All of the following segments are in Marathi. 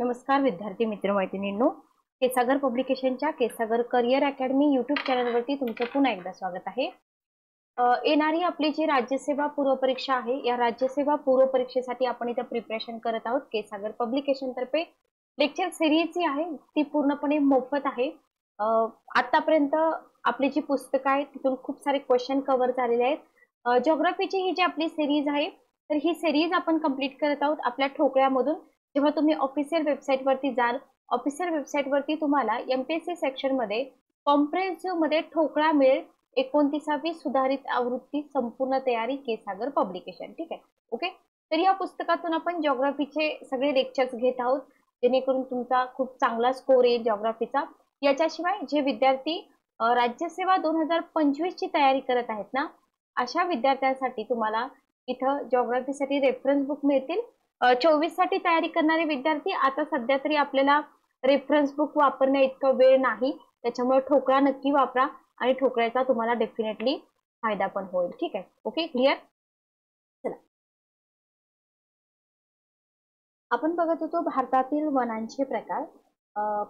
नमस्कार विद्यार्थी मित्र मैत्रिणींनो, केसागर पब्लिकेशनच्या केसागर करिअर अकॅडमी यूट्यूब चॅनलवरती तुमचं पुन्हा एकदा स्वागत आहे। येणारी आपली जी राज्यसेवा पूर्व परीक्षा आहे, या राज्यसेवा पूर्व परीक्षेसाठी आपण इथे प्रिपरेशन करत आहोत। केसागर पब्लिकेशन तर्फे लेक्चर सिरीज जी आहे ती पूर्णपणे मोफत आहे। आतापर्यंत आपली जी पुस्तकं आहेत तिथून खूप सारे क्वेश्चन कव्हर झालेले आहेत। जिओग्राफीची ही जी आपली सिरीज आहे, तर ही सिरीज आपण कंप्लीट करत आहोत आपल्या ठोकळ्यामधून। जेव्हा तुम्ही ऑफिशियल वेबसाईट वरती जाल, ऑफिशियल वेबसाईट वरती तुम्हाला एमपीएससी सेक्शन मध्ये कॉम्प्रिहेन्सिव्ह मध्ये ठोकळा मिळेल 29वी सुधारित आवृत्ती संपूर्ण तयारी केसागर पब्लिकेशन। ठीक आहे, ओके। तर या पुस्तकातून आपण जिओग्राफीचे सगळे लेक्चर्स घेत आहोत, जेणेकरून तुमचा खूप चांगला स्कोर येईल जिओग्राफीचा। याच्याशिवाय जे विद्यार्थी राज्यसेवा 2025 ची तयारी करत आहेत ना, अशा विद्यार्थ्यांसाठी तुम्हाला इथं जिओग्राफीसाठी रेफरन्स बुक मिळतील। 24 साठी तयारी करणारे विद्यार्थी आता सध्या तरी आपल्याला रेफरन्स बुक वापरण्या इतका वेळ नाही, त्याच्यामुळे ठोकळा नक्की वापरा आणि ठोकळ्याचा तुम्हाला डेफिनेटली फायदा पण होईल। ठीक आहे, ओके, क्लिअर। चला, आपण बघत होतो भारतातील वनांचे प्रकार।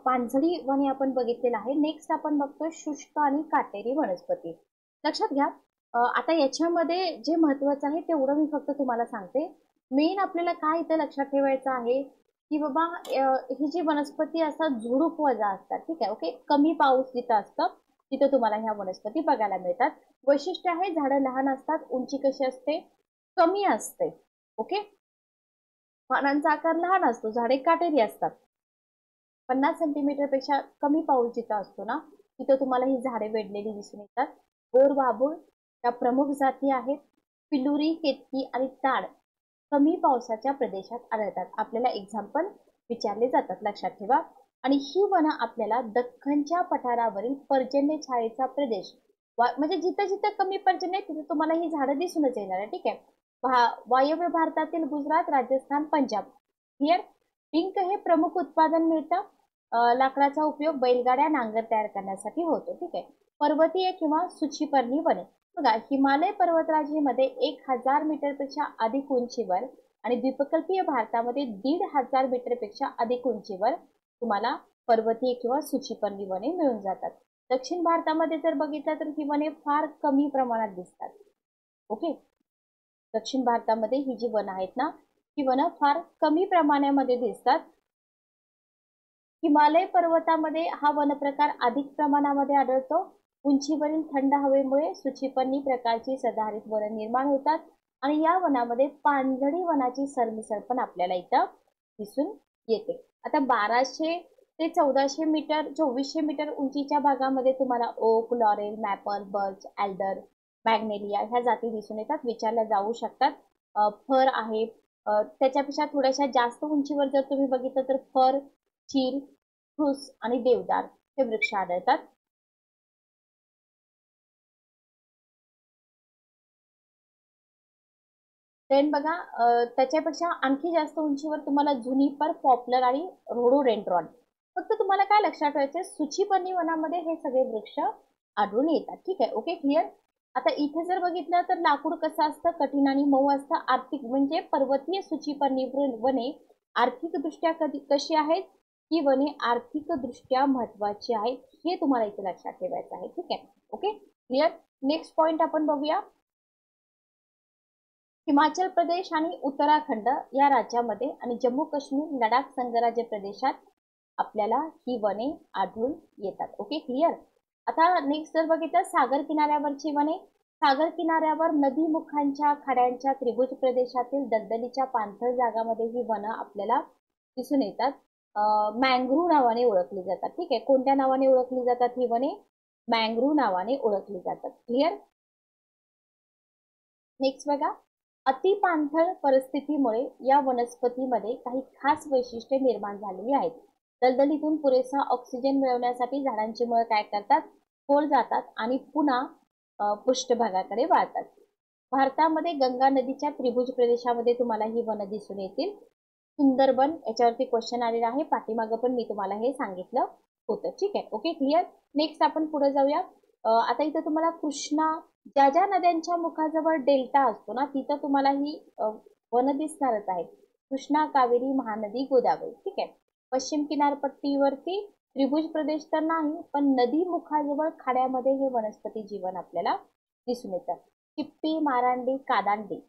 पानझडी वने आपण बघितलेलं आहे। नेक्स्ट आपण बघतोय शुष्क आणि काटेरी वनस्पती। लक्षात घ्या, आता याच्यामध्ये जे महत्त्वाचं आहे तेवढं मी फक्त तुम्हाला सांगते। मेन आपल्याला काय इथे लक्षात ठेवायचं आहे की बाबा ही जी वनस्पती असतात झुडूप वजा असतात। ठीक आहे, ओके। कमी पाऊस जिथं असतं तिथं तुम्हाला ह्या वनस्पती बघायला मिळतात। वैशिष्ट्य आहे, झाडं लहान असतात, उंची कशी असते, कमी असते। ओके, पानांचा आकार लहान असतो, झाडे काटेरी असतात। 50 सेंटीमीटर पेक्षा कमी पाऊस जिथं असतो ना, तिथं तुम्हाला ही झाडे वेढलेली दिसून येतात। बोर बाबूळ या प्रमुख जाती आहेत। पिलुरी, केतकी आणि ताड कमी पावसाच्या प्रदेशात आढळतात। आपल्याला एक्झाम्पल विचारले जातात, लक्षात ठेवा। आणि ही वनं आपल्याला दख्खनच्या पठारावरील पर्जन्य छायेचा प्रदेश, म्हणजे जिथं जिथं कमी पर्जन्य आहे तिथे तुम्हाला ही झाडं दिसूनच येणार आहे। ठीक आहे, वायव्य भारतातील गुजरात, राजस्थान, पंजाब। क्लिअर। पिंक हे प्रमुख उत्पादन मिळतं। लाकडाचा उपयोग बैलगाड्या, नांगर तयार करण्यासाठी होतो। ठीक आहे। पर्वतीय किंवा सुचिपर्णी वने बघा, हिमालय पर्वतराजीमध्ये 1000 मीटर पेक्षा अधिक उंचीवर आणि द्वीपकल्पीय भारतामध्ये 1500 मीटर पेक्षा अधिक उंचीवर तुम्हाला पर्वतीय किंवा सुचिपर्णी वने मिळून जातात। दक्षिण भारतामध्ये जर बघितलं तर ही वने फार कमी प्रमाणात दिसतात। ओके, दक्षिण भारतामध्ये ही जी वन आहेत ना, ही वन फार कमी प्रमाणामध्ये दिसतात। हिमालय पर्वतामध्ये हा वनप्रकार अधिक प्रमाणामध्ये आढळतो। उंचीवरील थंड हवेमुळे सुचिपर्णी प्रकारची सदाहरित वन निर्माण होतात आणि या वनामध्ये पानझडी वनाची सरमिसळ पण आपल्याला इथं दिसून येते। आता 1200 ते 1400 मीटर, 2400 मीटर उंचीच्या भागामध्ये तुम्हाला oak, laurel, maple, birch, alder, magnolia ह्या जाती दिसून येतात, विचारल्या जाऊ शकतात। फर आहे, त्याच्यापेक्षा थोड्याशा जास्त उंचीवर जर तुम्ही बघितलं तर फर, चीर, फुस आणि देवदार हे वृक्ष आढळतात। देन बघा, त्याच्यापेक्षा आणखी जास्त उंचीवर तुम्हाला जुनिपर, पॉप्लर आणि रोडोडेंड्रॉन। फक्त तुम्हाला काय लक्षात ठेवायचं, सुचिपर्णी वनामध्ये हे सगळे वृक्ष आढळून येतात। ठीक आहे, ओके, क्लिअर। आता इथे जर बघितलं तर लाकूड कसं असतं, कठीण आणि मऊ असतं। आर्थिक म्हणजे पर्वतीय सुचिपर्णी वने आर्थिकदृष्ट्या कशी आहेत, ही वने आर्थिकदृष्ट्या महत्वाची आहेत, हे तुम्हाला इथे लक्षात ठेवायचं आहे। ठीक आहे, ओके, क्लिअर। नेक्स्ट पॉइंट आपण बघूया। हिमाचल प्रदेश आणि उत्तराखंड या राज्यामध्ये आणि जम्मू काश्मीर, लडाख संघराज्य प्रदेशात आपल्याला ही वने आढळून येतात। Okay, clear. आता नेक्स्ट जर बघितलं, सागर किनाऱ्यावरची वने, सागर किनाऱ्यावर नदीमुखांच्या खड्यांच्या त्रिभुज प्रदेशातील दलदलीच्या पाणथळ जागामध्ये ही वनं आपल्याला दिसून येतात। मँग्रोव्ह नावाने ओळखली जातात। ठीक आहे, कोणत्या नावाने ओळखली जातात ही वने? मँग्रोव्ह नावाने ओळखली जातात। क्लिअर। नेक्स्ट बघा, अति पाणथळ परिस्थितीमुळे या वनस्पतीमध्ये काही खास वैशिष्ट्ये निर्माण झालेली आहेत। दलदलीतून पुरेसा ऑक्सिजन मिळवण्यासाठी झाडांची मुळं काय करतात, खोल जातात आणि पुन्हा पृष्ठभागाकडे वाळतात। भारतामध्ये गंगा नदीच्या त्रिभुज प्रदेशामध्ये तुम्हाला ही वनं दिसून येतील। सुंदरबन याच्यावरती क्वेश्चन आलेला आहे, पाठीमागं पण मी तुम्हाला हे सांगितलं होतं। ठीक आहे, ओके, क्लिअर। नेक्स्ट आपण पुढे जाऊया। आता इथं तुम्हाला कृष्णा, ज्या ज्या नद्यांच्या मुखाजवळ डेल्टा असतो ना, तिथं तुम्हाला ही वन दिसणारच आहे। कृष्णा, कावेरी, महानदी, गोदावरी। ठीक आहे, पश्चिम किनारपट्टीवरती त्रिभुज प्रदेश तर नाही, पण नदी मुखाजवळ खाड्यामध्ये हे वनस्पती जीवन आपल्याला दिसून येतं. चिप्पी, मारांडी, कादांडी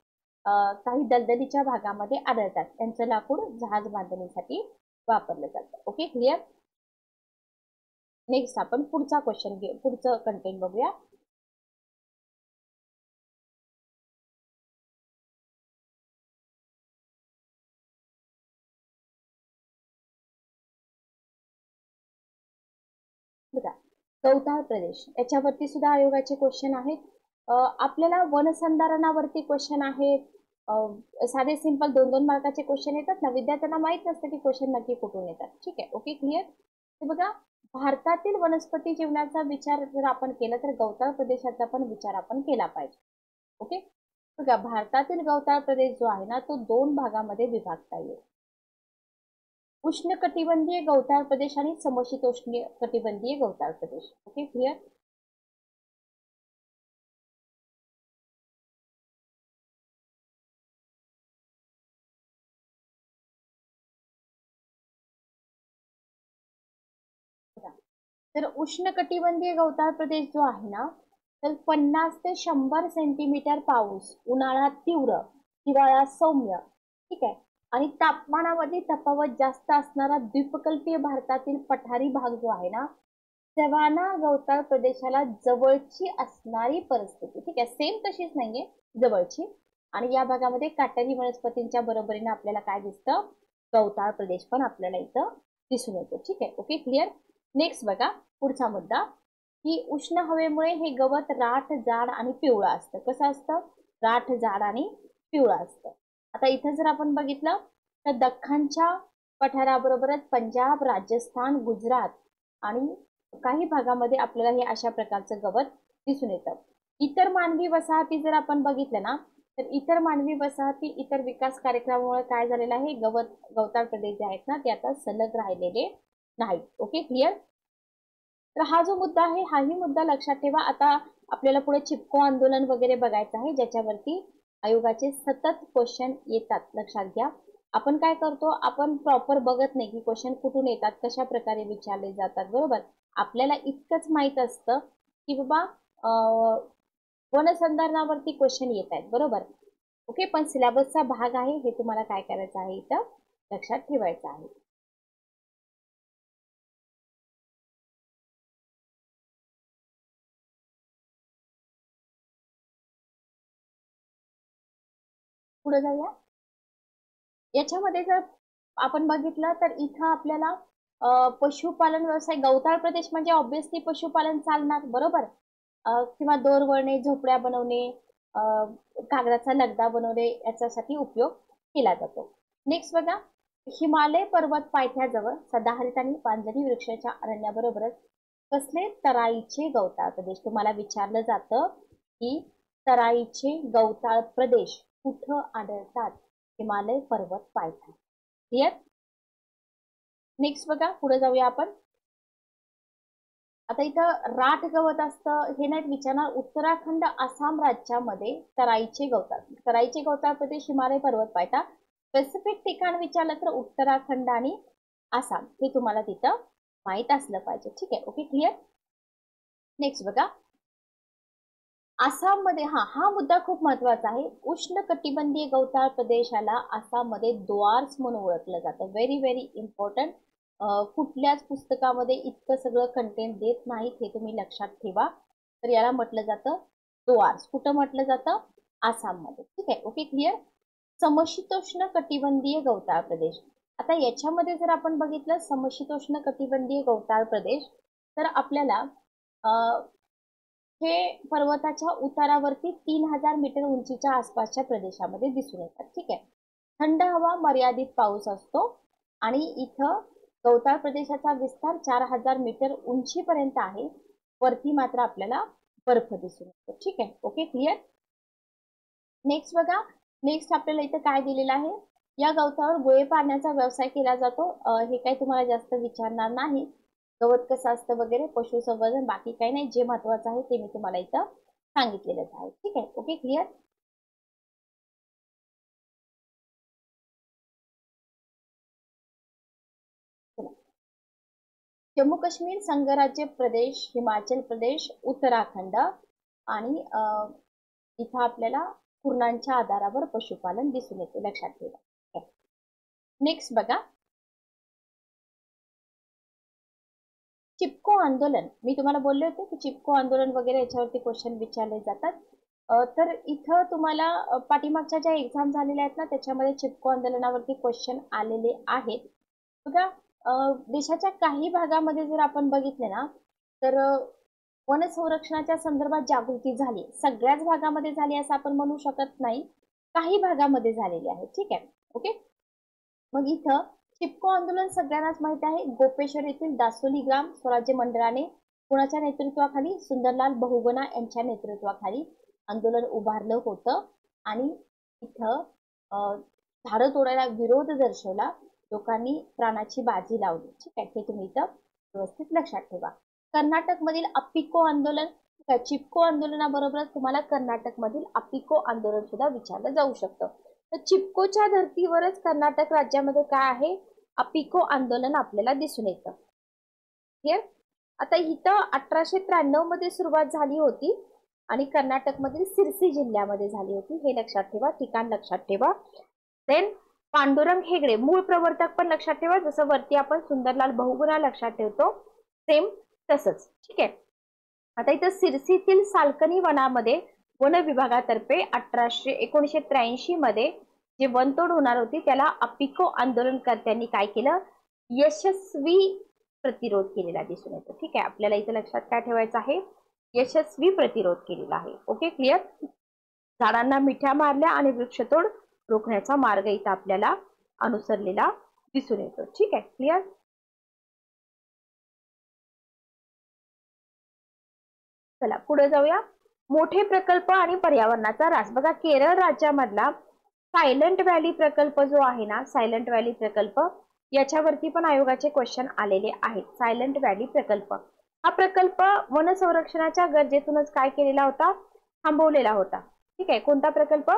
काही दलदलीच्या भागामध्ये आढळतात. त्यांचं लाकूड जहाज बांधणीसाठी वापरलं जातं. Okay, clear. नेक्स्ट आपण पुढचा क्वेश्चन घेऊ, पुढचं कंटेंट बघूया. बघा, गवताळ प्रदेश याच्यावरती सुद्धा आयोगाचे क्वेश्चन आहेत. आपल्याला वनसंधारणावरती क्वेश्चन आहेत. साधे सिंपल 2-2 मार्काचे क्वेश्चन येतात ना, विद्यार्थ्यांना माहित नसतं की क्वेश्चन नक्की कुठून येतात. ठीक आहे, ओके, क्लिअर. तर बघा, भारतातील वनस्पती जीवनाचा विचार जर आपण केला तर गवताळ प्रदेशाचा पण विचार आपण केला पाहिजे. ओके, बघा, भारतातील गवताळ प्रदेश जो आहे ना, तो 2 भागामध्ये विभागता येईल. उष्णकटिबंधीय गवताळ प्रदेश आणि समशीतोष्ण कटिबंधीय गवताळ प्रदेश. Okay, clear. तर उष्णकटिबंधीय गवताळ प्रदेश जो आहे ना, तर 50 ते 100 सेंटीमीटर पाऊस, उन्हाळा तीव्र, हिवाळा सौम्य, ठीक आहे, आणि तापमानामध्ये तफावत जास्त असणारा द्वीपकल्पीय भारतातील पठारी भाग जो आहे ना, सवाना गवताळ प्रदेशाला जवळची असणारी परिस्थिती. ठीक आहे, सेम तशीच नाहीये, जवळची. आणि या भागामध्ये काटेरी वनस्पतींच्या बरोबरीने आपल्याला काय दिसतं, गवताळ प्रदेश पण आपल्याला इथं दिसून येतो. ठीक आहे, ओके, क्लिअर. नेक्स्ट बघा, पुढचा मुद्दा की उष्ण हवेमुळे हे गवत राठ, जाड आणि पिवळं असतं. कसं असतं, राठ, जाड आणि पिवळं असतं. आता इथं जर आपण बघितलं तर दख्खनच्या पठाराबरोबरच पंजाब, राजस्थान, गुजरात आणि काही भागामध्ये आपल्याला हे अशा प्रकारचं गवत दिसून येतं. इतर मानवी वसाहती जर आपण बघितलं ना, तर इतर मानवी वसाहती इतर विकास कार्यक्रमामुळे काय झालेलं आहे, गवताळ प्रदेश जे आहेत ना, ते आता सलग राहिलेले नाहीत. Okay, clear. तर हा जो मुद्दा आहे, हाही मुद्दा लक्षात ठेवा. आता आपल्याला पुढे चिपको आंदोलन वगैरे बघायचं आहे, ज्याच्यावरती आयोगाचे सतत क्वेश्चन येतात. लक्षात घ्या, आपण काय करतो, आपण प्रॉपर बघत नाही की क्वेश्चन कुठून येतात, कशा प्रकारे विचारले जातात. बरोबर, आपल्याला इतकंच माहित असतं की बाबा वनसंधारणावरती क्वेश्चन येत आहेत. बरोबर, ओके, पण सिलेबसचा भाग आहे हे तुम्हाला काय करायचं आहे, इथं लक्षात ठेवायचं आहे. पुढे जाऊया. याच्यामध्ये जर आपण बघितलं तर इथं आपल्याला पशुपालन व्यवसाय, गवताळ प्रदेश म्हणजे ऑब्व्हियसली पशुपालन चालणार. बरोबर, किंवा दोर वळणे, झोपड्या बनवणे, कागदाचा लगदा बनवणे याच्यासाठी उपयोग केला जातो. नेक्स्ट बघा, हिमालय पर्वत पायथ्याजवळ सदाहरित आणि पानझडी वृक्षाच्या अरण्याबरोबरच कसले तराईचे गवताळ प्रदेश. तुम्हाला विचारलं जातं की तराईचे गवताळ प्रदेश कुठं आढळतात, हिमालय पर्वत पायथ्या. क्लिअर. नेक्स्ट बघा, पुढे जाऊया आपण. आता इथं राठ गवत असतं हे नाही विचारणार. उत्तराखंड, आसाम राज्यामध्ये तराईचे गवताळ प्रदेश हिमालय पर्वत पायथा. स्पेसिफिक ठिकाण विचारलं तर उत्तराखंड आणि आसाम हे तुम्हाला तिथं माहित असलं पाहिजे. ठीक आहे, ओके, क्लिअर. नेक्स्ट बघा, आसाममध्ये हा मुद्दा खूप महत्वाचा आहे. उष्ण कटिबंधीय गवताळ प्रदेशाला आसाममध्ये द्वार्स म्हणून ओळखलं जातं. Very very important. कुठल्याच पुस्तकामध्ये इतकं सगळं कंटेंट देत नाहीत, हे तुम्ही लक्षात ठेवा. तर याला म्हटलं जातं द्वार्स. कुठं म्हटलं जातं, आसाममध्ये. ठीक आहे, ओके, क्लिअर. समशीतोष्ण कटिबंधीय गवताळ प्रदेश. आता याच्यामध्ये जर आपण बघितलं समशीतोष्ण कटिबंधीय गवताळ प्रदेश, तर आपल्याला हे पर्वताच्या उतारावरती 3000 मीटर उंचीच्या आसपासच्या प्रदेशामध्ये दिसून येतात. ठीक आहे, थंड हवा, मर्यादित पाऊस असतो आणि इथं गवताळ प्रदेशाचा विस्तार 4000 मीटर उंचीपर्यंत आहे. वरती मात्र आपल्याला बर्फ दिसून येतो. ठीक आहे, ओके, क्लिअर. नेक्स्ट बघा, नेक्स्ट आपल्याला इथं काय दिलेलं आहे, या गवतावर गोळे पाडण्याचा व्यवसाय केला जातो. हे काही तुम्हाला जास्त विचारणार नाही. गवत कसं असतं वगैरे, पशुसंवर्धन, बाकी काही नाही. जे महत्वाचं आहे ते मी तुम्हाला इथं सांगितलेलंच आहे. ठीक आहे, ओके, क्लिअर. जम्मू काश्मीर, संघराज्य प्रदेश, हिमाचल प्रदेश, उत्तराखंड आणि इथं आपल्याला पूर्णांच्या आधारावर पशुपालन दिसून येते, लक्षात ठेवा. नेक्स्ट बघा, चिपको आंदोलन. मी तुम्हाला बोलले होते की चिपको आंदोलन वगैरे याच्यावरती क्वेश्चन विचारले जातात. तर इथं तुम्हाला पाठीमागच्या ज्या एक्झाम झालेल्या आहेत ना त्याच्यामध्ये चिपको आंदोलनावरती क्वेश्चन आलेले आहेत. बघा, देशाच्या काही भागामध्ये जर आपण बघितले ना तर वन संरक्षणाच्या संदर्भात जागृती झाली. सगळ्याच भागामध्ये झाली असं आपण म्हणू शकत नाही, काही भागामध्ये झालेली आहे. ठीक आहे, ओके. मग इथं चिपको आंदोलन सगळ्यांनाच माहित आहे. गोपेश्वर येथील दासोली ग्राम स्वराज्य मंडळाने कुणाच्या नेतृत्वाखाली, सुंदरलाल बहुगुणा यांच्या नेतृत्वाखाली आंदोलन उभारलं होतं आणि इथं झाडं तोडायला विरोध दर्शवला. लोकांनी प्राणाची बाजी लावली. ठीक आहे, हे तुम्ही इथं व्यवस्थित लक्षात ठेवा. कर्नाटकमधील अप्पिको आंदोलन, चिपको आंदोलनाबरोबरच तुम्हाला कर्नाटकमधील अप्पिको आंदोलन सुद्धा विचारलं जाऊ शकतं. तर चिपकोच्या धर्तीवरच कर्नाटक राज्यामध्ये काय आहे, अप्पिको आंदोलन आपल्याला दिसून येतं. क्लिअर. आता इथं 1893 मध्ये सुरुवात झाली होती आणि कर्नाटकमधील सिरसी जिल्ह्यामध्ये झाली होती. हे लक्षात ठेवा, ठिकाण लक्षात ठेवा. देन पांडुरंग हेगडे, मूळ प्रवर्तक पण लक्षात ठेवा, जसं वरती आपण सुंदरलाल बहुगुणा लक्षात ठेवतो सेम तसंच. ठीक आहे. आता इथं सिरसीतील सालकनी वनामध्ये वन विभागातर्फे 1983 मध्ये जे वनतोड होणार होती त्याला अप्पिको आंदोलनकर्त्यांनी काय केलं, यशस्वी प्रतिरोध केलेला दिसून येतो. ठीक आहे, आपल्याला इथं लक्षात काय ठेवायचं आहे, यशस्वी प्रतिरोध केलेला आहे. Okay, clear. झाडांना मिठ्या मारल्या आणि वृक्षतोड रोखण्याचा मार्ग इथं आपल्याला अनुसरलेला दिसून येतो. ठीक आहे, क्लिअर. चला पुढे जाऊया. मोठे प्रकल्प आणि पर्यावरणाचा ऱ्हास. बघा, केरळ राज्यामधला सायलेंट व्हॅली प्रकल्प जो आहे ना, सायलेंट व्हॅली प्रकल्प, याच्यावरती पण आयोगाचे क्वेश्चन आलेले आहेत. सायलेंट व्हॅली प्रकल्प हा प्रकल्प वन संरक्षणाच्या गरजेतूनच काय केलेला होता, थांबवलेला होता. ठीक आहे, कोणता प्रकल्प,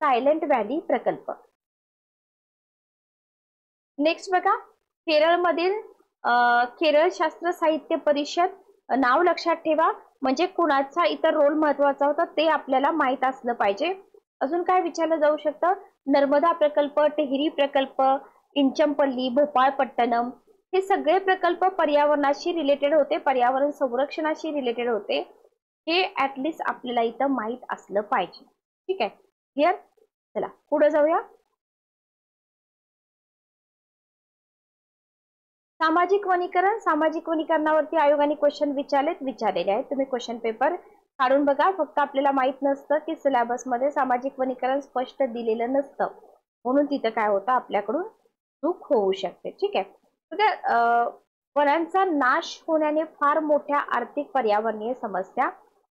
सायलेंट व्हॅली प्रकल्प. नेक्स्ट बघा, केरळमधील केरळ शास्त्र साहित्य परिषद, नाव लक्षात ठेवा, म्हणजे कुणाचा इतर रोल महत्वाचा होता ते आपल्याला माहित असलं पाहिजे. अजून काय विचारलं जाऊ शकतं, नर्मदा प्रकल्प, टेहरी प्रकल्प, इंचमपल्ली, भोपाळपट्टणम, हे सगळे प्रकल्प पर्यावरणाशी रिलेटेड होते, पर्यावरण संरक्षणाशी रिलेटेड होते. हे ऍटलिस्ट आपल्याला इथं माहित असलं पाहिजे. ठीक आहे, क्लिअर. चला पुढे जाऊया. सामाजिक वनीकरण. सामाजिक वनीकरणावरती आयोगाने क्वेश्चन विचारलेले आहेत. तुम्ही क्वेश्चन पेपर काढून बघा. फक्त आपल्याला माहित नसतं की सिलेबस मध्ये सामाजिक वनीकरण स्पष्ट दिलेलं नसतं, म्हणून तिथं काय होतं, आपल्याकडून चूक होऊ शकते. ठीक आहे. वनांचा नाश होण्याने फार मोठ्या आर्थिक पर्यावरणीय समस्या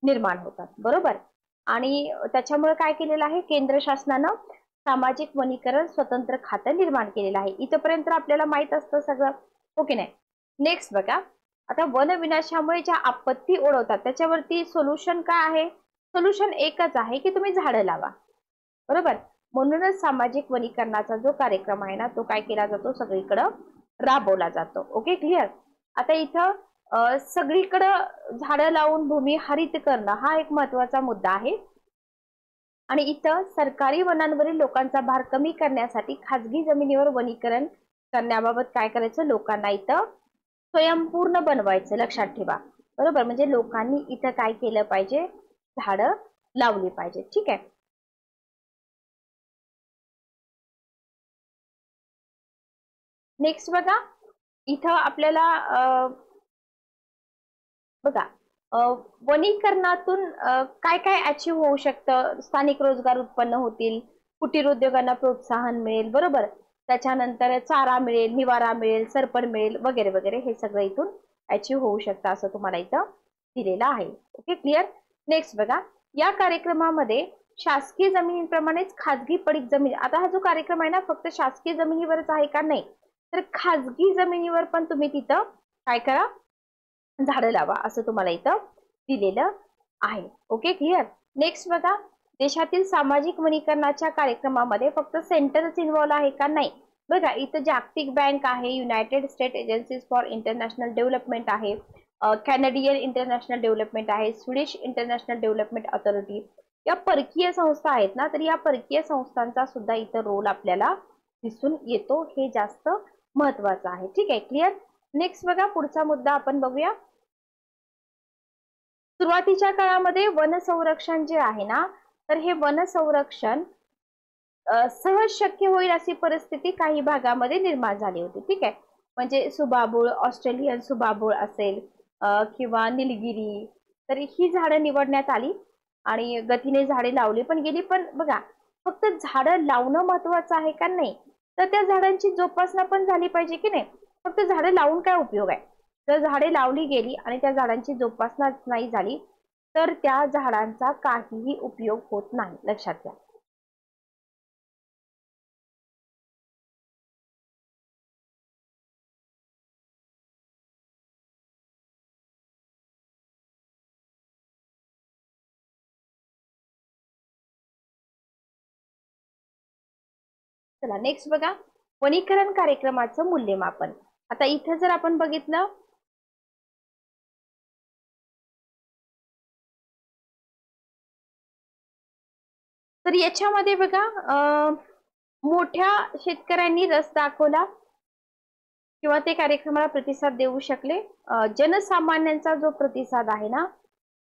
निर्माण होतात, बरोबर. आणि त्याच्यामुळे काय केलेलं आहे, केंद्र शासनानं सामाजिक वनीकरण स्वतंत्र खातं निर्माण केलेलं आहे. इथपर्यंत आपल्याला माहित असतं सगळं, ओके नाही. नेक्स्ट बघा, आता वन विनाशामुळे ज्या आपत्ती ओढवतात त्याच्यावरती सोल्युशन काय आहे, सोल्युशन एकच आहे की तुम्ही झाडं लावा, बरोबर. म्हणूनच सामाजिक वनीकरणाचा जो कार्यक्रम आहे ना तो काय केला जातो, सगळीकडे राबवला जातो. Okay, clear. आता इथं सगळीकडे झाडं लावून भूमी हरित करणं हा एक महत्वाचा मुद्दा आहे. आणि इथं सरकारी वनांवरील लोकांचा भार कमी करण्यासाठी खाजगी जमिनीवर वनीकरण करण्याबाबत काय करायचं, लोकांना इथं स्वयंपूर्ण बनवायचं, लक्षात ठेवा, बरोबर. म्हणजे लोकांनी इथं काय केलं पाहिजे, झाडं लावली पाहिजे. ठीक आहे. नेक्स्ट बघा, इथं आपल्याला बघा वनीकरणातून काय काय अचीव्ह होऊ शकतं, स्थानिक रोजगार उत्पन्न होतील, कुटीर उद्योगांना प्रोत्साहन मिळेल, बरोबर. त्याच्यानंतर चारा मिळेल, निवारा मिळेल, सरपण मिळेल, वगैरे वगैरे, हे सगळं इथून अचीव्ह होऊ शकतं असं तुम्हाला इथं दिलेलं आहे. Okay, clear. नेक्स्ट बघा, या कार्यक्रमामध्ये शासकीय जमिनीप्रमाणेच खाजगी पडीक जमीन, आता हा जो कार्यक्रम आहे ना फक्त शासकीय जमिनीवरच आहे का, नाही, तर खाजगी जमिनीवर पण तुम्ही तिथं काय करा, झाडं लावा असं तुम्हाला इथं दिलेलं आहे. Okay, clear. नेक्स्ट बघा, देशातील सामाजिक वनीकरणाच्या कार्यक्रमामध्ये फक्त सेंटरच इन्व्हॉल्व आहे का, नाही, बघा इथं जागतिक बँक आहे, United state agencies for international development आहे, कॅनेडियन इंटरनॅशनल डेव्हलपमेंट आहे, स्वीडिश इंटरनॅशनल डेव्हलपमेंट अथॉरिटी, या परकीय संस्था आहेत ना, तर या परकीय संस्थांचा सुद्धा इथं रोल आपल्याला दिसून येतो. हे जास्त महत्वाचं आहे. ठीक आहे, क्लिअर. नेक्स्ट बघा पुढचा मुद्दा आपण बघूया. सुरुवातीच्या काळामध्ये वन संरक्षण जे आहे ना, तर हे वन संरक्षण सहज शक्य होईल अशी परिस्थिती काही भागामध्ये निर्माण झाली होती. ठीक आहे, म्हणजे सुबाबूळ, ऑस्ट्रेलियन सुबाबूळ असेल किंवा निलगिरी, तर ही झाडं निवडण्यात आली आणि गतीने झाडे लावली पण गेली. पण बघा, फक्त झाडं लावणं महत्वाचं आहे का? नाही, तर त्या झाडांची जोपासना पण झाली पाहिजे की नाही. फक्त झाडं लावून काय उपयोग आहे? जर झाडे लावली गेली आणि त्या झाडांची जोपासना नाही झाली तर त्या झाडांचा काहीही उपयोग होत नाही, लक्षात घ्या. चला नेक्स्ट बघा, वनीकरण कार्यक्रमाचं मूल्यमापन. आता इथे जर आपण बघितलं तर याच्यामध्ये बघा मोठ्या शेतकऱ्यांनी रस दाखवला किंवा ते कार्यक्रमाला प्रतिसाद देऊ शकले. जनसामान्यांचा जो प्रतिसाद आहे ना,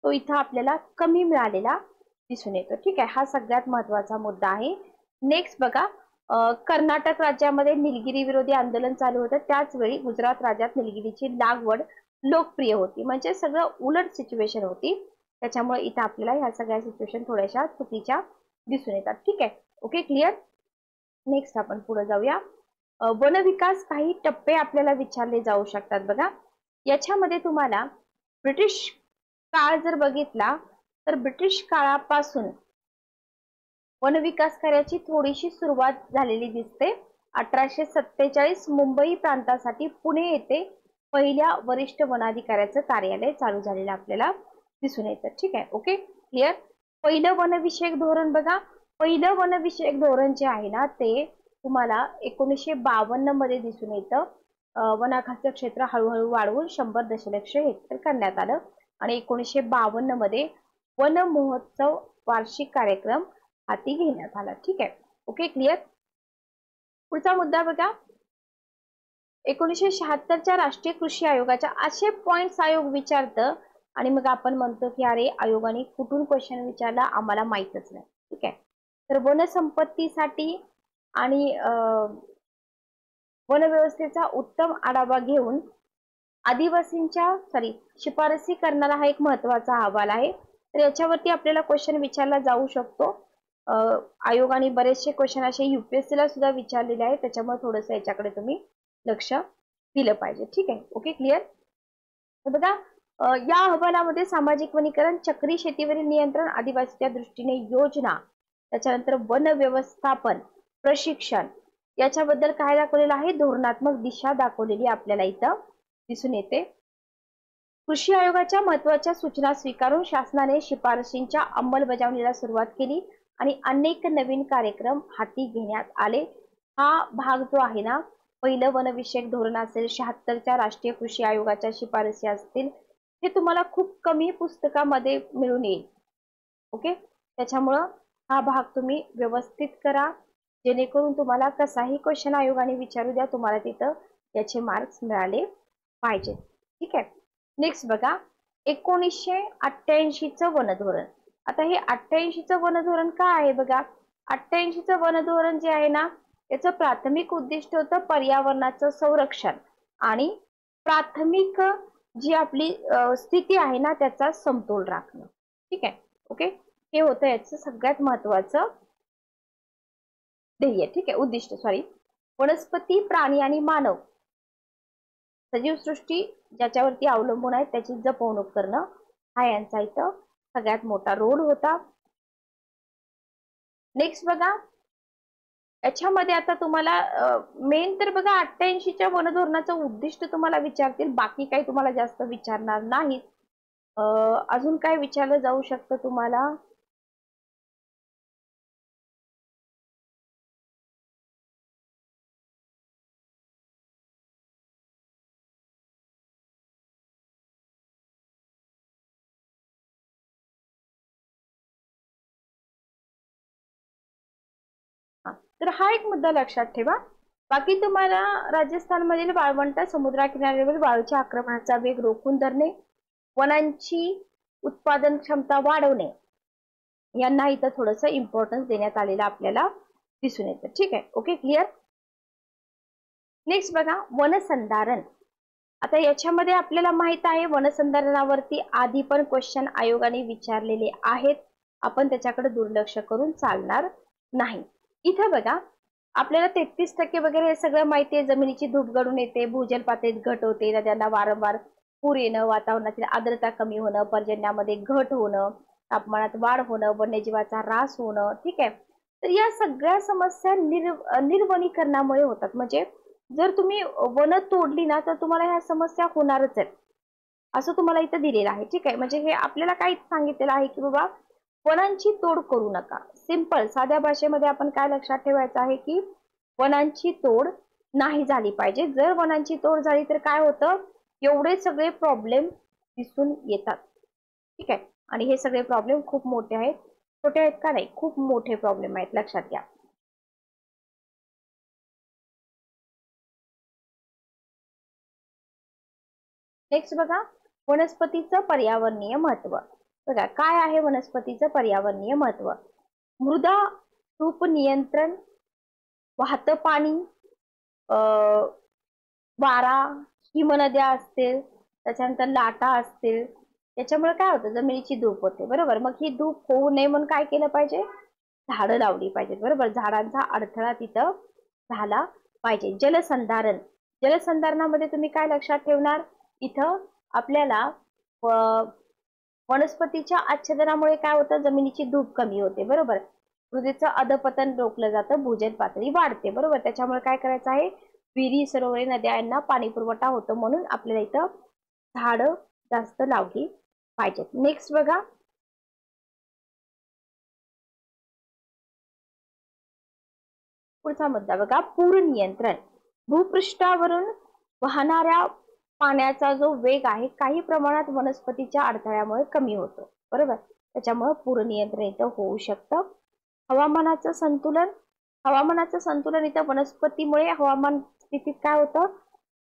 तो इथं आपल्याला कमी मिळालेला दिसून येतो. ठीक आहे, हा सगळ्यात महत्वाचा मुद्दा आहे. नेक्स्ट बघा, कर्नाटक राज्यामध्ये निलगिरी विरोधी आंदोलन चालू होतं. त्याच वेळी गुजरात राज्यात निलगिरीची लागवड लोकप्रिय होती. म्हणजे सगळं उलट सिच्युएशन होती. त्याच्यामुळे इथं आपल्याला ह्या सगळ्या सिच्युएशन थोड्याशा चुकीच्या दिसून येतात. ठीक आहे, ओके, क्लिअर. नेक्स्ट आपण पुढे जाऊया. वन विकास काही टप्पे आपल्याला विचारले जाऊ शकतात. बघा याच्यामध्ये तुम्हाला ब्रिटिश काळ जर बघितला तर ब्रिटिश काळापासून वन विकास कार्याची थोडीशी सुरुवात झालेली दिसते. 1847 मुंबई प्रांतासाठी पुणे येथे पहिल्या वरिष्ठ वनाधिकाऱ्याचं कार्यालय चालू झालेलं आपल्याला दिसून येतं. ठीक आहे, ओके, क्लिअर. पहिलं वनविषयक धोरण बघा, पहिलं वनविषयक धोरण जे आहे ना, ते तुम्हाला 1952 मध्ये दिसून येतं. वनाखाचं क्षेत्र हळूहळू वाढवून 100 दशलक्ष हेक्टर करण्यात आलं आणि 1952 मध्ये वन महोत्सव वार्षिक कार्यक्रम हाती घेण्यात आला. ठीक आहे, ओके, क्लिअर. पुढचा मुद्दा बघा, 1976च्या राष्ट्रीय कृषी आयोगाच्या असे पॉइंट्स आयोग विचारतं आणि मग आपण म्हणतो की अरे आयोगाने कुठून क्वेश्चन विचारला आम्हाला माहितच नाही. ठीक आहे, तर वनसंपत्तीसाठी आणि वनव्यवस्थेचा उत्तम आढावा घेऊन शिफारसी करणारा हा एक महत्वाचा अहवाल आहे. तर याच्यावरती आपल्याला क्वेश्चन विचारला जाऊ शकतो. आयोगाने बरेचसे क्वेश्चन असे UPSC ला सुद्धा विचारलेले आहेत. त्याच्यामुळे थोडंसं याच्याकडे तुम्ही लक्ष दिलं पाहिजे. ठीक आहे, ओके, क्लिअर. बघा या अहवालामध्ये सामाजिक वनीकरण, चक्री शेतीवरील नियंत्रण, आदिवासीच्या दृष्टीने योजना, त्याच्यानंतर वन व्यवस्थापन, प्रशिक्षण याच्याबद्दल काय दाखवलेलं आहे, धोरणात्मक दिशा दाखवलेली आपल्याला इथं दिसून येते. कृषी आयोगाच्या महत्वाच्या सूचना स्वीकारून शासनाने शिफारशींच्या अंमलबजावणीला सुरुवात केली आणि अनेक नवीन कार्यक्रम हाती घेण्यात आले. हा भाग जो आहे ना, पहिलं वनविषयक धोरण असेल, 76च्या राष्ट्रीय कृषी आयोगाच्या शिफारसी असतील, हे तुम्हाला खूप कमी पुस्तकामध्ये मिळून येईल. ओके, त्याच्यामुळं हा भाग तुम्ही व्यवस्थित करा जेणेकरून तुम्हाला कसाही क्वेश्चन आयोगाने विचारू द्या, तुम्हाला तिथं याचे मार्क्स मिळाले पाहिजेत. ठीक आहे, नेक्स्ट बघा, 1988चं वनधोरण. आता हे 88चं वनधोरण काय आहे बघा, 88चं वनधोरण जे आहे ना, त्याचं प्राथमिक उद्दिष्ट होतं पर्यावरणाचं संरक्षण आणि प्राथमिक जी आपली स्थिती आहे ना त्याचा समतोल राखणं. ठीक आहे, ओके, हे होतं याचं सगळ्यात महत्वाचं ध्येय. ठीक आहे, उद्दिष्ट, सॉरी. वनस्पती, प्राणी आणि मानव सजीव सृष्टी ज्याच्यावरती अवलंबून आहे त्याची जपवणूक करणं हा यांचा इथं सगळ्यात मोठा रोल होता. नेक्स्ट बघा, याच्यामध्ये आता तुम्हाला मेन तर बघा 88च्या वनधोरणाचं उद्दिष्ट तुम्हाला विचारतील, बाकी काही तुम्हाला जास्त विचारणार नाहीत. अजून काय विचारलं जाऊ शकतं तुम्हाला, हा, तर हा एक मुद्दा लक्षात ठेवा. बाकी तुम्हाला राजस्थानमधील वाळवंट समुद्रकिनाऱ्यावरील वाळूच्या आक्रमणाचा वेग रोखून धरणे, वनांची उत्पादन क्षमता वाढवणे यांना इथं थोडंसं इम्पॉर्टन्स देण्यात आलेलं आपल्याला दिसून येतं. ठीक आहे, ओके, क्लिअर. नेक्स्ट बघा, वनसंधारण. आता याच्यामध्ये आपल्याला माहित आहे वनसंधारणावरती आधी पण क्वेश्चन आयोगाने विचारलेले आहेत, आपण त्याच्याकडे दुर्लक्ष करून चालणार नाही. इथं बघा, आपल्याला 33% वगैरे हे सगळं माहिती आहे. जमिनीची धूप गळून येते, भूजल पातळीत घट होते, नद्यांना वारंवार पूर येणं, वातावरणातील आर्द्रता कमी होणं, पर्जन्यामध्ये घट होणं, तापमानात वाढ होणं, वन्यजीवाचा ऱ्हास होणं. ठीक आहे, तर या सगळ्या समस्या निर्वनीकरणामुळे होतात. म्हणजे जर तुम्ही वन तोडली ना तर तुम्हाला ह्या समस्या होणारच आहेत, असं तुम्हाला इथं दिलेलं आहे. ठीक आहे, म्हणजे हे आपल्याला काय सांगितलेलं आहे की बाबा वनांची तोड करू नका. सिंपल साध्या भाषेमध्ये आपण काय लक्षात ठेवायचं आहे की वनांची तोड नाही झाली पाहिजे. जर वनांची तोड झाली तर काय होतं, एवढे सगळे प्रॉब्लेम दिसून येतात. ठीक आहे, आणि हे सगळे प्रॉब्लेम खूप मोठे आहेत, छोटे आहेत का नाही, खूप मोठे प्रॉब्लेम आहेत, लक्षात घ्या. नेक्स्ट बघा, वनस्पतीचं पर्यावरणीय महत्व. बघा काय आहे वनस्पतीचं पर्यावरणीय महत्व. मृदा धूप नियंत्रण, वाहतं पाणी, वारा, हिमनद्या असतील, त्याच्यानंतर लाटा असतील, त्याच्यामुळे काय होतं, जमिनीची धूप होते. बरोबर, मग ही धूप होऊ नये म्हणून काय केलं पाहिजे, झाडं लावली पाहिजेत. बरोबर, झाडांचा अडथळा तिथं झाला पाहिजे. जलसंधारण. जलसंधारणामध्ये तुम्ही काय लक्षात ठेवणार, इथं आपल्याला वनस्पतीच्या आच्छादनामुळे काय होतं, जमिनीची धूप कमी होते. बरोबर, मृदेचं अधपतन रोखलं जातं, भूजल पातळी वाढते. बरोबर, त्याच्यामुळे काय करायचं आहे, विहिरी, सरोवरे, नद्या यांना पाणी पुरवठा होतो, म्हणून आपल्याला इथं झाडं जास्त लावली पाहिजेत. नेक्स्ट बघा, पुढचा मुद्दा बघा, पूर नियंत्रण. भूपृष्ठावरून वाहणाऱ्या पाण्याचा जो वेग आहे काही प्रमाणात वनस्पतीच्या अडथळ्यामुळे कमी होतो. बरोबर, त्याच्यामुळे पूर नियंत्रण इथं होऊ शकतं. हवामानाचं संतुलन. हवामानाचं संतुलन इथं वनस्पतीमुळे हवामान स्थितीत काय होतं,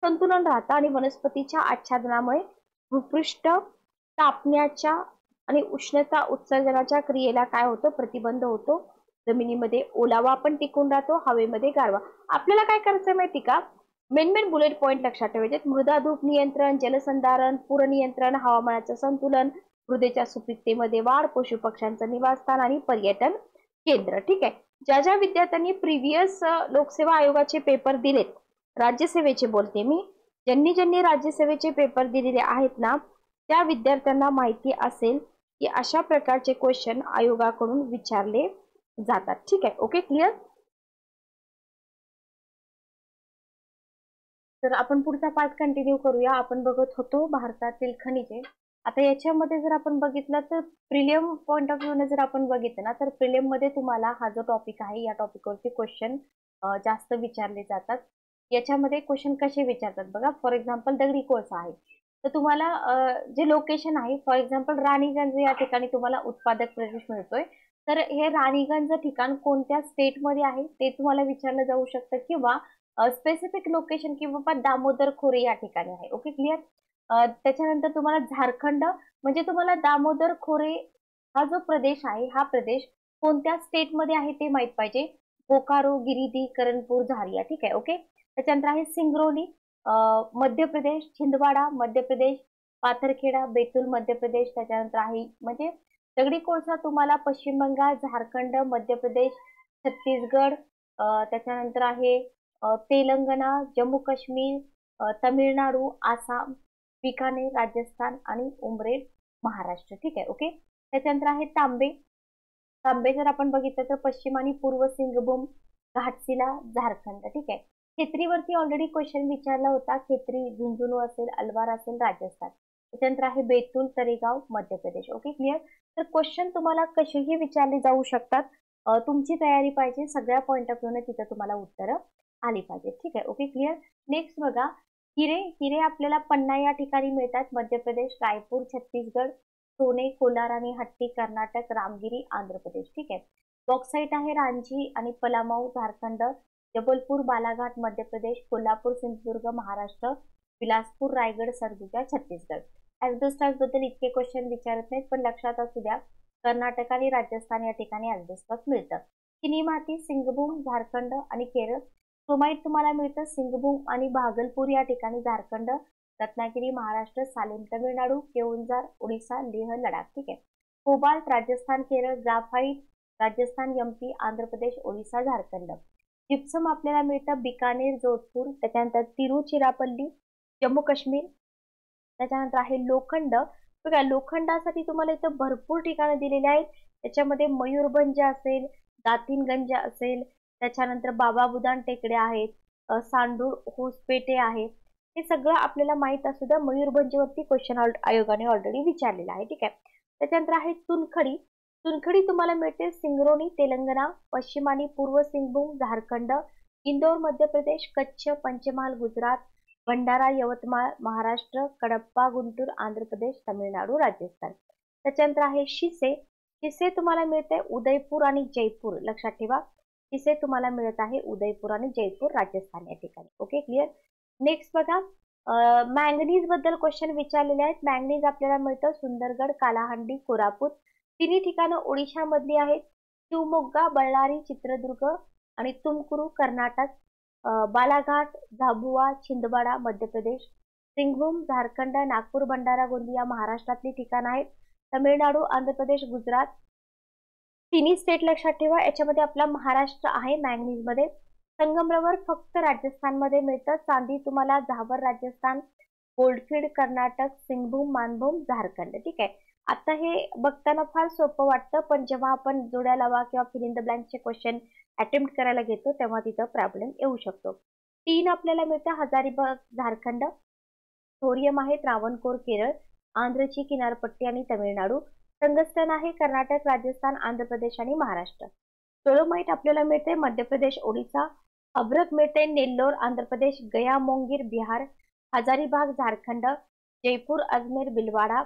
संतुलन राहतं, आणि वनस्पतीच्या आच्छादनामुळे भूपृष्ठ तापण्याच्या आणि उष्णता उत्सर्जनाच्या क्रियेला काय होतं, प्रतिबंध होतो. जमिनीमध्ये ओलावा पण टिकून राहतो, हवेमध्ये गारवा. आपल्याला काय करायचं माहिती का, मेन बुलेट पॉईंट लक्षात ठेवायचे. मृदा धूप नियंत्रण, जलसंधारण, पूर नियंत्रण, हवामानाचं संतुलन, मृदेच्या सुपीकतेमध्ये वाढ, पशु पक्ष्यांचं निवासस्थान आणि पर्यटन केंद्र. ठीक आहे, ज्या ज्या विद्यार्थ्यांनी प्रिव्हियस लोकसेवा आयोगाचे पेपर दिलेत, राज्यसेवेचे बोलते मी, ज्यांनी राज्यसेवेचे पेपर दिलेले आहेत ना, त्या विद्यार्थ्यांना माहिती असेल की अशा प्रकारचे क्वेश्चन आयोगाकडून विचारले जातात. ठीक आहे, ओके, क्लिअर. तर आपण पुढचा पार्ट कंटिन्यू करूया. आपण बघत होतो भारतातील खनिजे. आता याच्यामध्ये जर आपण बघितलं तर प्रिलियम पॉइंट ऑफ व्ह्यू ने जर आपण बघितलं ना, तर प्रिलियम मध्ये तुम्हाला हा जो टॉपिक आहे या टॉपिकवरती क्वेश्चन जास्त विचारले जातात. याच्यामध्ये क्वेश्चन कसे विचारतात बघा, फॉर एक्झाम्पल दगडी कोळसा आहे, तर तुम्हाला जे लोकेशन आहे, फॉर एक्झाम्पल राणीगंज या ठिकाणी तुम्हाला उत्पादक प्रदेश मिळतोय, तर हे राणीगंज ठिकाण कोणत्या स्टेटमध्ये आहे ते तुम्हाला विचारलं जाऊ शकतं, किंवा स्पेसिफिक लोकेशन किंवा दामोदर खोरे या ठिकाणी आहे. Okay, clear. त्याच्यानंतर तुम्हाला झारखंड, म्हणजे तुम्हाला दामोदर खोरे हा जो प्रदेश आहे, हा प्रदेश कोणत्या स्टेटमध्ये आहे ते माहित पाहिजे. बोकारो, गिरिडीह, करणपूर, झारिया. ठीक आहे, ओके. त्याच्यानंतर आहे सिंगरौली, मध्य प्रदेश, छिंदवाडा मध्य प्रदेश, पाथरखेडा, बेतुल मध्य प्रदेश. त्याच्यानंतर आहे म्हणजे दगडी कोळसा तुम्हाला पश्चिम बंगाल, झारखंड, मध्य प्रदेश, छत्तीसगड, त्याच्यानंतर आहे तेलंगणा, जम्मू काश्मीर, तमिळनाडू, आसाम, बिकानेर, राजस्थान आणि उमरेड, महाराष्ट्र. ठीक आहे, ओके. त्याच्यानंतर आहे तांबे. तांबे जर आपण बघितलं तर पश्चिम आणि पूर्व सिंगभूम, घाटशिला, झारखंड. ठीक आहे. खेत्रीवरती ऑलरेडी क्वेश्चन विचारला होता. खेत्री झुंझुनू असेल, अलवार असेल, राजस्थान. त्याच्यानंतर आहे बेतुल, तरेगाव, मध्य प्रदेश. Okay, clear. तर क्वेश्चन तुम्हाला कसेही विचारले जाऊ शकतात. तुमची तयारी पाहिजे, सगळ्या पॉईंट ऑफ व्ह्यूने तिथे तुम्हाला उत्तरं आली पाहिजे. ठीक आहे, ओके, क्लिअर. नेक्स्ट बघा, हिरे. हिरे आपल्याला पन्ना या ठिकाणी मिळतात, मध्य प्रदेश, रायपूर, छत्तीसगड, सोने, कोलार आणि हट्टी, कर्नाटक, रामगिरी, आंध्र प्रदेश. ठीक आहे. बॉक्साईट आहे रांची आणि पलामऊ झारखंड, जबलपूर बालाघाट मध्य प्रदेश, कोल्हापूर सिंधुदुर्ग महाराष्ट्र, बिलासपूर रायगड सरगुजा छत्तीसगड. ऍस्बेस्टॉस बद्दल इतके क्वेश्चन विचारत नाहीत, पण लक्षात असू द्या कर्नाटक आणि राजस्थान या ठिकाणी ऍस्बेस्टॉस मिळतं. चिनी माती सिंगभूम झारखंड आणि केरळ. क्रोमाइट तुम्हाला मिळतं सिंगभूम आणि भागलपूर या ठिकाणी झारखंड, रत्नागिरी महाराष्ट्र, सालेम तमिळनाडू, केओंझार ओडिसा, लेह लडाख. ठीक आहे. Cobalt Rajasthan Kerala, graphite Rajasthan MP Andhra Pradesh Odisha Jharkhand. Gypsum आपल्याला मिळतं बिकानेर जोधपूर, त्याच्यानंतर तिरुचिरापल्ली जम्मू काश्मीर. त्याच्यानंतर आहे लोखंड. बघा लोखंडासाठी तुम्हाला इथं भरपूर ठिकाणं दिलेली आहेत. त्याच्यामध्ये मयूरभंज असेल, दातिनगंज असेल, त्याच्यानंतर बाबा बुदान टेकडे आहेत, सांडूर होसपेटे आहे. हे सगळं आपल्याला माहित असू द्या. मयूरभंजवरती क्वेश्चन आयोगाने ऑलरेडी विचारलेला आहे. ठीक आहे. त्याच्यानंतर आहे चुनखडी. चुनखडी तुम्हाला मिळते सिंगरोनी तेलंगणा, पश्चिम आणि पूर्व सिंगभूम झारखंड, इंदोर मध्य प्रदेश, कच्छ पंचमहाल गुजरात, भंडारा यवतमाळ महाराष्ट्र, कडप्पा गुंटूर आंध्र प्रदेश, तामिळनाडू राजस्थान. त्याच्यानंतर आहे शिसे. शिसे तुम्हाला मिळते उदयपूर आणि जयपूर. लक्षात ठेवा शिसे तुम्हाला मिळत आहे उदयपूर आणि जयपूर राजस्थान या ठिकाणी. Okay clear. नेक्स्ट बघा मँगनीज बद्दल क्वेश्चन विचारलेले आहेत. मँगनीज आपल्याला मिळतं सुंदरगड, कालाहंडी, कोरापूत. तिन्ही ठिकाणं ओडिशा मधली आहेत. शिवमोग्गा, बಳ್ಳारी, चित्रदुर्ग आणि तुमकुरू कर्नाटक, बालाघाट, झाबुआ, छिंदवाडा मध्य प्रदेश, सिंगभूम झारखंड, नागपूर, भंडारा, गोंदिया महाराष्ट्रातली ठिकाण आहेत. तमिळनाडू, आंध्र प्रदेश, गुजरात. तिन्ही स्टेट लक्षात ठेवा. याच्यामध्ये आपला महाराष्ट्र आहे मँगनीज मध्ये. संगमरवर फक्त राजस्थानमध्ये मिळतं. चांदी तुम्हाला झाबर राजस्थान, गोल्डफील्ड कर्नाटक, सिंगभूम मानभूम झारखंड. ठीक आहे. आता हे बघताना फार सोपं वाटतं, पण जेव्हा आपण जोड्या लावा किंवा फिल इन द ब्लँकचे क्वेश्चन अटेम्प्ट करायला घेतो तेव्हा तिथं प्रॉब्लेम येऊ शकतो. तीन आपल्याला मिळतं हजारीबाग झारखंड, थोरियम आहे त्रावणकोर केरळ, आंध्रची किनारपट्टी आणि तमिळनाडू. टंगस्टन आहे कर्नाटक, राजस्थान, आंध्र प्रदेश आणि महाराष्ट्र. डोलोमाइट आपल्याला मिळते मध्य प्रदेश, ओडिसा. अभ्रक मिळते नेल्लोर आंध्र प्रदेश, गया मोंगीर बिहार, हजारीबाग झारखंड, जयपूर अजमेर बिलवाडा,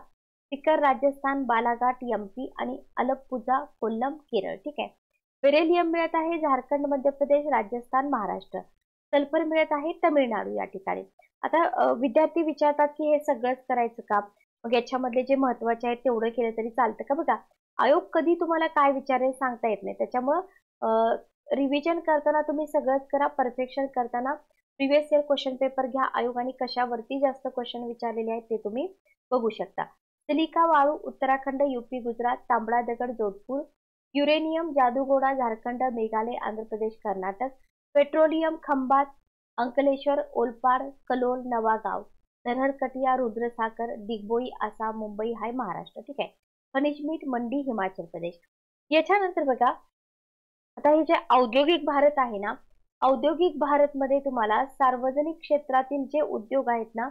सिकर राजस्थान, बालाघाट एमपी आणि अलप्पुझा कोल्लम केरळ. ठीक आहे. बेरेलियम मिळत आहे झारखंड, मध्य प्रदेश, राजस्थान, महाराष्ट्र. सल्फर मिळत आहे तमिळनाडू या ठिकाणी. आता विद्यार्थी विचारतात की हे सगळंच करायचं का, मग याच्यामधले जे महत्वाचे आहेत तेवढं केलं तरी चालतं का. बघा आयोग कधी तुम्हाला काय विचारेल सांगता येत नाही. त्याच्यामुळं रिव्हिजन करताना तुम्ही सगळंच करा. परफेक्शन करताना प्रिव्हियस इयर क्वेश्चन पेपर घ्या. आयोगाने कशावरती जास्त क्वेश्चन विचारलेले आहेत ते तुम्ही बघू शकता. सिलिका वाळू उत्तराखंड, यूपी गुजरात, तांबडा दगड जोधपूर, युरेनियम जादूगोडा झारखंड, मेघालय, आंध्र प्रदेश, कर्नाटक, पेट्रोलियम खंभात, अंकलेश्वर, ओलपाड, कलोल, नवागाव, नरहरकटिया, रुद्रसागर, दिग्बोई आसाम, मुंबई हाय महाराष्ट्र. ठीक आहे. खनिज मीठ मंडी हिमाचल प्रदेश. याच्यानंतर बघा आता हे जे औद्योगिक भारत आहे ना, औद्योगिक भारत मध्ये तुम्हाला सार्वजनिक क्षेत्रातील जे उद्योग आहेत ना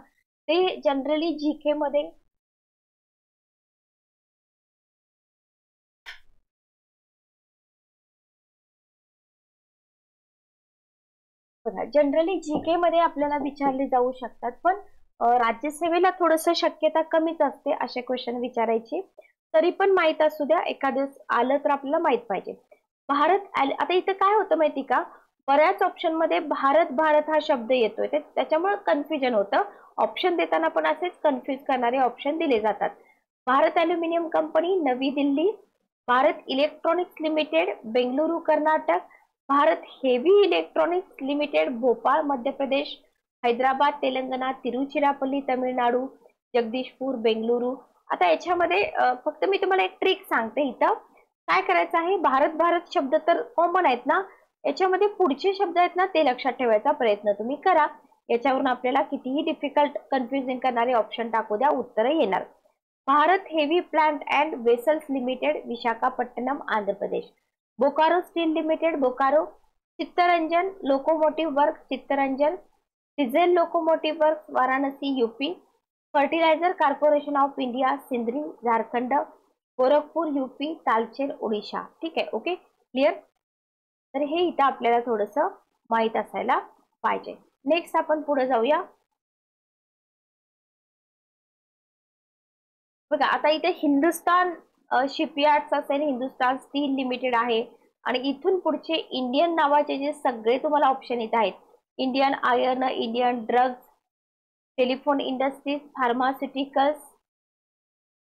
ते जनरली जीके मध्ये जनरली जीके मध्ये आपल्याला विचारले जाऊ शकतात, पण राज्यसेवेला थोडस शक्यता कमीच असते असे क्वेश्चन विचारायची. तरी पण माहित असू द्या, एखाद्या आलं तर आपल्याला माहित पाहिजे. भारत आता इथं काय होतं माहिती का, बऱ्याच ऑप्शन मध्ये भारत भारत हा शब्द येतोय त्याच्यामुळे कन्फ्युजन होतं. ऑप्शन देताना पण असेच कन्फ्युज करणारे ऑप्शन दिले जातात. भारत अॅल्युमिनियम कंपनी नवी Delhi, Bharat electronics limited Bengaluru Karnataka, Bharat heavy electronics limited Bhopal Madhya प्रदेश, हैदराबाद तेलंगणा, तिरुचिरापल्ली तमिळनाडू, जगदीशपूर बेंगलुरू. आता याच्यामध्ये फक्त मी तुम्हाला एक ट्रिक सांगते. इथं काय करायचं आहे, भारत भारत शब्द तर कॉमन आहेत ना, याच्यामध्ये पुढचे शब्द आहेत ना ते लक्षात ठेवायचा प्रयत्न तुम्ही करा. याच्यावरून आपल्याला कितीही डिफिकल्ट कन्फ्युजिंग करणारे ऑप्शन टाकू द्या, उत्तर येणार. Bharat heavy plant and vessels limited Visakhapatnam Andhra Pradesh, Bokaro steel limited Bokaro, Chittaranjan locomotive work Chittaranjan, diesel locomotive work Varanasi UP, fertiliser corporation of India Sindri Jharkhand, Gorakhpur UP, Talcher Odisha. ठीक आहे. Okay clear. तर हे इथं आपल्याला थोडस माहित असायला पाहिजे. नेक्स्ट आपण पुढे जाऊया. बघा आता इथे हिंदुस्तान शिपयार्ड्स असेल, हिंदुस्तान स्टील लिमिटेड आहे, आणि इथून पुढचे इंडियन नावाचे जे सगळे तुम्हाला ऑप्शन येत आहेत, Indian iron, Indian drugs, telephone industries, pharmaceuticals,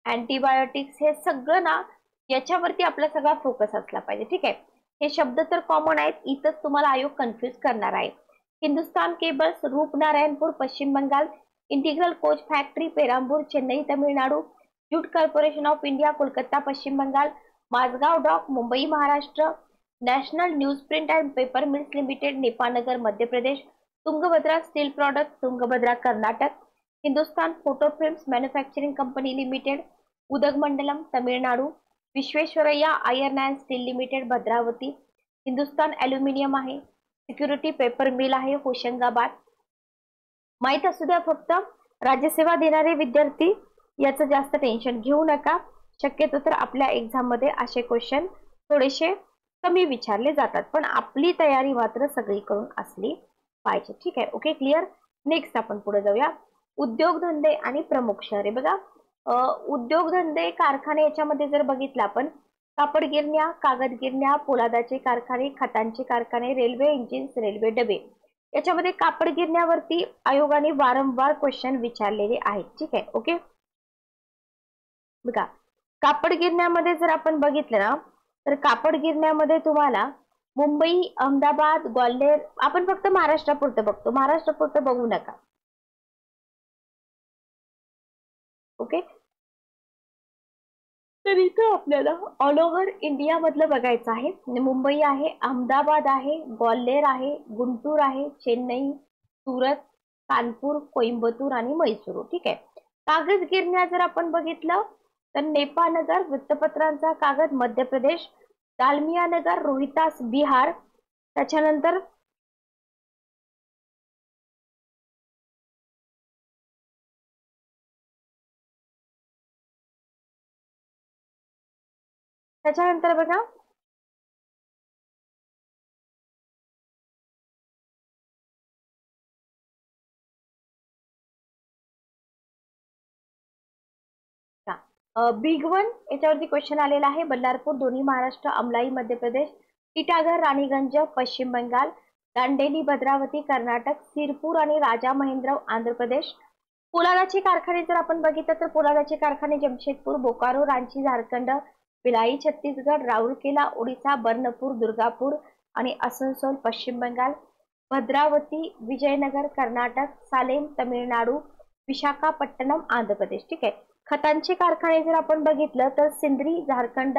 antibiotics, हे सगळं ना याच्यावरती आपला सगळा फोकस असला पाहिजे. ठीक आहे. हे शब्द तर कॉमन आहेत, इथंच तुम्हाला आयोग कन्फ्युज करणार आहे. Hindustan cables, Rupnarayanpur, Paschim Bengal, integral coach factory, Perambur, Chennai, Tamil Nadu, jute corporation of India, Kolkata, Paschim Bengal, Mazgaon dock, Mumbai, Maharashtra, national news print and paper mills limited, Nepanagar, Madhya Pradesh, Tungabhadra steel product, Tungabhadra, Karnataka, Hindustan photo films manufacturing company limited, Udhagamandalam, Tamil Nadu, Visvesvaraya iron and steel limited, Bhadravati, Hindustan aluminium आहे, सिक्युरिटी पेपर मिल आहे, होशंगाबाद. माहित असू द्या फक्त, राज्यसेवा देणारे विद्यार्थी याचं जास्त टेन्शन घेऊ नका. शक्यतो तर आपल्या एक्झाम मध्ये असे क्वेश्चन थोडेसे कमी विचारले जातात, पण आपली तयारी मात्र सगळीकडून असली पाहिजे. ठीक आहे. Okay, clear. नेक्स्ट आपण पुढे जाऊया. उद्योगधंदे आणि प्रमुख शहरे. बघा, उद्योगधंदे कारखाने याच्यामध्ये जर बघितलं आपण, कापड गिरण्या, कागद गिरण्या, पोलादाचे कारखाने, खतांचे कारखाने, रेल्वे इंजिन्स, रेल्वे डबे. याच्यामध्ये कापड गिरण्यावरती आयोगाने वारंवार क्वेश्चन विचारलेले आहेत. ठीक आहे. ओके, बघा, कापड गिरण्यामध्ये जर आपण बघितलं ना, तर कापड गिरण्यामध्ये तुम्हाला मुंबई, अहमदाबाद, ग्वाल्हेर, आपण फक्त महाराष्ट्रापुरतं बघतो, महाराष्ट्रापुरतं बघू नका. ओके, तर इथं आपल्याला ऑल ओव्हर इंडिया मधलं बघायचं आहे. मुंबई आहे, अहमदाबाद आहे, ग्वाल्हेर आहे, गुंटूर आहे, चेन्नई, सुरत, कानपूर, कोइंबतूर आणि मैसूर. ठीक आहे. कागद गिरण्या जर आपण बघितलं तर नेपाळ नगर, वृत्तपत्रांचा कागद, मध्य प्रदेश, दालमिया नगर, रोहितास, बिहार. त्याच्यानंतर बघा, बिग वन याच्यावरती क्वेश्चन आलेला आहे. बल्लारपूर, दोन्ही महाराष्ट्र, अमलाई मध्य प्रदेश, टिटागर, राणीगंज पश्चिम बंगाल, दांडेली, भद्रावती कर्नाटक, सिरपूर आणि राजा महेंद्र आंध्र प्रदेश. पोलादाचे कारखाने जर आपण बघितलं तर पोलादाचे कारखाने जमशेदपूर, बोकारो, रांची झारखंड, भिलाई छत्तीसगड, राउरकेला ओडिशा, बर्नपूर दुर्गापूर आणि असनसोल पश्चिम बंगाल, भद्रावती विजयनगर कर्नाटक, सालेम तमिळनाडू, विशाखापट्टणम आंध्र प्रदेश. ठीक आहे. खतांचे कारखाने जर आपण बघितलं तर सिंद्री झारखंड,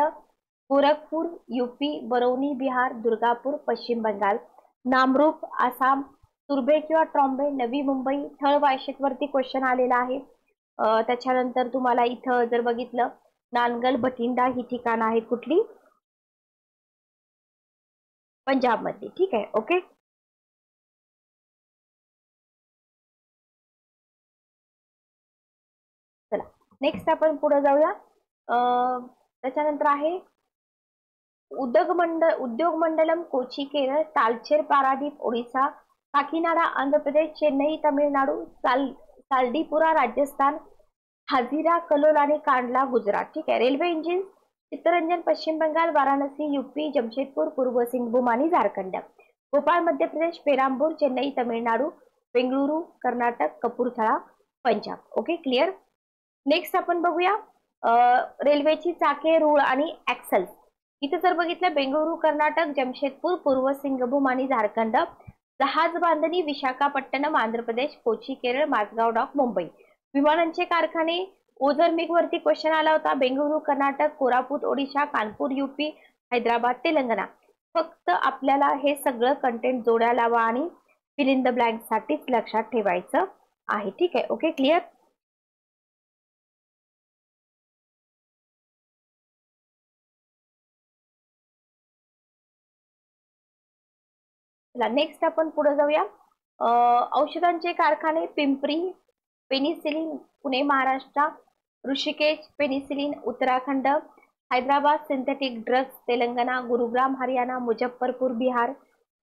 गोरखपूर यूपी, बरौनी बिहार, दुर्गापूर पश्चिम बंगाल, नामरूप आसाम, तुर्भे किंवा ट्रॉम्बे नवी मुंबई. थळ वरती क्वेश्चन आलेला आहे. त्याच्यानंतर तुम्हाला इथं जर बघितलं नानगल भटिंडा ही ठिकाणं आहेत कुठली, पंजाब मध्ये. ठीक आहे. ओके, चला नेक्स्ट आपण पुढे जाऊया. त्याच्यानंतर आहे उद्योग मंडलम कोची केरळ, तालचेर पारादीप ओडिशा, काकीनाडा आंध्र प्रदेश, चेन्नई तमिळनाडू, सालडीपुरा राजस्थान, हाजिरा कलोल आणि कांडला गुजरात. ठीक आहे. रेल्वे इंजिन चित्तरंजन पश्चिम बंगाल, वाराणसी यूपी, जमशेदपूर पूर्व सिंगभूम आणि Jharkhand, Bhopal Madhya Pradesh, Perambur Chennai Tamil Nadu, Bengaluru Karnataka, Kapurthala Punjab. Okay, clear. Next आपण बघूया रेल्वेची चाके, रूळ आणि ऍक्सल्स. इथे जर बघितलं बेंगळुरू कर्नाटक, जमशेदपूर पूर्व सिंगभूम आणि झारखंड, जहाज बांधणी विशाखापट्टणम आंध्र प्रदेश, कोची केरळ, माझगाव डॉक मुंबई. विमानांचे कारखाने ओझरमेघ वरती क्वेश्चन आला होता. बेंगळुरू कर्नाटक, कोरापूट ओडिशा, कानपूर यूपी, हैदराबाद तेलंगणा. फक्त आपल्याला हे सगळं कंटेंट जोड्या लावा आणि फिल इन द ब्लँक साठीच लक्षात ठेवायचं आहे. ठीक आहे. Okay, clear. नेक्स्ट आपण पुढे जाऊया. औषधांचे कारखाने Pimpri penicillin Pune Maharashtra, Rishikesh penicillin Uttarakhand, Hyderabad synthetic drugs Telangana, Gurugram Haryana, Muzaffarpur Bihar,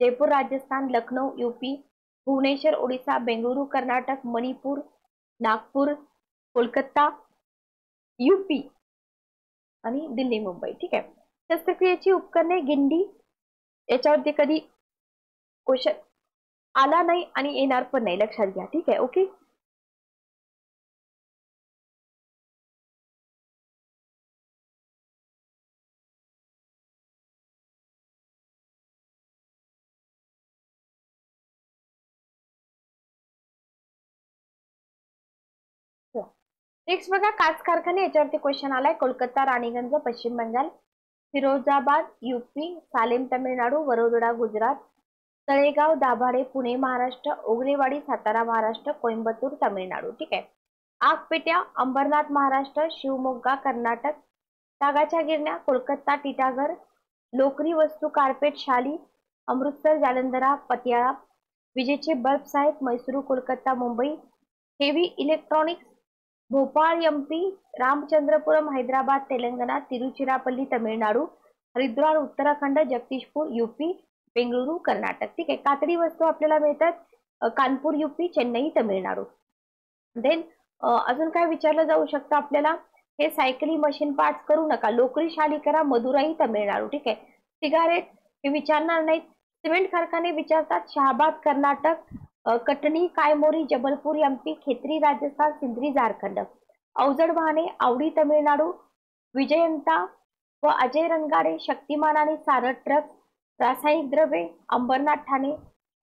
Jaipur Rajasthan, Lucknow UP, Bhubaneswar Odisha, Bengaluru Karnataka, Manipur, Nagpur, Kolkata UP आणि दिल्ली मुंबई. ठीक आहे. शस्त्रक्रियेची उपकरणे गिंडी, याच्यावरती कधी क्वेश्चन आला नाही आणि येणार पण नाही, लक्षात घ्या. ठीक आहे, ओके. नेक्स्ट बघा, काच कारखाने, याच्यावरती क्वेश्चन आलाय. कोलकाता, राणीगंज पश्चिम बंगाल, फिरोजाबाद यूपी, सालेम तमिळनाडू, वडोदरा गुजरात, तळेगाव दाभाडे पुणे महाराष्ट्र, ओगरेवाडी सातारा महाराष्ट्र, कोइंबतूर तामिळनाडू. ठीक आहे. आगपेट्या अंबरनाथ महाराष्ट्र, शिवमोग्गा कर्नाटक, तागाच्या गिरण्या कोलकाता टिटागढ, लोकरी वस्तू कार्पेट शाली अमृतसर जालंधरा पतियाळा, विजेचे बल्ब्स आहेत Mysore Kolkata Mumbai, heavy electronics Bhopal MP, Ramachandrapuram Hyderabad Telangana, Tiruchirappalli Tamil Nadu, Haridwar Uttarakhand, Jagdishpur UP, Bengaluru Karnataka. ठीक आहे. कातडी वस्तू आपल्याला मिळतात कानपूर यूपी, चेन्नई तमिळनाडू. देन अजून काय विचारलं जाऊ शकतं आपल्याला, हे सायकली मशीन पार्ट्स करू नका, लोकरी शाली करा, मदुराई तमिळनाडू. ठीक आहे. सिगारेट हे विचारणार नाहीत. सिमेंट कारखाने विचारतात, शहाबाद कर्नाटक, कटनी कायमोरी जबलपूर एमपी, खेत्री राजस्थान, सिंधरी झारखंड. अवजड वाहने आवडी तमिळनाडू, विजयंता व अजय रंगारे शक्तिमान आणि सारथ ट्रक, रासायनिक द्रव्ये अंबरनाथ ठाणे,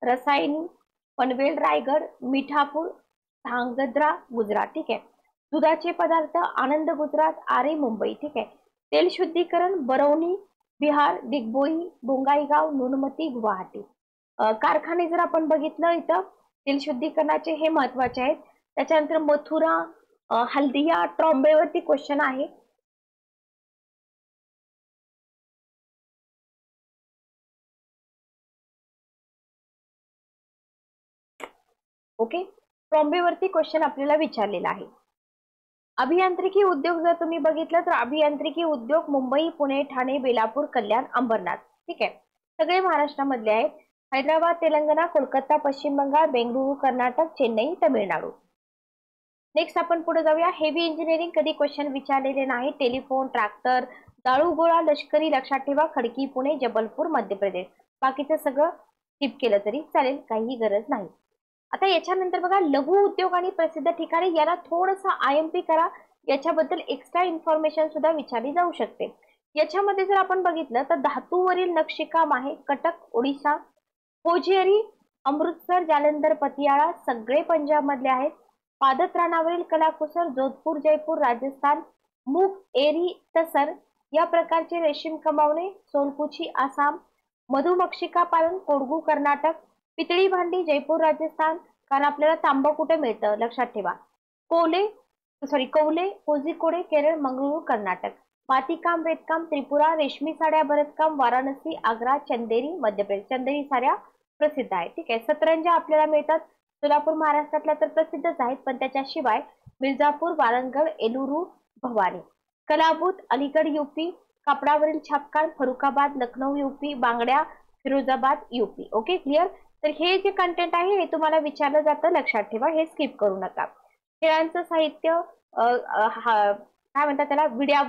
रसायनी पनवेल रायगड, मिठापूर धांगध्रा गुजरात. ठीक आहे. दुधाचे पदार्थ आनंद गुजरात, आरे मुंबई. ठीक आहे. तेल शुद्धीकरण बरौनी बिहार, दिग्बोई बोंगाईगाव, नुनमती गुवाहाटी. कारखाने जर आपण बघितलं इथं तेल शुद्धीकरणाचे हे महत्वाचे आहेत. त्याच्यानंतर मथुरा, हल्दिया, ट्रॉम्बेवरती क्वेश्चन आहे. ओके, ट्रॉम्बेवरती क्वेश्चन आपल्याला विचारलेला आहे. अभियांत्रिकी उद्योग जर तुम्ही बघितलं तर अभियांत्रिकी उद्योग मुंबई, पुणे, ठाणे, बेलापूर, कल्याण, अंबरनाथ. ठीक आहे. सगळे महाराष्ट्रामधले आहेत. हैदराबाद तेलंगणा, कोलकाता पश्चिम बंगाल, बेंगळुरू कर्नाटक, चेन्नई तमिळनाडू. नेक्स्ट आपण पुढे जाऊया. हेवी इंजिनिअरिंग कधी क्वेश्चन विचारलेले नाही. टेलिफोन, ट्रॅक्टर, दाळूगोळा, लष्करी, लक्षात ठेवा, खडकी पुणे, जबलपूर मध्य प्रदेश. बाकीचं सगळं स्किप केलं तरी चालेल, काही गरज नाही. आता याच्यानंतर बघा, लघु उद्योग आणि प्रसिद्ध ठिकाणे, याला थोडंसं IMP करा, याच्याबद्दल एक्स्ट्रा इन्फॉर्मेशन सुद्धा विचारली जाऊ शकते. याच्यामध्ये जर आपण बघितलं तर धातूवरील नक्षीकाम आहे कटक ओडिशा, होजिअरी अमृतसर, जालंधर पतियाळा सगळे पंजाब मधले आहेत. पादत्राणावरील कलाकुसर जोधपूर जयपूर राजस्थान, मूग एरी तसर या प्रकारचे रेशीम कमावणे सोलकुची आसाम, मधुमक्षिका पालन कोडगू कर्नाटक, पितळी भांडी जयपूर राजस्थान, कारण आपल्याला तांबं कुठे मिळतं लक्षात ठेवा, कौले कोझिकोडे केरळ, मंगळूरू कर्नाटक, मातीकाम रेतकाम त्रिपुरा, रेशमी साड्या भरतकाम वाराणसी आग्रा, चंदेरी मध्य प्रदेश. चंदेरी साड्या प्रसिद्ध आहेत. ठीक आहे. सतरंजा आपल्याला मिळतात सोलापूर महाराष्ट्रातल्या तर प्रसिद्धच आहेत, पण त्याच्याशिवाय मिर्जापूर, वारंगड, एलुरू, भवानी. कलाबूत अलीगड यूपी, कापडावरील छापकाम फरुखाबाद, लखनौ यूपी, बांगड्या फिरोजाबाद यूपी. Okay, clear. तर हे जे कंटेंट आहे हे तुम्हाला विचारलं जातं, लक्षात ठेवा, हे स्किप करू नका. खेळांचं साहित्य काय म्हणतात त्याला, विड्या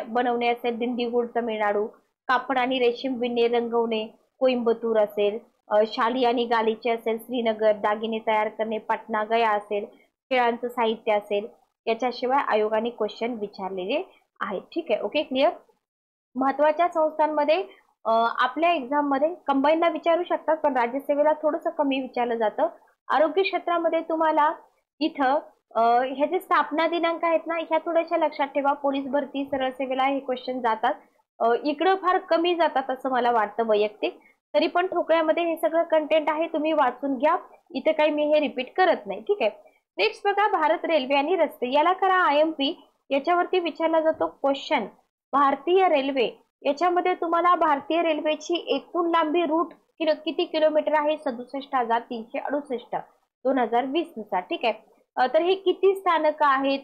बनवणे असेल दिंडीगुड तमिळनाडू, कापड आणि रेशीम विणणे रंगवणे कोइंबतूर असेल, शाली आणि गालीचे असेल श्रीनगर, दागिने तयार करणे पाटणा गया असेल, खेळांचं साहित्य असेल. याच्याशिवाय आयोगाने क्वेश्चन विचारलेले आहेत. ठीक आहे. Okay, clear. महत्वाच्या संस्थांमध्ये आपल्या एक्झाम मध्ये कंबाईनला विचारू शकतात, पण राज्यसेवेला थोडंसं कमी विचारलं जातं. आरोग्य क्षेत्रामध्ये तुम्हाला इथं ह्याचे स्थापना दिनांक आहेत ना, ह्या थोड्याशा लक्षात ठेवा. पोलीस भरती सरळ सेवेला हे क्वेश्चन जातात, इकडं फार कमी जातात असं मला वाटतं वैयक्तिक. तरी पण ठोकळ्यामध्ये हे सगळं कंटेंट आहे, तुम्ही वाचून घ्या. इथे काही मी हे रिपीट करत नाही. ठीक आहे. नेक्स्ट बघा, भारत रेल्वे आणि रस्ते, याला करा IMP. याच्यावरती विचारला जातो क्वेश्चन, भारतीय रेल्वे याच्यामध्ये तुम्हाला भारतीय रेल्वेची एकूण लांबी रूट किती किलोमीटर आहे, 67,368 2020 नुसार. ठीक आहे. तर हे किती स्थानक आहेत,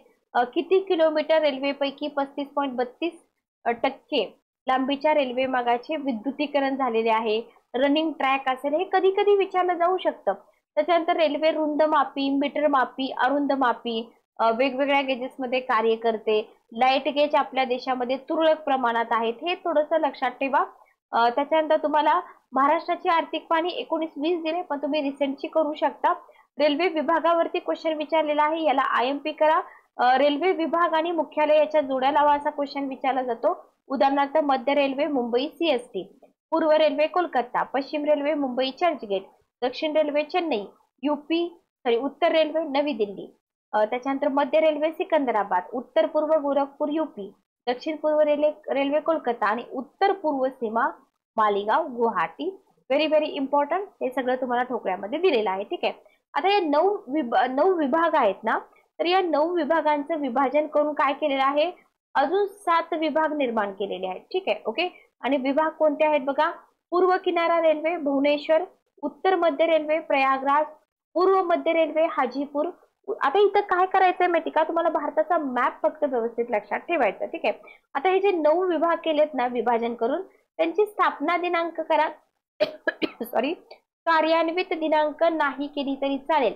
किती किलोमीटर रेल्वेपैकी 35.32% लांबीच्या रेल्वे मार्गाचे विद्युतीकरण झालेले आहे, रनिंग ट्रॅक असेल, हे कधी कधी विचारलं जाऊ शकतं. त्याच्यानंतर रेल्वे रुंद मापी, मीटर मापी, अरुंद मापी, वेगवेगळ्या गेजेसमध्ये कार्य करते. लाईट गेज आपल्या देशामध्ये तुरळक प्रमाणात आहेत, हे थोडंसं लक्षात ठेवा. त्याच्यानंतर तुम्हाला महाराष्ट्राची आर्थिक पाहणी 19-20 दिले, पण तुम्ही रिसेंटची करू शकता. रेल्वे विभागावरती क्वेश्चन विचारलेला आहे, याला IMP करा. रेल्वे विभाग आणि मुख्यालय याच्या जोड्या लावा असा क्वेश्चन विचारला जातो. उदाहरणार्थ मध्य रेल्वे मुंबई CST, पूर्व रेल्वे कोलकाता, पश्चिम रेल्वे मुंबई चर्चगेट, दक्षिण रेल्वे चेन्नई, उत्तर रेल्वे नवी दिल्ली. त्याच्यानंतर मध्य रेल्वे सिकंदराबाद, उत्तर पूर्व गोरखपूर UP, दक्षिण पूर्व रेल्वे कोलकाता आणि उत्तर पूर्व सीमा Malegaon Guwahati. Very very important, हे सगळं तुम्हाला ठोकळ्यामध्ये दिलेलं आहे. ठीक आहे. आता हे 9 विभाग आहेत ना, तर या 9 विभागांचं विभाजन करून काय केलेलं आहे, अजून 7 विभाग निर्माण केलेले आहेत. ठीक आहे. ओके. आणि विभाग कोणते आहेत बघा, पूर्व किनारा रेल्वे भुवनेश्वर, उत्तर मध्य रेल्वे प्रयागराज, पूर्व मध्य रेल्वे हाजीपूर. आता इथं काय करायचंय माहिती का, तुम्हाला भारताचा मॅप फक्त व्यवस्थित लक्षात ठेवायचा. ठीक आहे. आता हे जे 9 विभाग केलेत ना विभाजन करून, त्यांची स्थापना दिनांक करा. सॉरी, कार्यान्वित दिनांक नाही केली तरी चालेल,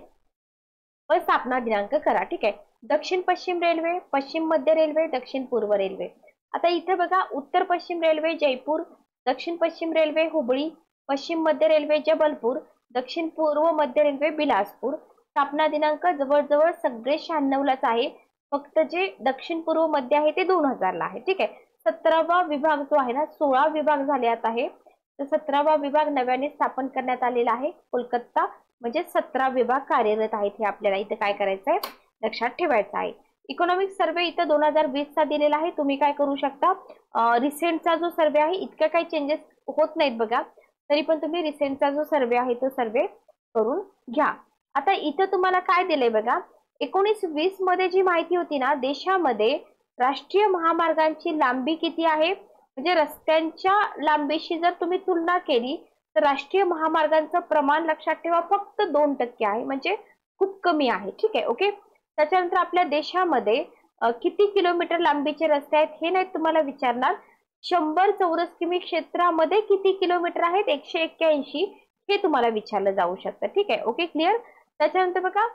पण स्थापना दिनांक करा. ठीक आहे. दक्षिण पश्चिम रेल्वे, पश्चिम मध्य रेल्वे, दक्षिण पूर्व रेल्वे. आता इथे बघा, उत्तर पश्चिम रेल्वे जयपूर, दक्षिण पश्चिम रेल्वे हुबळी, पश्चिम मध्य रेल्वे जबलपूर, दक्षिण पूर्व मध्य रेल्वे बिलासपूर. स्थापना दिनांक जवळजवळ सगळे 96 लाच आहे, फक्त जे दक्षिण पूर्व मध्ये आहे ते 2000 ला आहे. ठीक आहे. 17वा विभाग जो आहे ना, 16 विभाग झाले आता आहे, तर 17वा विभाग नव्याने स्थापन करण्यात आलेला आहे कोलकाता, म्हणजे 17 विभाग कार्यरत आहेत. हे आपल्याला इथे काय करायचं आहे, लक्षात ठेवायचं आहे. इकॉनॉमिक सर्वे इथं 2020 चा दिलेला आहे. तुम्ही काय करू शकता, रिसेंटचा जो सर्वे आहे, इतकं काही चेंजेस होत नाहीत बघा, तरी पण तुम्ही रिसेंटचा जो सर्वे आहे तो सर्वे करून घ्या. आता इथं तुम्हाला काय दिलंय बघा, 19-20 मध्ये जी माहिती होती ना, देशामध्ये राष्ट्रीय महामार्गांची लांबी किती आहे, म्हणजे रस्त्यांच्या लांबीशी जर तुम्ही तुलना केली तर राष्ट्रीय महामार्गांचं प्रमाण लक्षात ठेवा फक्त 2% आहे, म्हणजे खूप कमी आहे. ठीक आहे. ओके. त्याच्यानंतर आपल्या देशामध्ये किती किलोमीटर लांबीचे रस्ते आहेत हे नाही तुम्हाला विचारणार, 100 चौरस किमी क्षेत्रामध्ये किती किलोमीटर आहेत, 181, हे तुम्हाला विचारलं जाऊ शकतं. ठीक आहे. Okay, clear. त्याच्यानंतर बघा,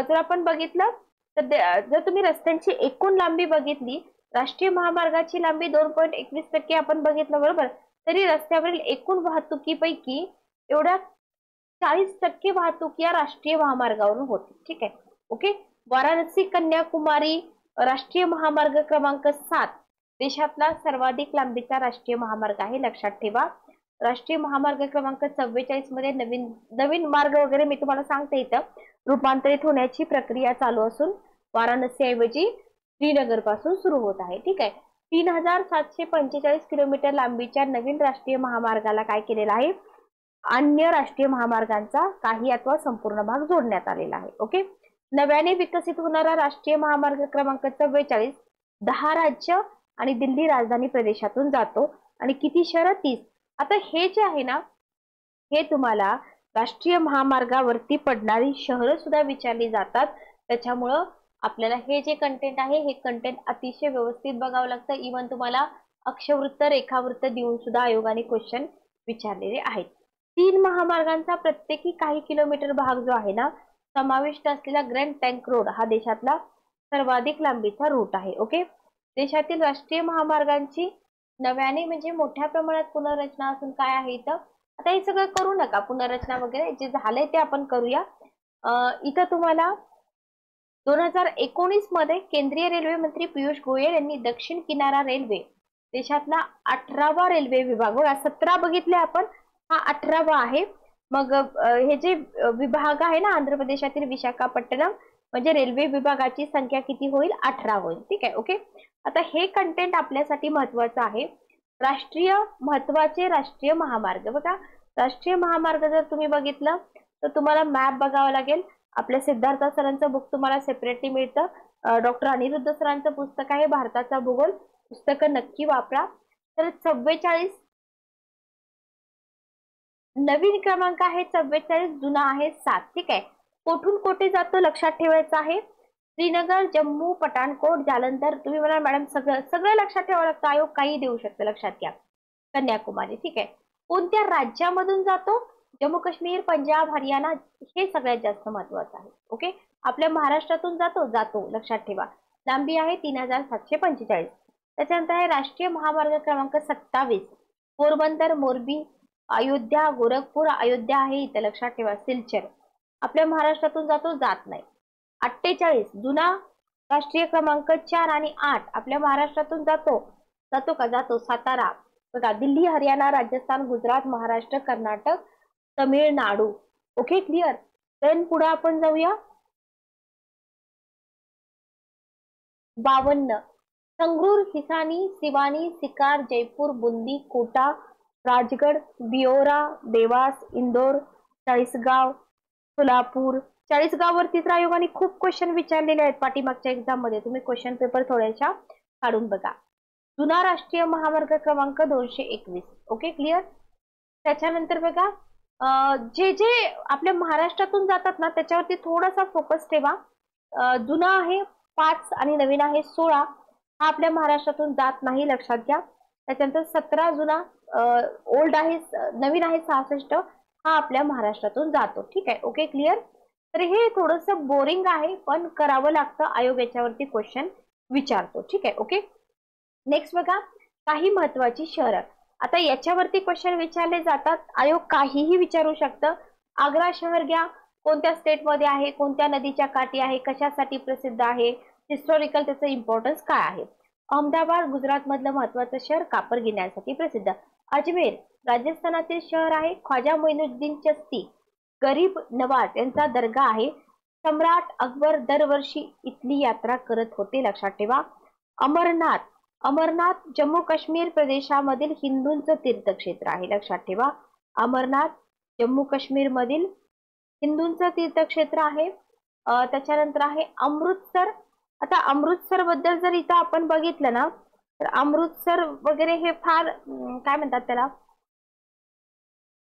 जर आपण बघितलं तर जर तुम्ही रस्त्यांची एकूण लांबी बघितली, राष्ट्रीय महामार्गाची लांबी 2.21% आपण बघितलं बरोबर, तरी रस्त्यावरील एकूण वाहतुकीपैकी एवढ्या 40% वाहतूक या राष्ट्रीय महामार्गावरून होते. ठीक आहे. ओके. वाराणसी कन्याकुमारी राष्ट्रीय महामार्ग क्रमांक 7 देशातला सर्वाधिक लांबीचा राष्ट्रीय महामार्ग आहे, लक्षात ठेवा. राष्ट्रीय महामार्ग क्रमांक 44 मध्ये नवीन मार्ग वगैरे मी तुम्हाला सांगते इथं रूपांतरित होण्याची प्रक्रिया चालू असून वाराणसी ऐवजी श्रीनगर पासून सुरू होत आहे. ठीक आहे. 3745 किलोमीटर लांबीच्या नवीन राष्ट्रीय महामार्गाला काय केलेलं आहे, अन्य राष्ट्रीय महामार्गांचा काही अथवा संपूर्ण भाग जोडण्यात आलेला आहे. ओके. नव्याने विकसित होणारा राष्ट्रीय महामार्ग क्रमांक 44 10 राज्य आणि दिल्ली राजधानी प्रदेशातून जातो आणि किती शहर, 30. आता हे जे आहे ना, हे तुम्हाला राष्ट्रीय महामार्गावरती पडणारी शहरं सुद्धा विचारली जातात. त्याच्यामुळं आपल्याला हे जे कंटेंट आहे, हे कंटेंट अतिशय व्यवस्थित बघावं लागतं. इव्हन तुम्हाला अक्षवृत्त रेखावृत्त देऊन सुद्धा आयोगाने क्वेश्चन विचारलेले आहेत. 3 महामार्गांचा प्रत्येकी काही किलोमीटर भाग जो आहे ना, समाविष्ट असलेला ग्रँड ट्रंक रोड हा देशातला सर्वाधिक लांबीचा रूट आहे. ओके. देशातील राष्ट्रीय महामार्गांची नव्याने म्हणजे मोठ्या प्रमाणात पुनर्रचना असून काय आहे इथं, आता हे सगळं करू नका, पुनर्रचना वगैरे जे झालंय ते आपण करूया. इथं तुम्हाला 2019 मध्ये केंद्रीय रेल्वे मंत्री पियुष गोयल यांनी दक्षिण किनारा रेल्वे देशातला 18वा रेल्वे विभाग, बघा 17 बघितले आपण, हा 18वा आहे. मग हे जे विभाग आहे ना आंध्र प्रदेशातील विशाखापट्टणम, म्हणजे रेल्वे विभागाची संख्या किती होईल, 18 होईल. ठीक आहे. ओके. आता हे कंटेंट आपल्यासाठी महत्वाचं आहे. महत्वाचे राष्ट्रीय महामार्ग, बघा राष्ट्रीय महामार्ग जर तुम्ही बघितलं तर तुम्हाला मॅप बघावं लागेल. आपल्या सिद्धार्थ सरांचं बुक तुम्हाला सेपरेटली मिळतं. डॉक्टर अनिरुद्ध सरांचं पुस्तक आहे भारताचा भूगोल, पुस्तकं नक्की वापरा. तर 44 नवीन क्रमांक आहे, 44 जुना आहे 7. ठीक आहे. कोठून कोठे जातो लक्षात ठेवायचं आहे, श्रीनगर, जम्मू, पठाणकोट, जालंधर. तुम्ही म्हणा मॅडम सगळं लक्षात ठेवावं लागतं, आयोग काही देऊ शकतं, लक्षात घ्या. कन्याकुमारी. ठीक आहे. कोणत्या राज्यामधून जातो, जम्मू काश्मीर, पंजाब, हरियाणा, हे सगळ्यात जास्त महत्वाचं आहे. ओके. आपल्या महाराष्ट्रातून जातो लक्षात ठेवा. लांबी आहे 3745. त्याच्यानंतर आहे राष्ट्रीय महामार्ग क्रमांक 27 पोरबंदर मोरबी अयोध्या गोरखपूर अयोध्या आहे इथे लक्षात ठेवा. सिलचर आपल्या महाराष्ट्रातून जात नाही. 48 जुना राष्ट्रीय क्रमांक 4 आणि 8 आपल्या महाराष्ट्रातून जातो सातारा बघा. Delhi Haryana Rajasthan Gujarat Maharashtra Karnataka Tamil Nadu. Okay clear. Then पुढे आपण जाऊया. 52 संगरूर हिसानी सिवानी सिकार जयपूर बुंदी कोटा राजगड बिओरा देवास इंदोर चाळीसगाव सोलापूर. चाळीसगाववर तिसऱ्या आयोगाने खूप क्वेश्चन विचारलेले आहेत पाठीमागच्या एक्झाम मध्ये. तुम्ही क्वेश्चन पेपर थोड्याशा काढून बघा. जुना राष्ट्रीय महामार्ग क्रमांक 221. Okay clear. त्याच्यानंतर बघा जे आपल्या महाराष्ट्रातून जातात ना त्याच्यावरती थोडासा फोकस ठेवा. जुना आहे 5 आणि नवीन आहे 16 हा आपल्या महाराष्ट्रातून जात नाही लक्षात घ्या. त्याच्यानंतर 17 जुना ओल्ड आहे नवीन आहे 66 हा आपल्या महाराष्ट्रातून जातो. ठीक आहे. Okay clear. तर हे थोडस बोरिंग आहे पण करावं लागतं. आयोग याच्यावरती क्वेश्चन विचारतो. ठीक आहे. ओके. नेक्स्ट बघा काही महत्वाची शहरं. आता याच्यावरती क्वेश्चन विचारले जातात. आयोग काहीही विचारू शकतं. आग्रा शहर घ्या. कोणत्या स्टेटमध्ये आहे कोणत्या नदीच्या काठी आहे कशासाठी प्रसिद्ध आहे हिस्टॉरिकल त्याचं इम्पॉर्टन्स काय आहे. अहमदाबाद गुजरात मधलं महत्वाचं शहर कापड गिरण्यासाठी प्रसिद्ध. अजमेर राजस्थानातील शहर आहे. ख्वाजा मोइनुद्दीन चिश्ती गरीब नवाज यांचा दर्गा आहे. सम्राट अकबर दरवर्षी इथली यात्रा करत होते लक्षात ठेवा. अमरनाथ जम्मू काश्मीर प्रदेशामधील हिंदूंचं तीर्थक्षेत्र आहे लक्षात ठेवा. अमरनाथ जम्मू काश्मीर मधील हिंदूंचं तीर्थक्षेत्र आहे. त्याच्यानंतर आहे अमृतसर. आता अमृतसर बद्दल जर इथं आपण बघितलं ना तर अमृतसर वगैरे हे फार काय म्हणतात त्याला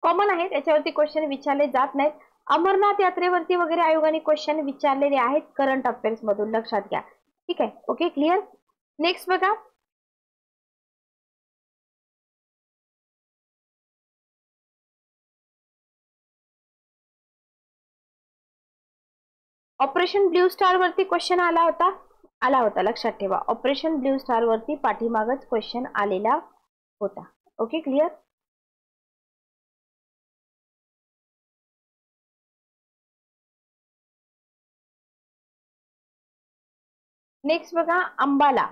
कॉमन आहे. त्याच्यावरती क्वेश्चन विचारले जात नाहीत. अमरनाथ यात्रेवरती वगैरे आयोगाने क्वेश्चन विचारलेले आहेत करंट अफेअर्स मधून लक्षात घ्या. ठीक आहे. Okay clear. नेक्स्ट बघा ऑपरेशन ब्ल्यू स्टार वरती क्वेश्चन आला होता लक्षात ठेवा. ऑपरेशन ब्ल्यू स्टार वरती पाठीमागच क्वेश्चन आलेला होता. Okay clear. नेक्स्ट बघा अंबाला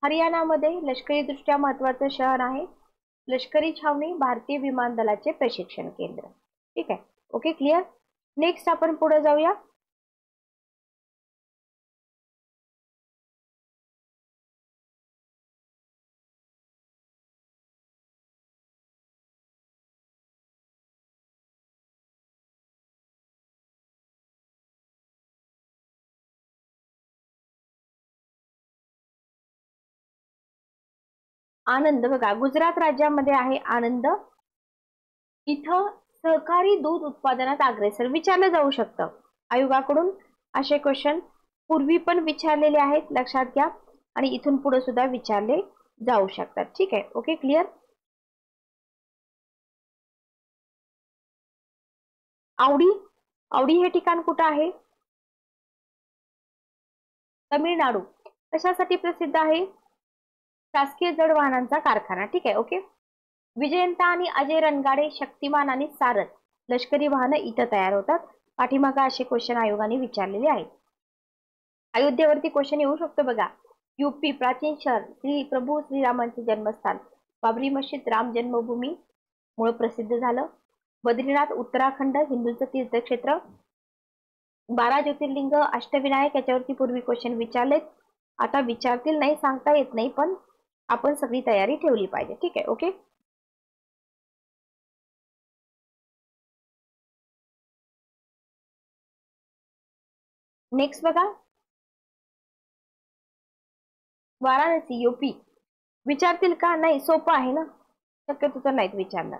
हरियाणामध्ये लष्करी दृष्ट्या महत्वाचं शहर आहे. लष्करी छावणी भारतीय विमान दलाचे प्रशिक्षण केंद्र. ठीक आहे. Okay clear. नेक्स्ट आपण पुढे जाऊया. आनंद बघा गुजरात राज्यामध्ये आहे आनंद. इथं सहकारी दूध उत्पादनात अग्रेसर विचारलं जाऊ शकतं आयोगाकडून. असे क्वेश्चन पूर्वी पण विचारलेले आहेत लक्षात घ्या आणि इथून पुढे सुद्धा विचारले जाऊ शकतात. ठीक आहे. Okay clear. आवडी हे ठिकाण कुठं आहे तमिळनाडू. कशासाठी प्रसिद्ध आहे शासकीय जड वाहनांचा कारखाना. ठीक आहे. ओके. विजयंता आणि अजय रणगाडे शक्तिमान आणि सारथ लष्करी वाहनं इथं तयार होतात. पाठीमागा असे क्वेश्चन आयोगाने विचारलेले आहेत. अयोध्येवरती क्वेश्चन येऊ शकतो बघा. यूपी प्राचीन शहर प्रभू श्रीरामांचे जन्मस्थान. बाबरी मस्जिद राम जन्मभूमी मुळे प्रसिद्ध झालं. बद्रीनाथ उत्तराखंड हिंदूंचं तीर्थक्षेत्र. 12 ज्योतिर्लिंग अष्टविनायक याच्यावरती पूर्वी क्वेश्चन विचारलेत. आता विचारतील नाही सांगता येत नाही पण आपण सगळी तयारी ठेवली पाहिजे. ठीक आहे. ओके. नेक्स्ट बघा वाराणसी यूपी विचारतील का नाही सोपं आहे ना शक्यतो तर नाहीत विचारणार.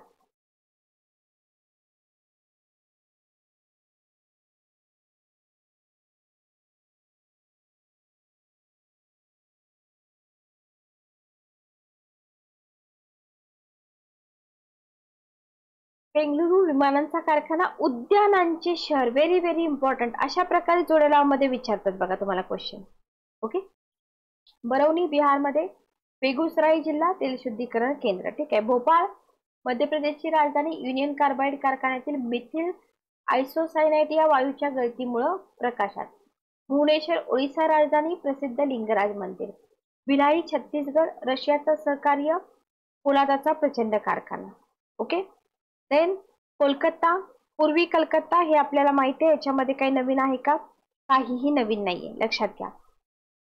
बेंगळुरू विमानांचा कारखाना उद्यानांचे शहर, व्हेरी व्हेरी इम्पॉर्टंट, अशा प्रकारे जोड्या विचारतात बघा तुम्हाला क्वेश्चन. ओके. बरौनी बिहारमध्ये, बेगुसराई जिल्हा तेल शुद्धीकरण केंद्र. ठीक आहे. भोपाळ मध्य प्रदेशची राजधानी, युनियन कार्बाइड कारखान्यातील मिथिल आयसोसायनाइट या वायूच्या गळतीमुळे प्रकाशात. भुवनेश्वर ओडिशा राजधानी, प्रसिद्ध लिंगराज मंदिर. भिलाई छत्तीसगड, रशियाचा सहकार्य पोलादाचा प्रचंड कारखाना. ओके. देन कोलकाता, पूर्वी कलकत्ता, हे आपल्याला माहिती आहे. याच्यामध्ये काही नवीन आहे का? काहीही नवीन नाहीये, लक्षात घ्या.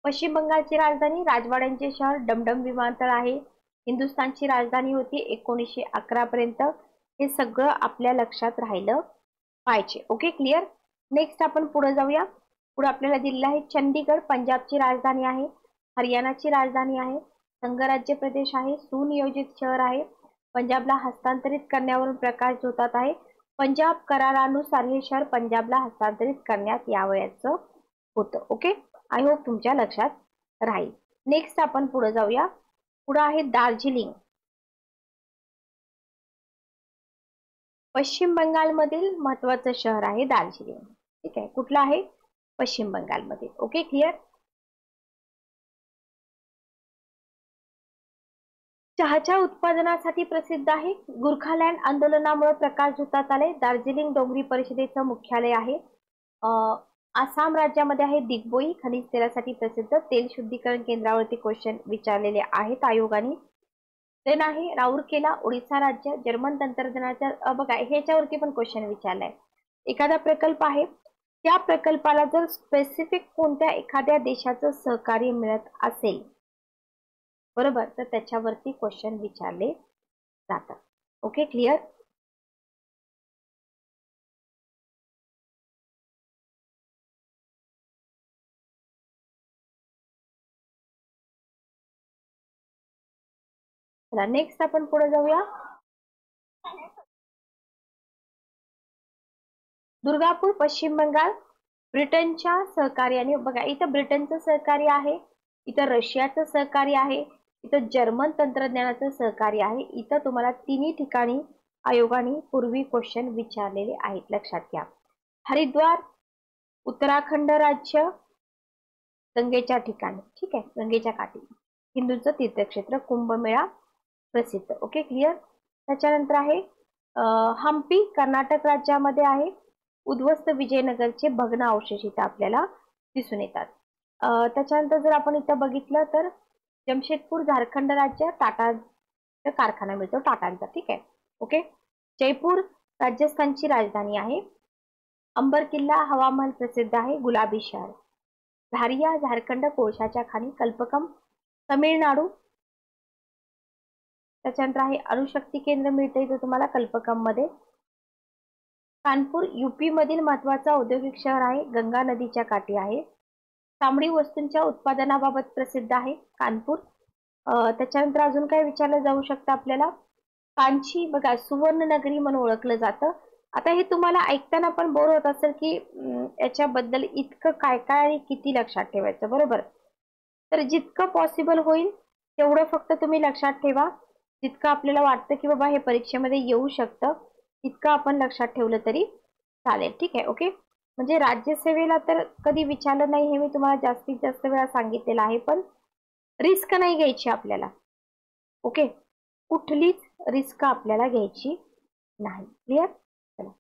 पश्चिम बंगालची राजधानी, राजवाड्यांचे शहर, डमडम विमानतळ आहे. हिंदुस्थानची राजधानी होती 1911 पर्यंत. हे सगळं आपल्या लक्षात राहिलं पाहिजे. Okay, clear. नेक्स्ट आपण पुढे जाऊया. पुढे आपल्याला दिलेलं आहे चंदीगड, पंजाबची राजधानी आहे. हरियाणाची राजधानी आहे. संघराज्य प्रदेश आहे. सुनियोजित शहर आहे. पंजाबला हस्तांतरित करण्यावरून प्रकाश झोतात आहे. पंजाब करारानुसार हे शहर पंजाबला हस्तांतरित करण्यात यावयाचं होतं. ओके, आय होप तुमच्या लक्षात राहील. नेक्स्ट आपण पुढे जाऊया. पुढे आहे दार्जिलिंग, पश्चिम बंगालमधील महत्वाचं शहर आहे दार्जिलिंग. ठीक आहे. कुठलं आहे? पश्चिम बंगालमध्ये. Okay, clear. चहाच्या उत्पादनासाठी प्रसिद्ध आहे. गुरखालँड आंदोलनामुळे प्रकाश झोतात आले. दार्जिलिंग डोंगरी परिषदेचं मुख्यालय आहे. आसाम राज्यामध्ये आहे दिग्बोई, खनिज तेलासाठी प्रसिद्ध. तेल शुद्धीकरण केंद्रावरती क्वेश्चन विचारलेले आहेत आयोगाने. देन आहे राऊरकेला, ओडिसा राज्य, जर्मन तंत्रज्ञानाच्या, बघा ह्याच्यावरती पण क्वेश्चन विचारलाय. एखादा प्रकल्प आहे, त्या प्रकल्पाला जर स्पेसिफिक कोणत्या एखाद्या देशाचं सहकार्य मिळत असेल, बरोबर, तर त्याच्यावरती क्वेश्चन विचारले जातात. Okay, clear. चला नेक्स्ट आपण पुढे जाऊया. दुर्गापूर, पश्चिम बंगाल, ब्रिटनच्या सहकार्याने, बघा इथं ब्रिटनचं सहकार्य आहे, इथं रशियाचं सहकार्य आहे, इथं जर्मन तंत्रज्ञानाचं सहकार्य आहे. इथं तुम्हाला तिन्ही ठिकाणी आयोगाने पूर्वी क्वेश्चन विचारलेले आहेत, लक्षात घ्या. हरिद्वार, उत्तराखंड राज्य, गंगेच्या ठिकाणी. ठीक आहे, गंगेच्या काठी, हिंदूंचं तीर्थक्षेत्र, कुंभमेळा प्रसिद्ध. Okay, clear. त्याच्यानंतर आहे हम्पी, कर्नाटक राज्यामध्ये आहे. उद्ध्वस्त विजयनगरचे भग्न अवशेष इथं आपल्याला दिसून येतात. त्याच्यानंतर जर आपण इथं बघितलं तर जमशेदपूर, झारखंड राज्य, टाटा कारखाना मिळतो टाटांचा. ठीक आहे. ओके. जयपूर राजस्थानची राजधानी आहे. अंबर किल्ला, हवामहल प्रसिद्ध आहे. गुलाबी शहर. धारिया, झारखंड, कोळशाच्या खाणी. कल्पकम, तमिळनाडू. त्याच्यानंतर आहे अणुशक्ती केंद्र मिळते इथे तुम्हाला कल्पकम मध्ये. कानपूर यूपी मधील महत्वाचं औद्योगिक शहर आहे. गंगा नदीच्या काठी आहे. तांबडी वस्तूंच्या उत्पादनाबाबत प्रसिद्ध आहे कानपूर. त्याच्यानंतर अजून काय विचारलं जाऊ शकतं आपल्याला? कांची, बघा सुवर्ण नगरी म्हणून ओळखलं जातं. आता हे तुम्हाला ऐकताना पण बोर होत असेल की याच्याबद्दल इतकं काय काय आणि किती लक्षात ठेवायचं, बरोबर. तर जितकं पॉसिबल होईल तेवढं फक्त तुम्ही लक्षात ठेवा. जितकं आपल्याला वाटतं की बाबा हे परीक्षेमध्ये येऊ शकतं तितकं आपण लक्षात ठेवलं तरी चालेल. ठीक आहे. ओके. म्हणजे राज्यसेवेला तर कधी विचारलं नाही हे मी तुम्हाला जास्तीत जास्त वेळा सांगितलेलं आहे, पण रिस्क नाही घ्यायची आपल्याला. ओके, कुठलीच रिस्क आपल्याला घ्यायची नाही. क्लिअर. चला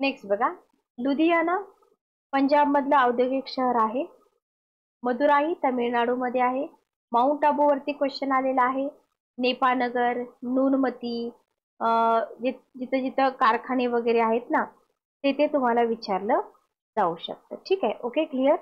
नेक्स्ट बघा. लुधियाना पंजाब मधलं औद्योगिक शहर आहे. मदुराई तामिळनाडू मध्ये आहे. माउंट आबू वरती क्वेश्चन आलेला आहे. नेपानगर, नूनमती, जिथं जिथं कारखाने वगैरे आहेत ना ते तुम्हाला विचारलं जाऊ शकतं. ठीक आहे. Okay, clear.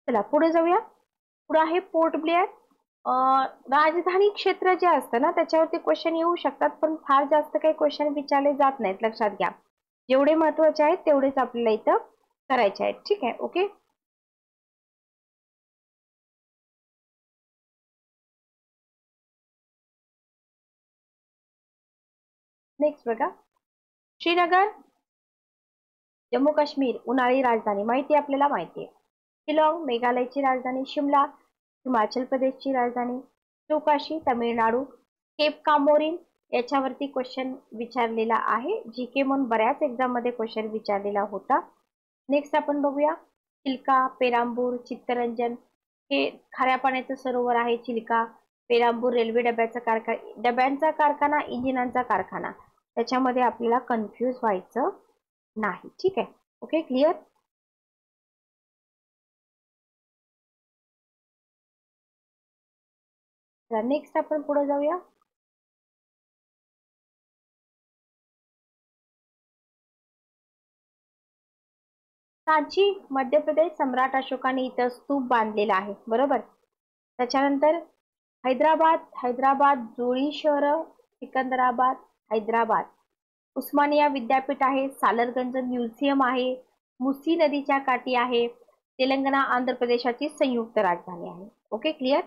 चला पुढे जाऊया. पुढे आहे पोर्ट ब्लेअर. राजधानी क्षेत्र जे असतं ना त्याच्यावरती क्वेश्चन येऊ शकतात, पण फार जास्त काही क्वेश्चन विचारले जात नाहीत, लक्षात घ्या. जेवढे महत्वाचे आहेत तेवढेच आपल्याला इथं करायचे आहेत. ठीक आहे, ओके. नेक्स्ट बघा, श्रीनगर जम्मू काश्मीर उन्हाळी राजधानी माहिती आपल्याला माहिती आहे. शिलाँग मेघालयची राजधानी, शिमला हिमाचल प्रदेशची राजधानी, चोकाशी तामिळनाडू, केप कामोरीन याच्यावरती क्वेश्चन विचारलेला आहे. जीके म्हणून बऱ्याच एक्झाम मध्ये क्वेश्चन विचारलेला होता. नेक्स्ट आपण बघूया, चिल्का, पेरांबूर, चित्तरंजन हे खाऱ्या पाण्याचं सरोवर आहे. चिल्का, पेरांबूर रेल्वे डब्यांचा कारखाना, इंजिनांचा कारखाना. त्याच्यामध्ये आपल्याला कन्फ्यूज व्हायचं नाही. ठीक आहे, ओके, क्लिअर. नेक्स्ट आपण पुढे जाऊया. सांची मध्य प्रदेश, सम्राट अशोकाने इथं स्तूप बांधलेला आहे, बरोबर. त्याच्यानंतर हैदराबाद जुळी शहर, सिकंदराबाद, हैदराबाद. उस्मानिया विद्यापीठ आहे. सालरगंज म्युझियम आहे. मुसी नदीच्या काठी आहे. तेलंगणा आंध्र प्रदेशाची संयुक्त राजधानी आहे. Okay, clear.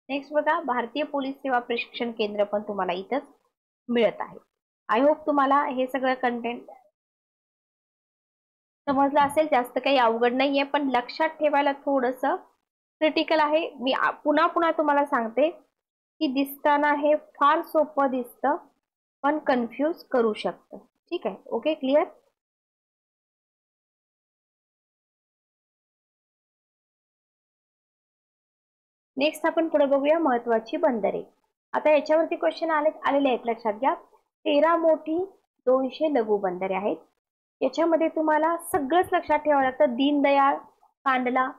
नेक्स्ट बघा, भारतीय पोलीस सेवा प्रशिक्षण केंद्र पण तुम्हाला इथंच मिळत आहे. आय होप तुम्हाला हे सगळं कंटेंट समजलं असेल. जास्त काही अवघड नाहीये, पण लक्षात ठेवायला थोडस क्रिटिकल आहे. मी पुन्हा पुन्हा तुम्हाला सांगते की दिसताना हे फार सोपं दिसतं पण कन्फ्यूज करू शकतं. ठीक आहे, ओके, क्लिअर. नेक्स्ट आपण पुढे बघूया महत्वाची बंदरे. आता याच्यावरती क्वेश्चन आलेले आहेत, लक्षात घ्या. 13 मोठी 200 लघु बंदरे आहेत. याच्यामध्ये तुम्हाला सगळंच लक्षात ठेवावं लागतं. दीनदयाळ, कांडला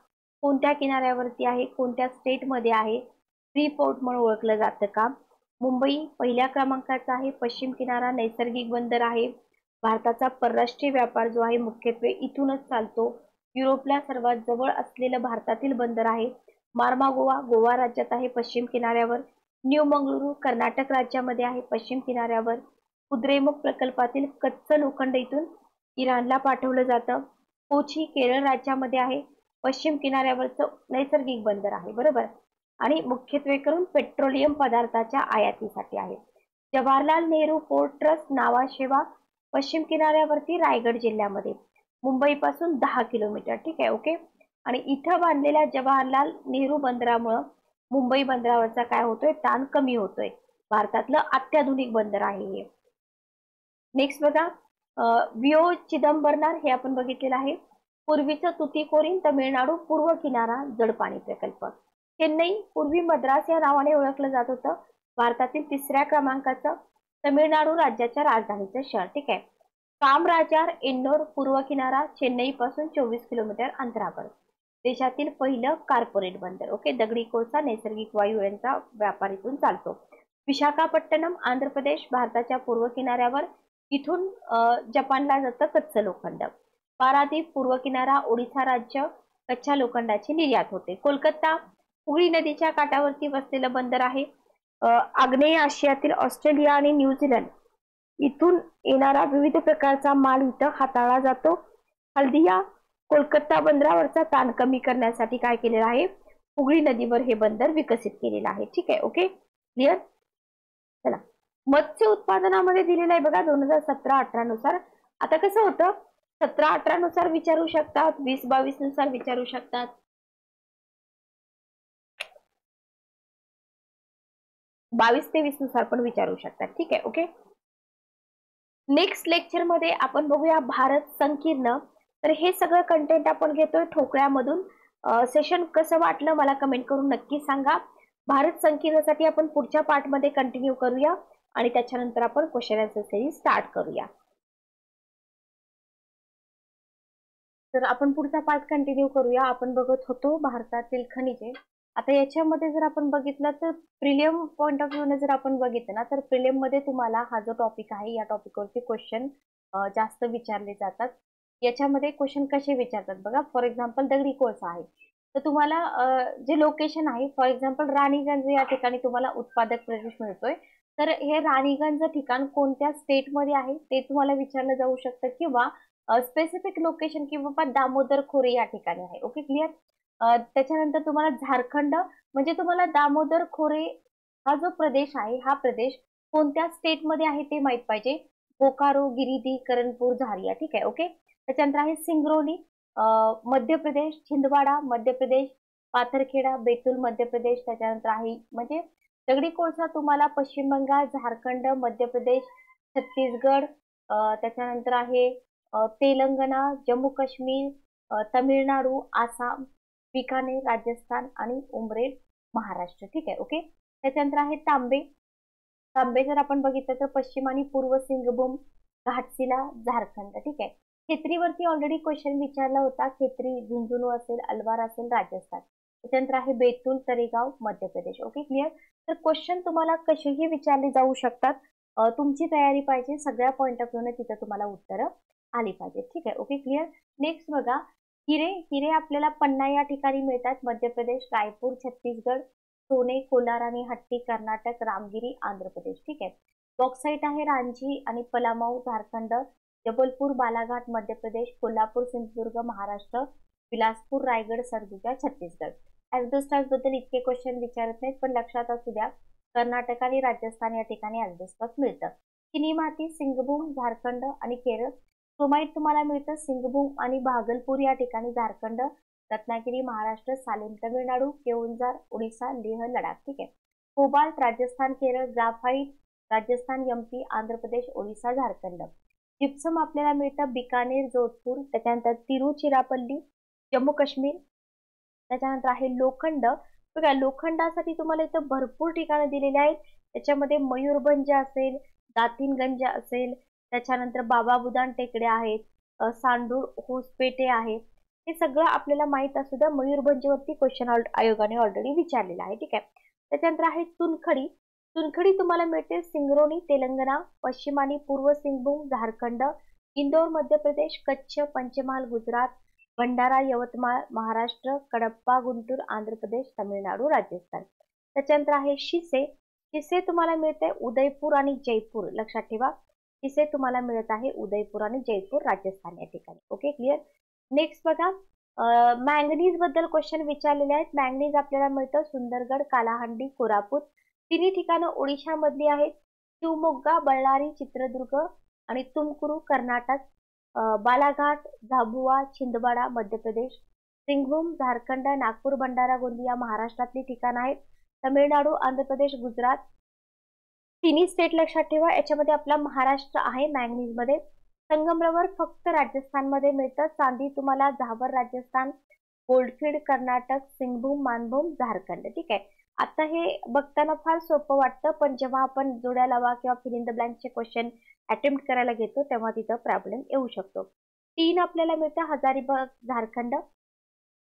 कोणत्या किनाऱ्यावरती आहे, कोणत्या स्टेट मध्ये आहे, फ्री पोर्ट म्हणून ओळखलं जातं का. मुंबई पहिल्या क्रमांकाचा आहे. पश्चिम किनारा नैसर्गिक बंदर आहे. भारताचा परराष्ट्रीय व्यापार जो आहे मुख्यत्वे इथूनच चालतो. युरोपला सर्वात जवळ असलेलं भारतातील बंदर आहे. मार्मागोवा गोवा राज्यात आहे, पश्चिम किनाऱ्यावर. न्यू मंगळुरू कर्नाटक राज्यामध्ये आहे, पश्चिम किनाऱ्यावर. कुद्रेमुख प्रकल्पातील कच्चं लोखंड इथून इराणला पाठवलं जातं. कोची केरळ राज्यामध्ये आहे, पश्चिम किनाऱ्यावरचं नैसर्गिक बंदर आहे, बरोबर. आणि मुख्यत्वे करून पेट्रोलियम पदार्थाच्या आयातीसाठी आहे. जवाहरलाल नेहरू पोर्ट ट्रस्ट नावाशेवा पश्चिम किनाऱ्यावरती रायगड जिल्ह्यामध्ये, मुंबई पासून 10 किलोमीटर. ठीक आहे, ओके. आणि इथं बांधलेल्या जवाहरलाल नेहरू बंदरामुळे मुंबई बंदरावरचा काय होतोय, ताण कमी होतोय. भारतातलं अत्याधुनिक बंदर आहे हे. नेक्स्ट बघा, विओ चिदंबरनार हे आपण बघितलेलं आहे. पूर्वीचं तुतीकोरीन तमिळनाडू पूर्व किनारा जडपाणी प्रकल्प. चेन्नई पूर्वी मद्रास या नावाने ओळखलं जात होतं. भारतातील 3ऱ्या क्रमांकाचं तमिळनाडू राज्याच्या राजधानीचं शहर. ठीक आहे. कामराजार इंदोर पूर्व किनारा चेन्नई पासून 24 किलोमीटर अंतरावर. देशातील पहिलं कॉर्पोरेट बंदर. ओके, दगडी कोळसा नैसर्गिक वायू यांचा व्यापार इथून चालतो. विशाखापट्टणम आंध्र प्रदेश भारताच्या पूर्व किनाऱ्यावर. इथून जपानला जातं कच्चं लोखंड. पारादीप पूर्व किनारा ओडिसा राज्य, कच्च्या लोखंडाची निर्यात होते. कोलकाता हुगळी नदीच्या काठावरती वसलेलं बंदर आहे. आग्नेय आशियातील ऑस्ट्रेलिया आणि न्यूझीलंड इथून येणारा विविध प्रकारचा माल इथं हाताळला जातो. हल्दिया कोलकाता बंदरावरचा ताण कमी करण्यासाठी काय केलेलं आहे, हुगळी नदीवर हे बंदर विकसित केलेलं आहे. ठीक आहे, ओके, क्लिअर. चला, मत्स्य उत्पादनामध्ये दिलेलं आहे बघा 2017-18 नुसार. आता कसं होतं, 17-18 नुसार विचारू शकतात, 20-22 नुसार विचारू शकतात, 22-23 नुसार पण विचारू शकतात. ठीक आहे, ओके. नेक्स्ट लेक्चर मध्ये आपण बघूया भारत संकीर्ण. तर हे सगळं कंटेंट आपण घेतोय ठोकळ्यामधून. सेशन कसं वाटलं मला कमेंट करून नक्की सांगा. भारत संकीर्णसाठी आपण पुढच्या पार्ट मध्ये कंटिन्यू करूया आणि त्याच्यानंतर आपण क्वेश्चन आन्सर सिरीज स्टार्ट करूया. तर आपण पुढचा पार्ट कंटिन्यू करूया. आपण बघत होतो भारतातील खनिजे. आता याच्यामध्ये जर आपण बघितलं तर प्रिलियम पॉइंट ऑफ व्ह्यूने जर आपण बघितलं ना, तर प्रिलियम मध्ये तुम्हाला हा जो टॉपिक आहे या टॉपिकवरती क्वेश्चन जास्त विचारले जातात. याच्यामध्ये क्वेश्चन कसे विचारतात बघा. फॉर एक्झाम्पल दगडी कोळसा आहे, तर तुम्हाला जे लोकेशन आहे, फॉर एक्झाम्पल राणीगंज या ठिकाणी तुम्हाला उत्पादक प्रदेश मिळतोय, तर हे राणीगंज ठिकाण कोणत्या स्टेटमध्ये आहे ते तुम्हाला विचारलं जाऊ शकतं, किंवा स्पेसिफिक लोकेशन किंवा दामोदर खोरे या ठिकाणी आहे. Okay, clear. त्याच्यानंतर तुम्हाला झारखंड, म्हणजे तुम्हाला दामोदर खोरे हा जो प्रदेश आहे, हा प्रदेश कोणत्या स्टेटमध्ये आहे ते माहित पाहिजे. बोकारो, गिरिधी, करणपूर, झारिया. ठीक आहे. ओके. त्याच्यानंतर आहे सिंगरौली मध्य प्रदेश, छिंदवाडा मध्य प्रदेश, पाथरखेडा, बेतुल मध्य प्रदेश. त्याच्यानंतर आहे म्हणजे दगडी कोळसा तुम्हाला पश्चिम बंगाल, झारखंड, मध्य प्रदेश, छत्तीसगड, त्याच्यानंतर आहे तेलंगणा, जम्मू काश्मीर, तमिळनाडू, आसाम, बिकानेर, राजस्थान आणि उमरेड, महाराष्ट्र. ठीक आहे. ओके. त्याच्यानंतर आहे तांबे. तांबे जर आपण बघितलं तर पश्चिम आणि पूर्व सिंगभूम, घाटशिला, झारखंड. ठीक आहे. खेत्रीवरती ऑलरेडी क्वेश्चन विचारला होता. खेत्री झुंझुनू असेल, अलवार असेल, राजस्थान. त्याच्यानंतर आहे बेतुल, तरेगाव, मध्य प्रदेश. Okay, clear. तर क्वेश्चन तुम्हाला कसेही विचारले जाऊ शकतात. तुमची तयारी पाहिजे, सगळ्या पॉईंट ऑफ व्ह्यूने तिथं तुम्हाला उत्तरं आली पाहिजे. ठीक आहे. Okay, clear. नेक्स्ट बघा, हिरे. हिरे आपल्याला पन्ना या ठिकाणी मिळतात. मध्य प्रदेश, रायपूर, छत्तीसगड. सोने, कोलार आणि हट्टी, कर्नाटक. रामगिरी, आंध्र प्रदेश. ठीक आहे. बॉक्साईट आहे रांची आणि पलामऊ, झारखंड. जबलपूर, बालाघाट, मध्य प्रदेश. कोल्हापूर, सिंधुदुर्ग, महाराष्ट्र. बिलासपूर, रायगड, सरगुजा, छत्तीसगड. ऍस्बेस्टॉस बद्दल इतके क्वेश्चन विचारत नाहीत, पण लक्षात असू द्या, कर्नाटक आणि राजस्थान या ठिकाणी ऍस्बेस्टॉस मिळतं. चिनी माती, सिंगभूम, झारखंड आणि केरळ. क्रोमाइट तुम्हाला मिळतं सिंगभूम आणि भागलपूर या ठिकाणी, झारखंड. रत्नागिरी, महाराष्ट्र. सालेम, तमिळनाडू. केओंझार, ओडिसा, लेह, लडाख. ठीक आहे. Cobalt, Rajasthan, Kerala. Graphite, Rajasthan, MP, Andhra Pradesh, Odisha, Jharkhand. Gypsum आपल्याला मिळतं बिकानेर, जोधपूर. त्याच्यानंतर तिरुचिरापल्ली, जम्मू काश्मीर. त्याच्यानंतर आहे लोखंड. बघा, लोखंडासाठी तुम्हाला इथं भरपूर ठिकाणं दिलेली आहेत. त्याच्यामध्ये मयूरभंज असेल, दातिनगंज असेल, त्याच्यानंतर बाबा बुदान टेकड्या आहेत, सांडूर, होसपेटे आहेत. हे सगळं आपल्याला माहित असू द्या. मयूरभंजवरती क्वेश्चन आयोगाने ऑलरेडी विचारलेला आहे. ठीक आहे. त्याच्यानंतर आहे चुनखडी. चुनखडी तुम्हाला मिळते सिंगरोनी, तेलंगणा. पश्चिम आणि पूर्व सिंगभूम, झारखंड. इंदौर, मध्य प्रदेश. कच्छ, पंचमहाल, गुजरात. भंडारा, यवतमाळ, महाराष्ट्र. कडप्पा, गुंटूर, आंध्र प्रदेश. तमिळनाडू, राजस्थान. त्याच्यानंतर आहे शिसे. शिसे तुम्हाला मिळते उदयपूर आणि जयपूर. लक्षात ठेवा, शिसे तुम्हाला मिळत आहे उदयपूर आणि जयपूर, राजस्थान या ठिकाणी. Okay, clear. नेक्स्ट बघा, मँगनीज बद्दल क्वेश्चन विचारलेले आहेत. मँगनीज आपल्याला मिळतं सुंदरगड, कालाहंडी, कोरापूत. तिन्ही ठिकाणं ओडिशा मधली आहेत. शिवमोग्गा, बಳ್ಳारी, चित्रदुर्ग आणि तुमकुरू, कर्नाटक. बालाघाट, झाबुआ, छिंदवाडा, मध्य प्रदेश. सिंगभूम, झारखंड. नागपूर, भंडारा, गोंदिया, महाराष्ट्रातली ठिकाणं आहेत. तमिळनाडू, आंध्र प्रदेश, गुजरात. तिन्ही स्टेट लक्षात ठेवा. याच्यामध्ये आपला महाराष्ट्र आहे मँगनीज मध्ये. संगमरवर फक्त राजस्थानमध्ये मिळतं. चांदी तुम्हाला झावर, राजस्थान. गोल्डफील्ड, कर्नाटक. सिंगभूम, मानभूम, झारखंड. ठीक आहे. आता हे बघताना फार सोपं वाटतं, पण जेव्हा आपण जोड्या लावा किंवा फिल इन द ब्लँकचे क्वेश्चन अटेम्प्ट करायला घेतो तेव्हा तिथं प्रॉब्लेम येऊ शकतो. 3 आपल्याला मिळतं हजारीबाग, झारखंड.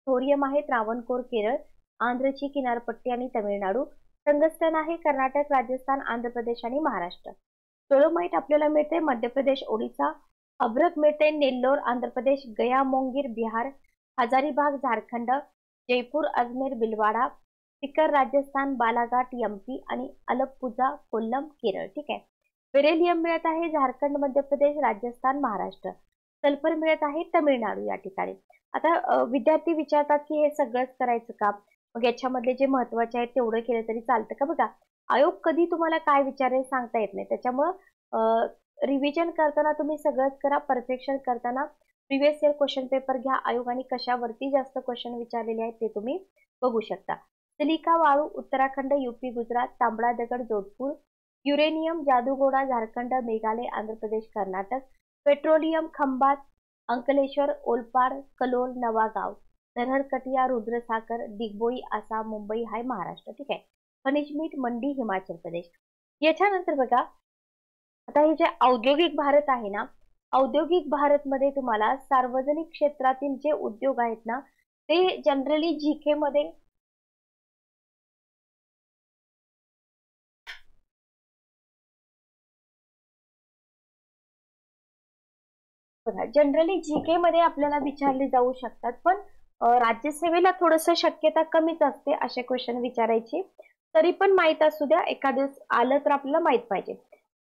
थोरियम आहे त्रावणकोर, केरळ. आंध्रची किनारपट्टी आणि तमिळनाडू. टंगस्टन आहे कर्नाटक, राजस्थान, आंध्र प्रदेश आणि महाराष्ट्र. डोलोमाइट आपल्याला मिळते मध्य प्रदेश, ओडिसा. अभ्रक मिळते नेल्लोर, आंध्र प्रदेश. गया, मोंगीर, बिहार. हजारीबाग, झारखंड. जयपूर, अजमेर, बिलवाडा. सिकर, राजस्थान. बालाघाट, एमपी आणि अलप्पुझा, कोल्लम, केरळ. ठीक आहे. बेरेलियम मिळत आहे झारखंड, मध्य प्रदेश, राजस्थान, महाराष्ट्र. सल्फर मिळत आहे तमिळनाडू या ठिकाणी. आता विद्यार्थी विचारतात की हे सगळंच करायचं का, मग याच्यामधले जे महत्वाचे आहेत तेवढं केलं तरी चालतं का. बघा, आयोग कधी तुम्हाला काय विचारेल सांगता येत नाही. त्याच्यामुळं रिव्हिजन करताना तुम्ही सगळंच करा. परफेक्शन करताना प्रिव्हियस इयर क्वेश्चन पेपर घ्या. आयोगाने कशावरती जास्त क्वेश्चन विचारलेले आहेत ते तुम्ही बघू शकता. सिलिका वाळू, उत्तराखंड, यूपी, गुजरात. तांबडा दगड, जोधपूर. युरेनियम, जादूगोडा, झारखंड, मेघालय, आंध्र प्रदेश, कर्नाटक. पेट्रोलियम, खंबात, अंकलेश्वर, ओलपाड, कलोल, नवागाव. नरहरकटिया, रुद्रसागर, दिग्बोई, आसाम, मुंबई हाय महाराष्ट्र. ठीक आहे. खनिज मीठ, मंडी, हिमाचल प्रदेश. याच्यानंतर बघा, आता हे जे औद्योगिक भारत आहे ना, औद्योगिक भारत मध्ये तुम्हाला सार्वजनिक क्षेत्रातील जे उद्योग आहेत ना, ते जनरली जीके मध्ये बघा, जनरली जीके मध्ये आपल्याला विचारले जाऊ शकतात, पण राज्यसेवेला थोडस शक्यता कमीच असते असे क्वेश्चन विचारायची. तरी पण माहित असू द्या, एखाद्या आलं तर आपल्याला माहित पाहिजे.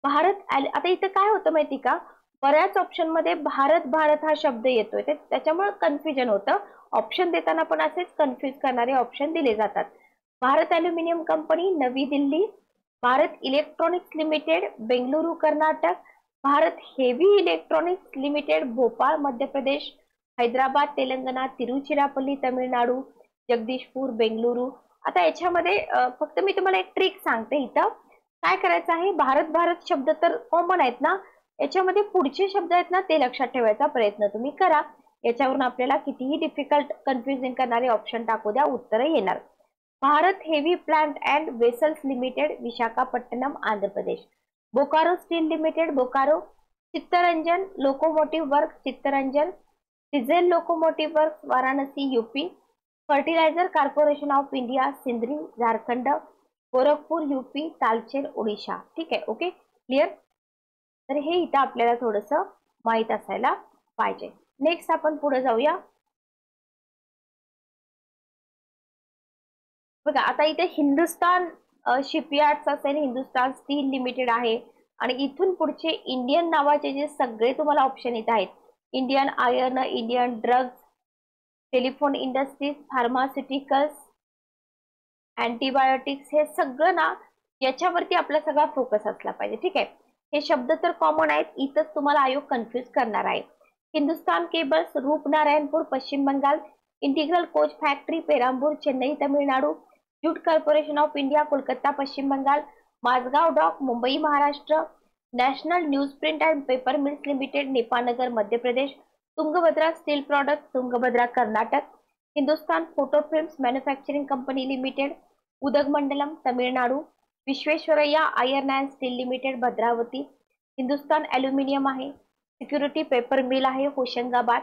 आता इथं काय होतं माहिती का, बऱ्याच ऑप्शन मध्ये भारत भारत हा शब्द येतोय, त्याच्यामुळे कन्फ्युजन होतं. ऑप्शन देताना पण असेच कन्फ्युज करणारे ऑप्शन दिले जातात. भारत अॅल्युमिनियम कंपनी नवी Delhi, Bharat electronics limited Bengaluru Karnataka, Bharat heavy electronics limited Bhopal Madhya प्रदेश, हैदराबाद तेलंगणा, तिरुचिरापल्ली तामिळनाडू, जगदीशपूर बेंगलुरू. आता याच्यामध्ये फक्त मी तुम्हाला एक ट्रिक सांगते. इथं काय करायचं आहे, भारत भारत शब्द तर कॉमन आहेत ना, याच्यामध्ये पुढचे शब्द आहेत ना ते लक्षात ठेवायचा प्रयत्न तुम्ही करा. याच्यावरून आपल्याला कितीही डिफिकल्ट कन्फ्युजिंग करणारे ऑप्शन टाकू द्या, उत्तर येणार. Bharat heavy plant and vessels limited Visakhapatnam Andhra Pradesh, Bokaro steel limited Bokaro, Chittaranjan locomotive work Chittaranjan, diesel locomotive work Varanasi UP, fertiliser corporation of India Sindri Jharkhand, Gorakhpur UP, Talcher Odisha. ठीक आहे, ओके क्लिअर. तर हे इथं आपल्याला थोडस माहित असायला पाहिजे. नेक्स्ट आपण पुढे जाऊया. बघा आता इथे हिंदुस्तान शिपयार्ड्स असेल, हिंदुस्तान स्टील लिमिटेड आहे, आणि इथून पुढचे इंडियन नावाचे जे सगळे तुम्हाला ऑप्शन येत आहेत, Indian iron, Indian drugs, telephone industries, pharmaceuticals, antibiotics, हे सगळं ना याच्यावरती आपला सगळा फोकस असला पाहिजे. ठीक आहे, हे शब्द तर कॉमन आहेत, इथंच तुम्हाला आयोग कन्फ्युज करणार आहे. Hindustan cables Rupnarayanpur Paschim Bengal, integral coach factory Perambur Chennai Tamil Nadu, jute corporation of India Kolkata Paschim Bengal, Mazgaon dock Mumbai Maharashtra, national news print and paper mills limited Nepanagar Madhya Pradesh, Tungabhadra steel product Tungabhadra Karnataka, Hindustan photo films manufacturing company limited Udhagamandalam Tamil Nadu, Visvesvaraya iron and steel limited Bhadravati, Hindustan aluminium आहे, सिक्युरिटी पेपर मिल आहे होशंगाबाद.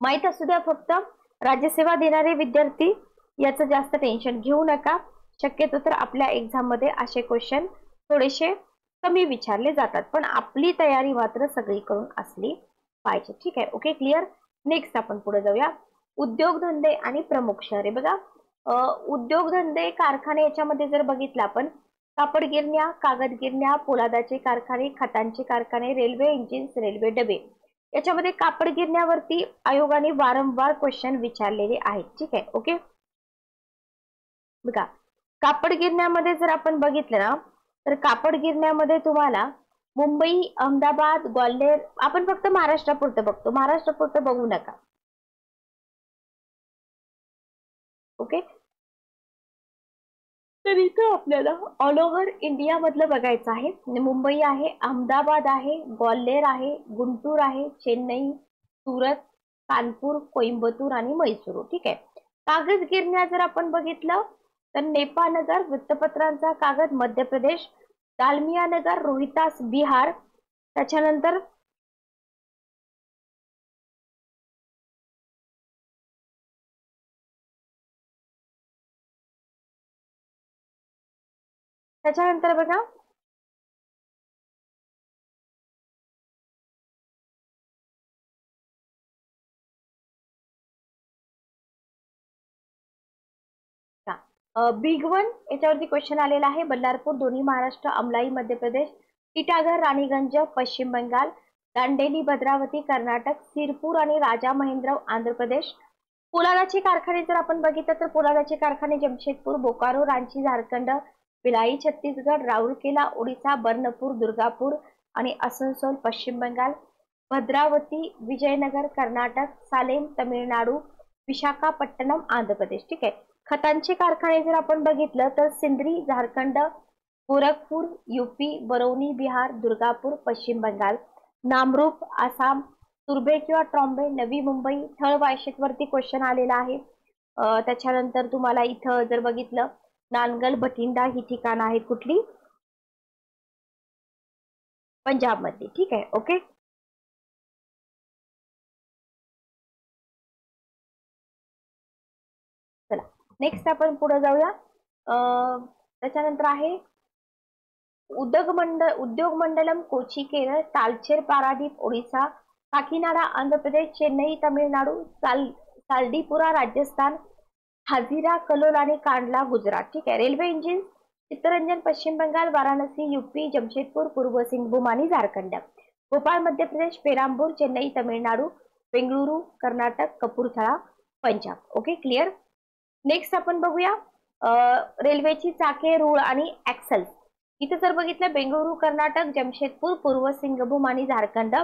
माहित असू द्या फक्त, राज्यसेवा देणारे विद्यार्थी याचं जास्त टेन्शन घेऊ नका. शक्यतो तर आपल्या एक्झाम मध्ये असे क्वेश्चन थोडेसे कमी विचारले जातात, पण आपली तयारी मात्र सगळीकडून असली पाहिजे. ठीक आहे, ओके क्लिअर. नेक्स्ट आपण पुढे जाऊया. उद्योगधंदे आणि प्रमुख शहरे. बघा उद्योगधंदे कारखाने याच्यामध्ये जर बघितलं आपण, कापड गिरण्या, कागद गिरण्या, पोलादाचे कारखाने, खतांचे कारखाने, रेल्वे इंजिन्स, रेल्वे डबे. याच्यामध्ये कापड गिरण्यावरती आयोगाने वारंवार क्वेश्चन विचारलेले आहेत. ठीक आहे, ओके. बघा कापड गिरण्यामध्ये जर आपण बघितलं ना, तर कापड गिरण्यामध्ये तुम्हाला मुंबई, अहमदाबाद, ग्वाल्हेर, आपण फक्त महाराष्ट्रापुरतं बघतो, महाराष्ट्रापुरतं बघू नका. ओके, तर इथं आपल्याला ऑल ओव्हर इंडिया मधलं बघायचं आहे. मुंबई आहे, अहमदाबाद आहे, ग्वाल्हेर आहे, गुंटूर आहे, चेन्नई, सुरत, कानपूर, कोइंबतूर आणि मैसूर. ठीक आहे. कागद गिरण्या जर आपण बघितलं तर नेपाळनगर वृत्तपत्रांचा कागद मध्य प्रदेश, दालमिया नगर रोहितास बिहार, त्याच्यानंतर बघा बिग वन याच्यावरती क्वेश्चन आलेला आहे. बल्लारपूर दोन्ही महाराष्ट्र, अमलाई मध्य प्रदेश, टिटागर राणीगंज पश्चिम बंगाल, दांडेली भद्रावती कर्नाटक, सिरपूर आणि राजा महेंद्र आंध्र प्रदेश. पोलादाचे कारखाने जर आपण बघितलं तर पोलादाचे कारखाने जमशेदपूर, बोकारो, रांची झारखंड, भिलाई छत्तीसगड, राउरकेला ओडिशा, बर्नपूर दुर्गापूर आणि असनसोल पश्चिम बंगाल, भद्रावती विजयनगर कर्नाटक, सालेम तमिळनाडू, विशाखापट्टणम आंध्र प्रदेश. ठीक आहे. खतांचे कारखाने जर आपण बघितलं तर सिंद्री झारखंड, गोरखपूर यूपी, बरौनी बिहार, दुर्गापूर पश्चिम बंगाल, नामरूप आसाम, तुर्भे किंवा ट्रॉम्बे नवी मुंबई. थळ वरती क्वेश्चन आलेला आहे. त्याच्यानंतर तुम्हाला इथं जर बघितलं नानगल भटिंडा ही ठिकाणं आहेत कुठली, पंजाब मध्ये. ठीक आहे, ओके. चला नेक्स्ट आपण पुढे जाऊया. त्याच्यानंतर आहे उद्योग मंडलम कोची केरळ, तालचेर पारादीप ओडिशा, काकीनाडा आंध्र प्रदेश, चेन्नई तमिळनाडू, सालडीपुरा राजस्थान, हाजिरा कलोल आणि कांडला गुजरात, ठीक आहे. रेल्वे इंजिन चित्तरंजन पश्चिम बंगाल, वाराणसी यूपी, जमशेदपूर पूर्व सिंगभूम आणि Jharkhand, Bhopal Madhya Pradesh, Perambur Chennai Tamil Nadu, Bengaluru Karnataka, Kapurthala Punjab. Okay, clear. Next आपण बघूया रेल्वेची चाके, रूळ आणि ऍक्सल्स. इथे जर बघितलं बेंगळुरू कर्नाटक, जमशेदपूर पूर्व सिंगभूम आणि झारखंड,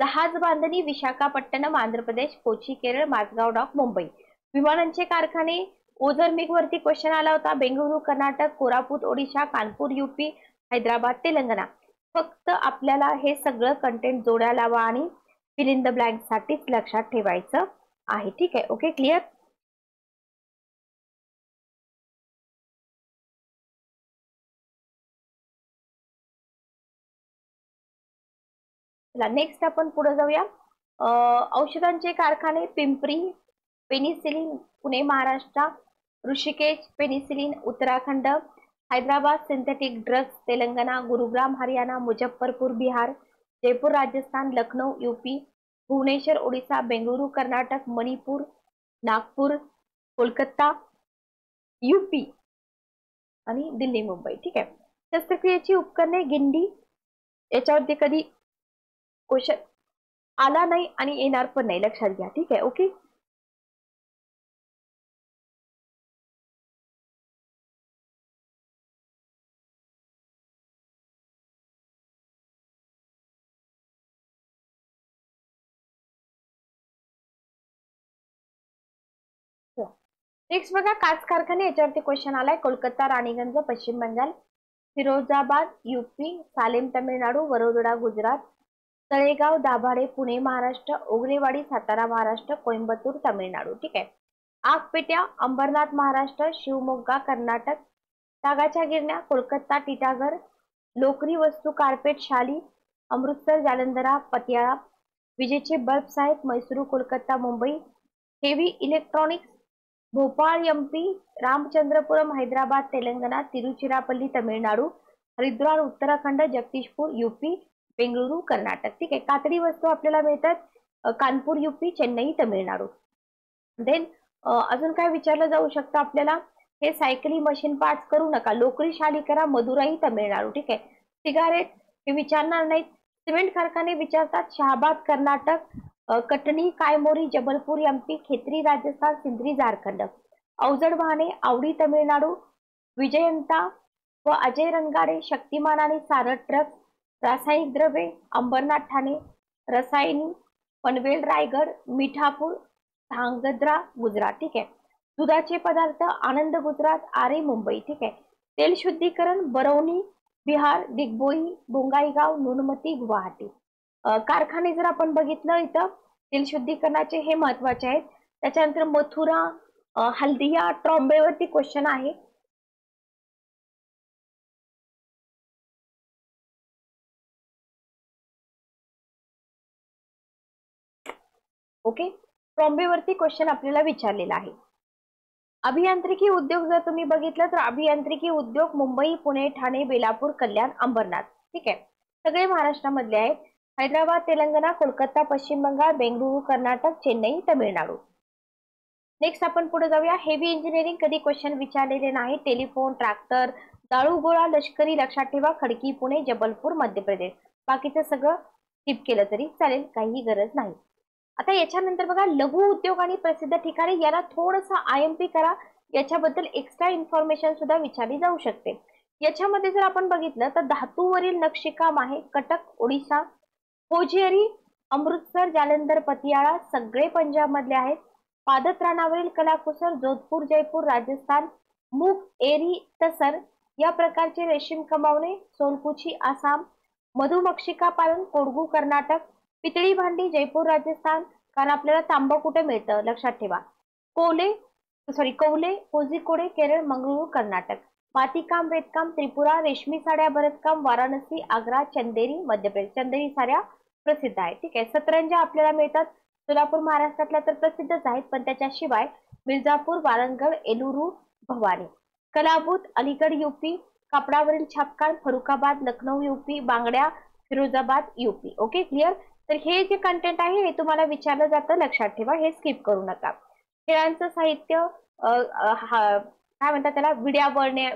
जहाज बांधणी विशाखापट्टणम आंध्र प्रदेश, कोची केरळ, माझगाव डॉक मुंबई. विमानांचे कारखाने ओझरमेघ वरती क्वेश्चन आला होता. बेंगळुरू कर्नाटक, कोरापूट ओडिशा, कानपूर यूपी, हैदराबाद तेलंगणा. फक्त आपल्याला हे सगळं कंटेंट जोड्या लावा आणि फिल इन द ब्लँक साठीच लक्षात ठेवायचं आहे, ठीक आहे. Okay, clear. नेक्स्ट आपण पुढे जाऊया. औषधांचे कारखाने Pimpri penicillin Pune Maharashtra, Rishikesh penicillin Uttarakhand, Hyderabad synthetic drugs Telangana, Gurugram Haryana, Muzaffarpur Bihar, Jaipur Rajasthan, Lucknow UP, Bhubaneswar Odisha, Bengaluru Karnataka, Manipur, Nagpur, Kolkata UP आणि दिल्ली मुंबई, ठीक आहे. शस्त्रक्रियेची उपकरणे गिंडी, याच्यावरती कधी क्वेश्चन आला नाही आणि येणार पण नाही, लक्षात घ्या, ठीक आहे. ओके, नेक्स्ट बघा काच कारखाने, याच्यावरती क्वेश्चन आलाय. कोलकाता राणीगंज पश्चिम बंगाल, फिरोजाबाद यूपी, सालेम तमिळनाडू, वडोदरा गुजरात, तळेगाव दाभाडे पुणे महाराष्ट्र, ओगरेवाडी सातारा महाराष्ट्र, कोइंबतूर तमिळनाडू, ठीक आहे. आगपेट्या अंबरनाथ महाराष्ट्र, शिवमोग्गा कर्नाटक, तागाच्या गिरण्या कोलकाता टिटागढ, लोकरी वस्तू कार्पेट शाली अमृतसर जालंधरा पतियाळा, विजेचे बल्ब्स आहेत Mysore Kolkata Mumbai, heavy electronics Bhopal MP, Ramachandrapuram Hyderabad Telangana, Tiruchirappalli Tamil Nadu, Haridwar Uttarakhand, Jagdishpur UP, Bengaluru Karnataka, ठीक आहे. कातडी वस्तू आपल्याला मिळतात कानपूर यूपी, चेन्नई तमिळनाडू. देन अजून काय विचारलं जाऊ शकतं आपल्याला, हे सायकलिंग मशीन पार्ट्स करू नका, लोकरी शाली करा, मदुराई तमिळनाडू, ठीक आहे. सिगारेट हे विचारणार नाहीत. सिमेंट कारखाने विचारतात, शहाबाद कर्नाटक, कटनी कायमोरी जबलपूर एमपी, खेत्री राजस्थान, सिंद्री झारखंड. अवजड वाहने आवडी तमिळनाडू, विजयंता व अजय रंगाडे शक्तिमान आणि सारथ ट्रक, रासायनिक द्रव्ये अंबरनाथ ठाणे, रसायनी पनवेल रायगड, मिठापूर धांगध्रा गुजरात, ठीक आहे. दुधाचे पदार्थ आनंद गुजरात, आरे मुंबई, ठीक आहे. तेल शुद्धीकरण बरौनी बिहार, दिग्बोई बोंगाईगाव, नुनमती गुवाहाटी. कारखाने जर आपण बघितलं इथं तेल शुद्धीकरणाचे हे महत्वाचे आहेत. त्याच्यानंतर मथुरा हल्दिया ट्रॉम्बेवरती क्वेश्चन आहे. ओके, ट्रॉम्बेवरती क्वेश्चन आपल्याला विचारलेला आहे. अभियांत्रिकी उद्योग जर तुम्ही बघितलं तर अभियांत्रिकी उद्योग मुंबई पुणे ठाणे बेलापूर कल्याण अंबरनाथ, ठीक आहे. सगळे महाराष्ट्रामधले आहेत. हैदराबाद तेलंगणा कोलकाता पश्चिम बंगाल बेंगळुरू कर्नाटक चेन्नई तमिळनाडू. नेक्स्ट आपण पुढे जाऊया. हेवी इंजिनिअरिंग कधी क्वेश्चन विचारलेले नाही. टेलिफोन ट्रॅक्टर दाळू गोळा लष्करी लक्षात ठेवा, खडकी पुणे जबलपूर मध्य प्रदेश. बाकीचं सगळं स्किप केलं तरी चालेल, काही गरज नाही. आता याच्यानंतर बघा लघु उद्योग आणि प्रसिद्ध ठिकाणे, याला थोडंसं आयएमपी करा, याच्याबद्दल एक्स्ट्रा इन्फॉर्मेशन सुद्धा विचारली जाऊ शकते. याच्यामध्ये जर आपण बघितलं तर धातूवरील नक्षीकाम आहे कटक ओडिशा, होजियरी अमृतसर जालंधर पतियाळा सगळे पंजाब मधले आहेत. पादत्राणावरील कलाकुसर जोधपूर जयपूर राजस्थान, मूग एरी तसर या प्रकारचे रेशीम कमावणे सोलकुची आसाम, मधुमक्षिका पालन कोडगू कर्नाटक, पितळी भांडी जयपूर राजस्थान. कारण आपल्याला तांबा कुठे मिळतं लक्षात ठेवा, कौले कोझिकोडे केरळ मंगळूरू कर्नाटक, मातीकाम वेदकाम त्रिपुरा, रेशमी साड्या भरतकाम वाराणसी आग्रा चंदेरी मध्य प्रदेश. चंदेरी साड्या प्रसिद्ध आहे, ठीक आहे. सतरंजा आपल्याला मिळतात सोलापूर महाराष्ट्रातल्या तर प्रसिद्धच आहेत, पण त्याच्याशिवाय मिर्जापूर वारंगळ एलुरू भवानी. कलाबूत अलीगड यूपी, कापडावरील छापकाम फरुखाबाद लखनौ यूपी, बांगड्या फिरोजाबाद यूपी. Okay, clear. तर हे जे कंटेंट आहे हे तुम्हाला विचारलं जातं, लक्षात ठेवा, हे स्किप करू नका. खेळांचं साहित्य काय म्हणतात त्याला, विड्या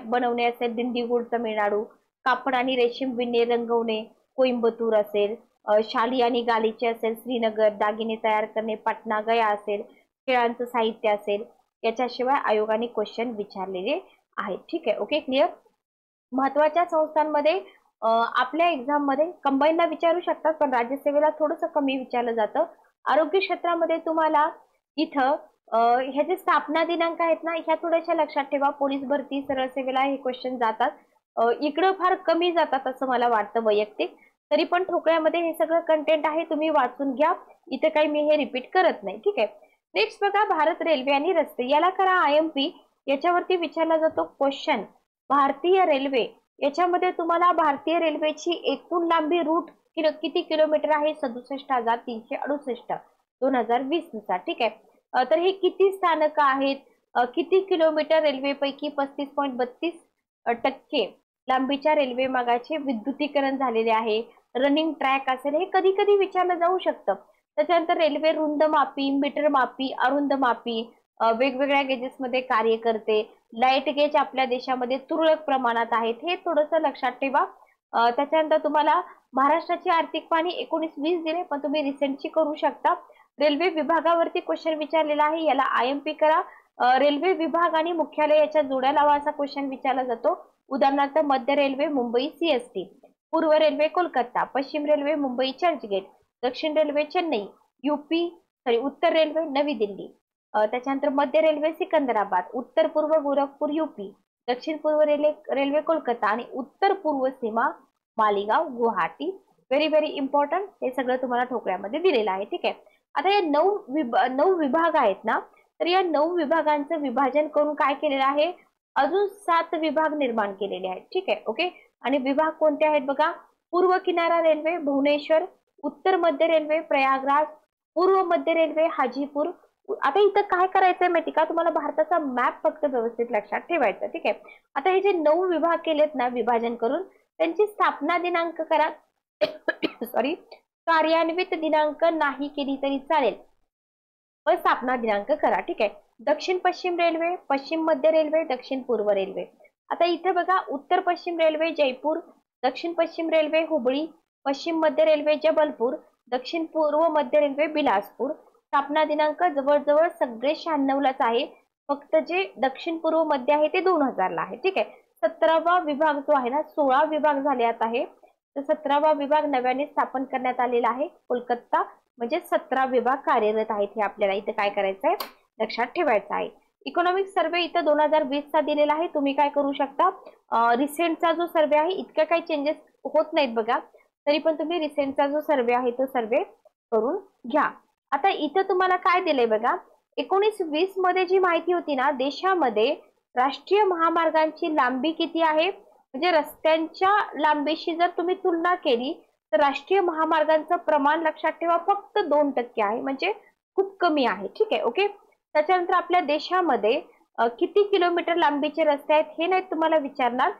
बनवणे असेल दिंडी गुळ तमिळनाडू, कापड आणि रेशीम विणणे रंगवणे कोइंबतूर असेल, शाली आणि गालिचे असेल श्रीनगर, दागिने तयार करणे पाटणा गया असेल, खेळांचं साहित्य असेल. याच्याशिवाय आयोगाने क्वेश्चन विचारलेले आहेत. ठीक आहे, ओके क्लिअर. महत्वाच्या संस्थांमध्ये आपल्या एक्झाम मध्ये कंबाईनला विचारू शकतात, पण राज्यसेवेला थोडंसं कमी विचारलं जातं. आरोग्य क्षेत्रामध्ये तुम्हाला इथं ह्याचे स्थापना दिनांक आहेत ना, ह्या थोड्याशा लक्षात ठेवा. पोलीस भरती सरळ सेवेला हे क्वेश्चन जातात, इकडं फार कमी जातात असं मला वाटतं वैयक्तिक. तरी पण ठोकळ्यामध्ये हे सगळं कंटेंट आहे, तुम्ही वाचून घ्या. इथे काही मी हे रिपीट करत नाही. ठीक आहे. नेक्स्ट बघा, भारत रेल्वे आणि रस्ते, याला करा IMP. याच्यावरती विचारला जातो क्वेश्चन, भारतीय रेल्वे याच्यामध्ये तुम्हाला भारतीय रेल्वेची एकूण लांबी रूट किती किलोमीटर आहे, 67,368 2020 नुसार. ठीक आहे. तर हे किती स्थानक आहेत, किती किलोमीटर रेल्वेपैकी 35.32% लांबीच्या रेल्वे मार्गाचे विद्युतीकरण झालेले आहे, रनिंग ट्रॅक असेल, हे कधी कधी विचारलं जाऊ शकतं. त्याच्यानंतर रेल्वे रुंद मापी, मीटर मापी, अरुंद मापी, वेगवेगळ्या गेजेसमध्ये कार्य करते. लाईट गेज आपल्या देशामध्ये तुरळक प्रमाणात आहेत, हे थोडंसं लक्षात ठेवा. त्याच्यानंतर तुम्हाला महाराष्ट्राची आर्थिक पाहणी 19-20 दिले, पण तुम्ही रिसेंटची करू शकता. रेल्वे विभागावरती क्वेश्चन विचारलेला आहे, याला IMP करा. रेल्वे विभाग आणि मुख्यालय याच्या जोड्या लावा असा क्वेश्चन विचारला जातो. उदाहरणार्थ मध्य रेल्वे मुंबई CST, पूर्व रेल्वे कोलकाता, पश्चिम रेल्वे मुंबई चर्चगेट, दक्षिण रेल्वे चेन्नई, उत्तर रेल्वे नवी दिल्ली, त्याच्यानंतर मध्य रेल्वे सिकंदराबाद, उत्तर पूर्व गोरखपूर UP, दक्षिण पूर्व रेल्वे कोलकाता आणि उत्तर पूर्व सीमा Malegaon Guwahati. Very very important, हे सगळं तुम्हाला ठोकळ्यामध्ये दिलेलं आहे. ठीक आहे. आता या 9 विभाग आहेत ना, तर या 9 विभागांचं विभाजन करून काय केलेलं आहे, अजून 7 विभाग निर्माण केलेले आहेत. ठीक आहे, ओके. आणि विभाग कोणते आहेत बघा, पूर्व किनारा रेल्वे भुवनेश्वर, उत्तर मध्य रेल्वे प्रयागराज, पूर्व मध्य रेल्वे हाजीपूर. आता इथं काय करायचंय माहिती का, तुम्हाला भारताचा मॅप फक्त व्यवस्थित लक्षात ठेवायचा. ठीक आहे. आता हे जे 9 विभाग केलेत ना विभाजन करून, त्यांची स्थापना दिनांक करा. सॉरी, कार्यान्वित दिनांक नाही केली तरी चालेल, पण स्थापना दिनांक करा. ठीक आहे. दक्षिण पश्चिम रेल्वे, पश्चिम मध्य रेल्वे, दक्षिण पूर्व रेल्वे. आता इथे बघा, उत्तर पश्चिम रेल्वे जयपूर, दक्षिण पश्चिम रेल्वे हुबळी, पश्चिम मध्य रेल्वे जबलपूर, दक्षिण पूर्व मध्य रेल्वे बिलासपूर. स्थापना दिनांक जवळजवळ सगळे 96लाच आहे, फक्त जे दक्षिण पूर्व मध्ये आहे ते 2000ला आहे. ठीक आहे. 17वा विभाग जो आहे ना, 16 विभाग झाले आता आहे, तर 17वा विभाग नव्याने स्थापन करण्यात आलेला आहे कोलकाता, म्हणजे 17 विभाग कार्यरत आहेत. हे आपल्याला इथं काय करायचं आहे, लक्षात ठेवायचं आहे. इकॉनॉमिक सर्वे इथं 2020चा दिलेला आहे, तुम्ही काय करू शकता, रिसेंटचा जो सर्वे आहे इतकं काही चेंजेस होत नाहीत बघा, तरी पण तुम्ही रिसेंटचा जो सर्वे आहे तो सर्वे करून घ्या. आता इथं तुम्हाला काय दिलंय बघा, 19-20 मध्ये जी माहिती होती ना, देशामध्ये राष्ट्रीय महामार्गांची लांबी किती आहे, म्हणजे रस्त्यांच्या लांबीशी जर तुम्ही तुलना केली तर राष्ट्रीय महामार्गांचं प्रमाण लक्षात ठेवा फक्त 2% आहे, म्हणजे खूप कमी आहे. ठीक आहे, ओके. त्याच्यानंतर आपल्या देशामध्ये किती किलोमीटर लांबीचे रस्ते आहेत हे नाही तुम्हाला विचारणार,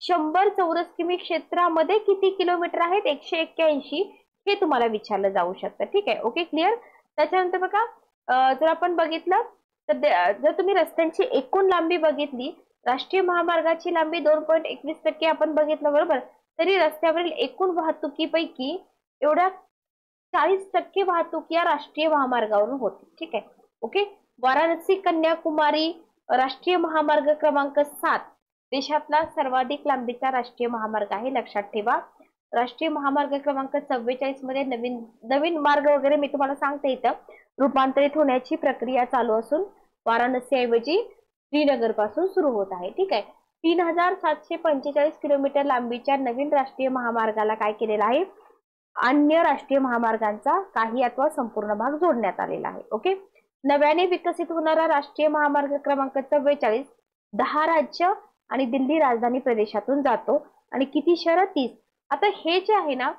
100 चौरस किमी क्षेत्रामध्ये किती किलोमीटर आहेत, 181, हे तुम्हाला विचारलं जाऊ शकतं. ठीक आहे, ओके क्लिअर. त्याच्यानंतर बघा, जर आपण बघितलं तर जर तुम्ही रस्त्यांची एकूण लांबी बघितली, राष्ट्रीय महामार्गाची लांबी 2.21% आपण बघितलं बरोबर, तरी रस्त्यावरील एकूण वाहतुकीपैकी एवढ्या 40% वाहतूक या राष्ट्रीय महामार्गावरून होते. ठीक आहे, ओके. वाराणसी कन्याकुमारी राष्ट्रीय महामार्ग क्रमांक 7 देशातला सर्वाधिक लांबीचा राष्ट्रीय महामार्ग आहे, लक्षात ठेवा. राष्ट्रीय महामार्ग क्रमांक 44 मध्ये नवीन मार्ग वगैरे मी तुम्हाला सांगते इथं रूपांतरित होण्याची प्रक्रिया चालू असून वाराणसी ऐवजी श्रीनगर पासून सुरू होत आहे. ठीक आहे. 3745 किलोमीटर लांबीच्या नवीन राष्ट्रीय महामार्गाला काय केलेलं आहे, अन्य राष्ट्रीय महामार्गांचा काही अथवा संपूर्ण भाग जोडण्यात आलेला आहे. ओके. नव्याने विकसित होणारा राष्ट्रीय महामार्ग क्रमांक 44 10 राज्य आणि दिल्ली राजधानी प्रदेशातून जातो आणि किती शहर, 30. आता हे जे आहे ना,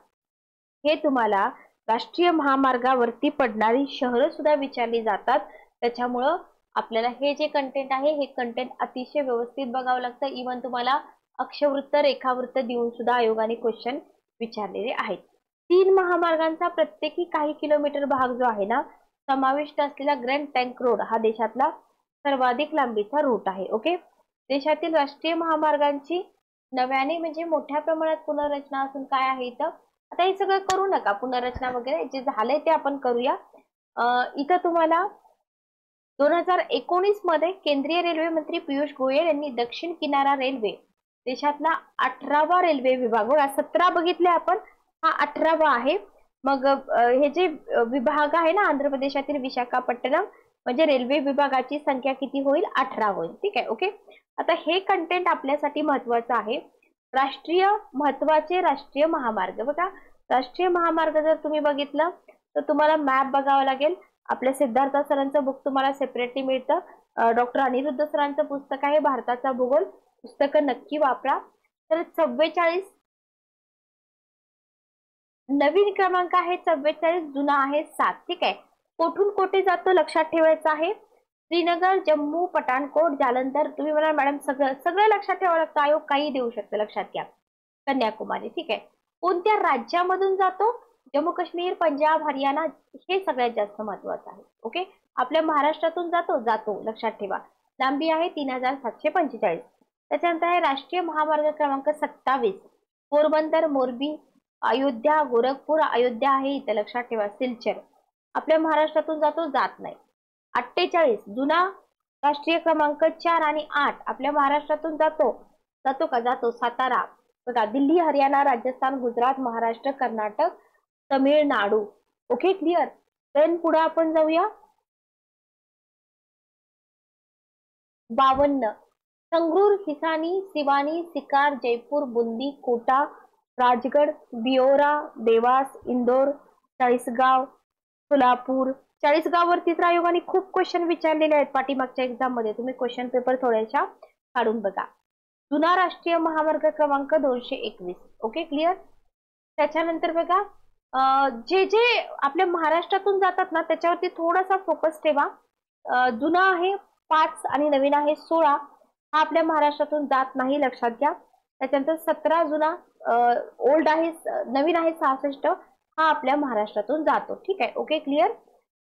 हे तुम्हाला राष्ट्रीय महामार्गावरती पडणारी शहरं सुद्धा विचारली जातात. त्याच्यामुळं आपल्याला हे जे कंटेंट आहे हे कंटेंट अतिशय व्यवस्थित बघावं लागतं. इव्हन तुम्हाला अक्षवृत्त रेखावृत्त देऊन सुद्धा आयोगाने क्वेश्चन विचारलेले आहेत. 3 महामार्गांचा प्रत्येकी काही किलोमीटर भाग जो आहे ना, समाविष्ट असलेला ग्रँड ट्रंक रोड हा देशातला सर्वाधिक लांबीचा रूट आहे. ओके. देशातील राष्ट्रीय महामार्गांची नव्याने म्हणजे मोठ्या प्रमाणात पुनर्रचना असून काय आहे इथं. आता हे सगळं करू नका, पुनर्रचना वगैरे जे झालंय ते आपण करूया. इथं तुम्हाला 2019 मध्ये केंद्रीय रेल्वे मंत्री पियुष गोयल यांनी दक्षिण किनारा रेल्वे देशातला 18वा रेल्वे विभाग, बघा 17 बघितले आपण, हा 18वा आहे. मग हे जे विभाग आहे ना आंध्र प्रदेशातील विशाखापट्टणम, म्हणजे रेल्वे विभागाची संख्या किती होईल, 18 होईल. ठीक आहे. ओके. आता हे कंटेंट आपल्यासाठी महत्वाचं आहे. महत्वाचे राष्ट्रीय महामार्ग, बघा राष्ट्रीय महामार्ग जर तुम्ही बघितलं तर तुम्हाला मॅप बघावा लागेल. आपल्या सिद्धार्थ सरांचं बुक तुम्हाला सेपरेटली मिळतं. डॉक्टर अनिरुद्ध सरांचं पुस्तक आहे भारताचा भूगोल, पुस्तकं नक्की वापरा. तर 44 नवीन क्रमांक आहे, 44 जुना आहे 7. ठीक आहे. कोठून कोठे जातो लक्षात ठेवायचं आहे. श्रीनगर, जम्मू, पठाणकोट, जालंधर. तुम्ही म्हणा मॅडम सगळं सगळं लक्षात ठेवावं लागतं, आयोग काही देऊ शकतं, लक्षात घ्या. कन्याकुमारी. ठीक आहे. कोणत्या राज्यामधून जातो, जम्मू काश्मीर, पंजाब, हरियाणा, हे सगळ्यात जास्त महत्वाचं आहे. ओके. आपल्या महाराष्ट्रातून जातो, लक्षात ठेवा. लांबी आहे 3745. त्याच्यानंतर आहे राष्ट्रीय महामार्ग क्रमांक 27 पोरबंदर, मोरबी, अयोध्या, गोरखपूर. अयोध्या आहे इथं, लक्षात ठेवा. सिलचर आपल्या महाराष्ट्रातून जात नाही. 48 जुना राष्ट्रीय क्रमांक 4 आणि 8 आपल्या महाराष्ट्रातून जातो का, सातारा. बघा Delhi, Haryana, Rajasthan, Gujarat, Maharashtra, Karnataka, Tamil Nadu. Okay, clear. Then पुढे आपण जाऊया. 52 संगरूर, हिसानी, सिवानी, सिकार, जयपूर, बुंदी, कोटा, राजगड, बिओरा, देवास, इंदोर, चाळीसगाव, सोलापूर. चाळीसगाववरती तर आयोगाने खूप क्वेश्चन विचारलेले आहेत पाठीमागच्या एक्झाम मध्ये, तुम्ही क्वेश्चन पेपर थोड्याशा काढून बघा. जुना राष्ट्रीय महामार्ग क्रमांक 221. Okay, clear. त्याच्यानंतर बघा जे जे आपल्या महाराष्ट्रातून जातात ना त्याच्यावरती थोडासा फोकस ठेवा. जुना आहे 5 आणि नवीन आहे 16. हा आपल्या महाराष्ट्रातून जात नाही, लक्षात घ्या. त्याच्यानंतर 17 जुना, ओल्ड आहे, नवीन आहे 66. हा आपल्या महाराष्ट्रातून जातो. ठीक आहे. Okay, clear.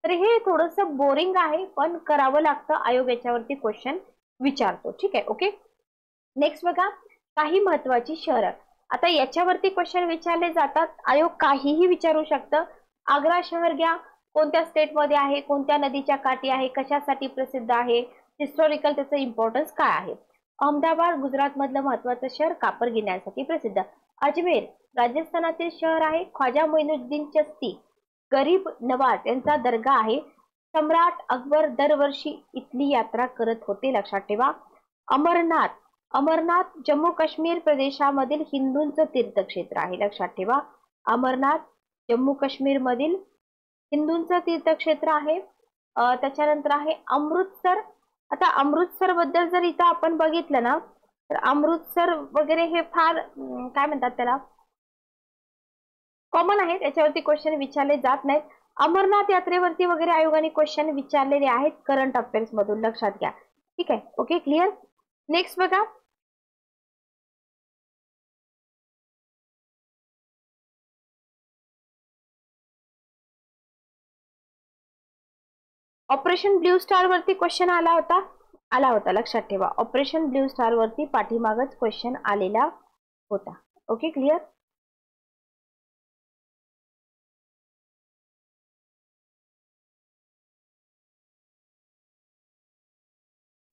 तर हे थोडंसं बोरिंग आहे पण करावं लागतं, आयोग याच्यावरती क्वेश्चन विचारतो. ठीक आहे. ओके. नेक्स्ट बघा काही महत्वाची शहरं. आता याच्यावरती क्वेश्चन विचारले जातात, आयोग काहीही विचारू शकतं. आग्रा शहर घ्या, कोणत्या स्टेट मध्ये आहे, कोणत्या नदीच्या काठी आहे, कशासाठी प्रसिद्ध आहे, हिस्टॉरिकल त्याचं इम्पॉर्टन्स काय आहे. अहमदाबाद गुजरात मधलं महत्वाचं शहर, कापड गिरण्यासाठी प्रसिद्ध. अजमेर राजस्थानातील शहर आहे, ख्वाजा मोइनुद्दीन चिश्ती गरीब नवाज यांचा दर्गा आहे. सम्राट अकबर दरवर्षी इथली यात्रा करत होते, लक्षात ठेवा. अमरनाथ जम्मू काश्मीर प्रदेशामधील हिंदूंचं तीर्थक्षेत्र आहे, लक्षात ठेवा. अमरनाथ जम्मू काश्मीर मधील हिंदूंचं तीर्थक्षेत्र आहे. त्याच्यानंतर आहे अमृतसर. आता अमृतसर बद्दल जर इथं आपण बघितलं ना तर अमृतसर वगैरे हे फार काय म्हणतात त्याला, कॉमन आहे, त्याच्यावरती क्वेश्चन विचारले जात नाहीत. अमरनाथ यात्रेवरती वगैरे आयोगाने क्वेश्चन विचारलेले आहेत करंट अफेअर्स मधून, लक्षात घ्या. ठीक आहे. Okay, clear. नेक्स्ट बघा ऑपरेशन ब्ल्यू स्टार वरती क्वेश्चन आला होता, लक्षात ठेवा. ऑपरेशन ब्ल्यू स्टार वरती पाठीमागच क्वेश्चन आलेला होता. Okay, clear.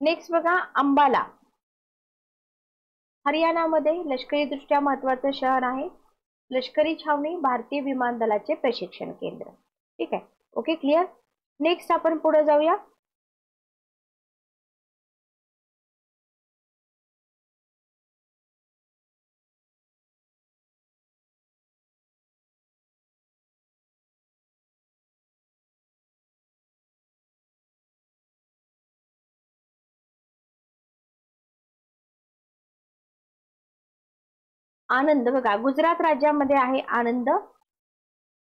नेक्स्ट बघा अंबाला हरियाणामध्ये लष्करी दृष्ट्या महत्वाचं शहर आहे. लष्करी छावणी, भारतीय विमान दलाचे प्रशिक्षण केंद्र. ठीक आहे. Okay, clear. नेक्स्ट आपण पुढे जाऊया. आनंद बघा गुजरात राज्यामध्ये आहे आनंद.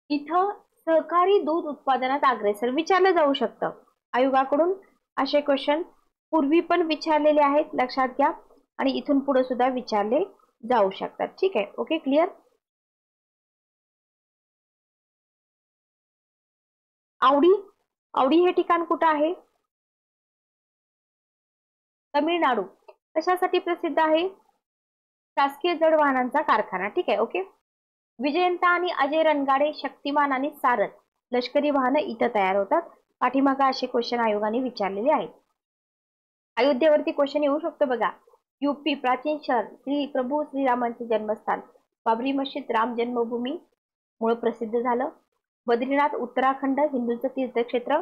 इथं सहकारी दूध उत्पादनात अग्रेसर विचारलं जाऊ शकतं आयोगाकडून. असे क्वेश्चन पूर्वी पण विचारलेले आहेत, लक्षात घ्या. आणि इथून पुढे सुद्धा विचारले जाऊ शकतात. ठीक आहे. Okay, clear. आवडी औडी हे ठिकाण कुठं आहे? तमिळनाडू. कशासाठी प्रसिद्ध आहे? शासकीय जड वाहनांचा कारखाना. ठीक आहे, ओके. विजयंता आणि अजय रणगाडे, शक्तिमान आणि सारथ लष्करी वाहनं इथं तयार होतात. पाठीमागं असे क्वेश्चन आयोगाने विचारलेले आहेत. अयोध्येवरती क्वेश्चन येऊ शकतो बघा. यूपी प्राचीन शहर, प्रभू श्रीरामांचे जन्मस्थान. बाबरी मशीद राम जन्मभूमी मुळे प्रसिद्ध झालं. बद्रीनाथ उत्तराखंड हिंदूंचं तीर्थक्षेत्र.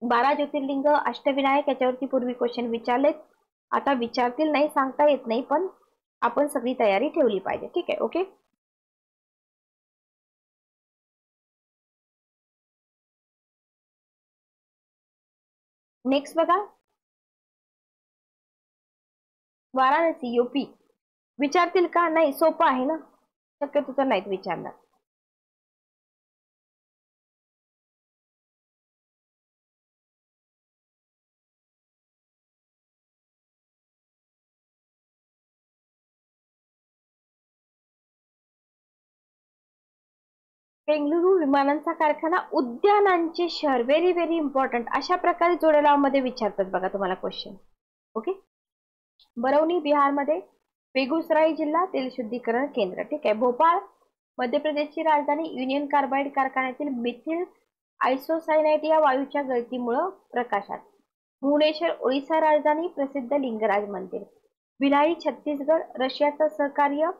12 ज्योतिर्लिंग, अष्टविनायक याच्यावरती पूर्वी क्वेश्चन विचारलेत. आता विचारतील नाही सांगता येत नाही, पण आपण सगळी तयारी ठेवली पाहिजे. ठीक आहे, ओके. नेक्स्ट बघा, वाराणसी यूपी. विचारतील का? नाही, सोपं आहे ना, शक्यतो तर नाहीत विचारणार. बेंगळुरू विमानांचा कारखाना, उद्यानांचे शहर. Very very important. अशा प्रकारे जोड्या विचारतात बघा तुम्हाला क्वेश्चन. ओके. बरौनी बिहारमध्ये. बेगुसराई जिल्हा तेल शुद्धीकरण केंद्र. ठीक आहे. भोपाळ मध्य प्रदेशची राजधानी. युनियन कार्बाइड कारखान्यातील मिथिल आयसोसायनाइट या वायूच्या गळतीमुळे प्रकाशात. भुवनेश्वर ओडिशा राजधानी. प्रसिद्ध लिंगराज मंदिर. भिलाई छत्तीसगड. रशियाचं सहकार्य.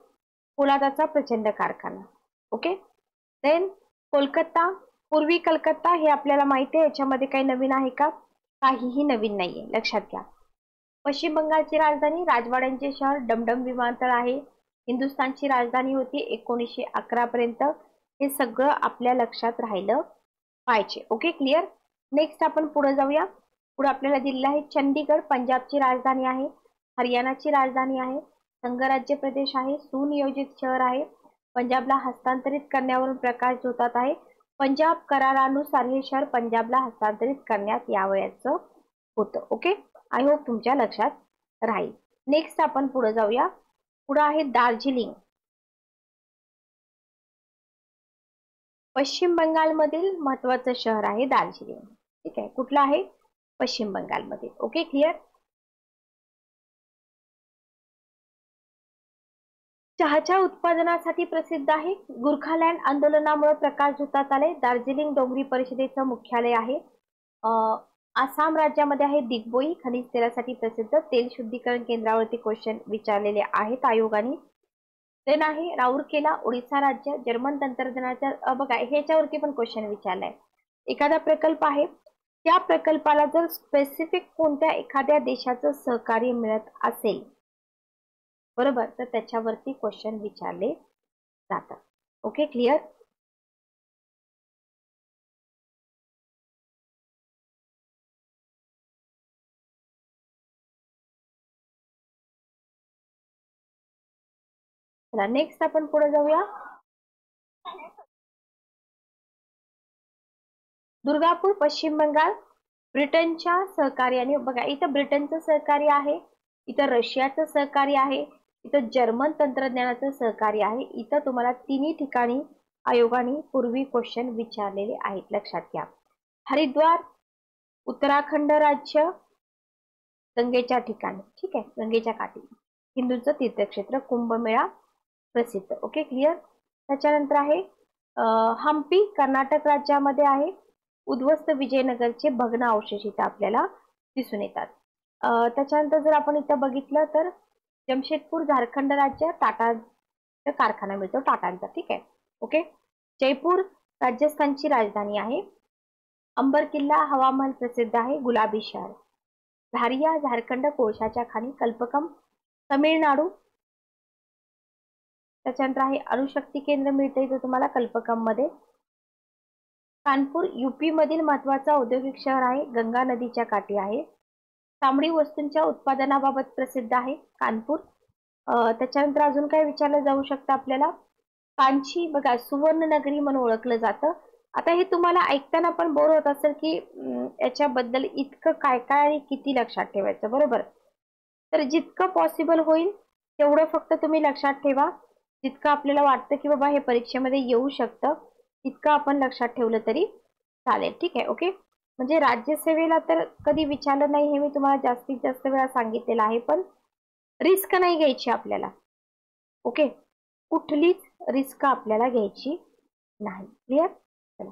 पोलादाचा प्रचंड कारखाना. ओके. देन कोलकाता. पूर्वी कलकत्ता हे आपल्याला माहिती आहे. याच्यामध्ये काही नवीन आहे का? काहीही नवीन नाहीये, लक्षात घ्या. पश्चिम बंगालची राजधानी. राजवाड्यांचे शहर. डमडम विमानतळ आहे. हिंदुस्थानची राजधानी होती 1911 पर्यंत. हे सगळं आपल्या लक्षात राहिलं पाहिजे. Okay, clear. नेक्स्ट आपण पुढे जाऊया. पुढे आपल्याला दिलेलं आहे चंदीगड. पंजाबची राजधानी आहे. हरियाणाची राजधानी आहे. संघराज्य प्रदेश आहे. सुनियोजित शहर आहे. पंजाबला हस्तांतरित करण्यावरून प्रकाश झोतात आहे. पंजाब करारानुसार हे शहर पंजाबला हस्तांतरित करण्यात यावयाचं होतं. ओके, आय होप तुमच्या लक्षात राहील. नेक्स्ट आपण पुढे जाऊया. पुढे आहे दार्जिलिंग. पश्चिम बंगालमधील महत्वाचं शहर आहे दार्जिलिंग. ठीक आहे, कुठलं आहे? पश्चिम बंगालमध्ये. Okay, clear. चहाच्या उत्पादनासाठी प्रसिद्ध आहे. गुरखालँड आंदोलनामुळे प्रकाश झोतात आले. दार्जिलिंग डोंगरी परिषदेचं मुख्यालय आहे. आसाम राज्यामध्ये आहे दिग्बोई. खनिज तेलासाठी प्रसिद्ध. तेल शुद्धीकरण केंद्रावरती क्वेश्चन विचारलेले आहेत आयोगाने. देन आहे राऊरकेला ओडिसा राज्य. जर्मन तंत्रज्ञानाच्या बघा ह्याच्यावरती पण क्वेश्चन विचारलाय. एखादा प्रकल्प आहे, त्या प्रकल्पाला जर स्पेसिफिक कोणत्या एखाद्या देशाचं सहकार्य मिळत असेल, बरोबर, तर त्याच्यावरती क्वेश्चन विचारले जातात. Okay, clear. चला नेक्स्ट आपण पुढे जाऊया. दुर्गापूर पश्चिम बंगाल. ब्रिटनच्या सहकार्याने, बघा इथं ब्रिटनचं सहकार्य आहे, इथं रशियाचं सहकार्य आहे, इथं जर्मन तंत्रज्ञानाचं सहकार्य आहे. इथं तुम्हाला तिन्ही ठिकाणी आयोगाने पूर्वी क्वेश्चन विचारलेले आहेत, लक्षात घ्या. हरिद्वार उत्तराखंड राज्य. गंगेच्या ठिकाणी. ठीक आहे, गंगेच्या काठी. हिंदूंचं तीर्थक्षेत्र. कुंभमेळा प्रसिद्ध. Okay, clear. त्याच्यानंतर आहे हम्पी कर्नाटक राज्यामध्ये आहे. उद्ध्वस्त विजयनगरचे भग्न अवशेष इथं आपल्याला दिसून येतात. त्याच्यानंतर जर आपण इथं बघितलं तर जमशेदपूर झारखंड राज्य. टाटा कारखाना मिळतो टाटांचा. ठीक आहे, ओके. जयपूर राजस्थानची राजधानी आहे. अंबर किल्ला हवामहल प्रसिद्ध आहे. गुलाबी शहर. धारिया झारखंड कोळशाच्या खाणी. कल्पकम तमिळनाडू. त्याच्यानंतर आहे अणुशक्ती केंद्र मिळते इथे तुम्हाला कल्पकम मध्ये. कानपूर यूपी मधील महत्वाचा औद्योगिक शहर आहे. गंगा नदीच्या काठी आहे. तांबडी वस्तूंच्या उत्पादनाबाबत प्रसिद्ध आहे कानपूर. त्याच्यानंतर अजून काय विचारलं जाऊ शकतं आपल्याला? कांची, बघा सुवर्ण नगरी म्हणून ओळखलं जातं. आता हे तुम्हाला ऐकताना पण बोर होत असेल की याच्याबद्दल इतकं काय काय आणि किती लक्षात ठेवायचं, बरोबर. तर जितकं पॉसिबल होईल तेवढं फक्त तुम्ही लक्षात ठेवा. जितकं आपल्याला वाटतं की बाबा हे परीक्षेमध्ये येऊ शकतं तितकं आपण लक्षात ठेवलं तरी चालेल, ठीक आहे. ओके. म्हणजे राज्यसेवेला तर कधी विचारलं नाही हे मी तुम्हाला जास्तीत जास्त वेळा सांगितलेलं आहे, पण रिस्क नाही घ्यायची आपल्याला. ओके. कुठलीच रिस्क आपल्याला घ्यायची नाही. क्लिअर? चला.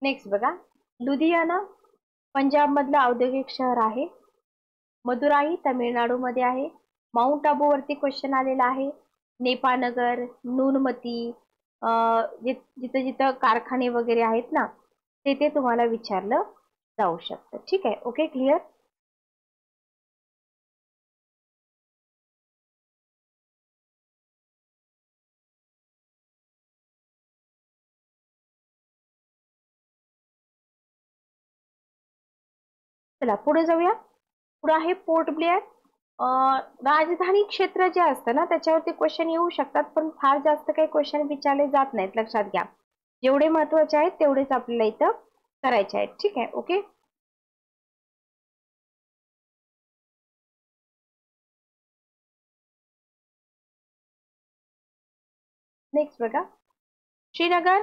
नेक्स्ट बघा, लुधियाना पंजाब मधलं औद्योगिक शहर आहे. मदुराई तामिळनाडूमध्ये आहे. माउंट आबू वरती क्वेश्चन आलेला आहे. नेपाळनगर, नूनमती, जिथं जिथं कारखाने वगैरे आहेत ना, ते तुम्हाला विचारलं जाऊ शकतं. ठीक आहे. Okay, clear? चला पुढे जाऊया. पुढे आहे पोर्ट ब्लेअर. राजधानी क्षेत्र जे असतं ना त्याच्यावरती क्वेश्चन येऊ शकतात, पण फार जास्त काही क्वेश्चन विचारले जात नाहीत. लक्षात घ्या, जेवढे महत्वाचे आहेत तेवढेच आपल्याला इथं करायचे आहेत. ठीक आहे. ओके. नेक्स्ट बघा, श्रीनगर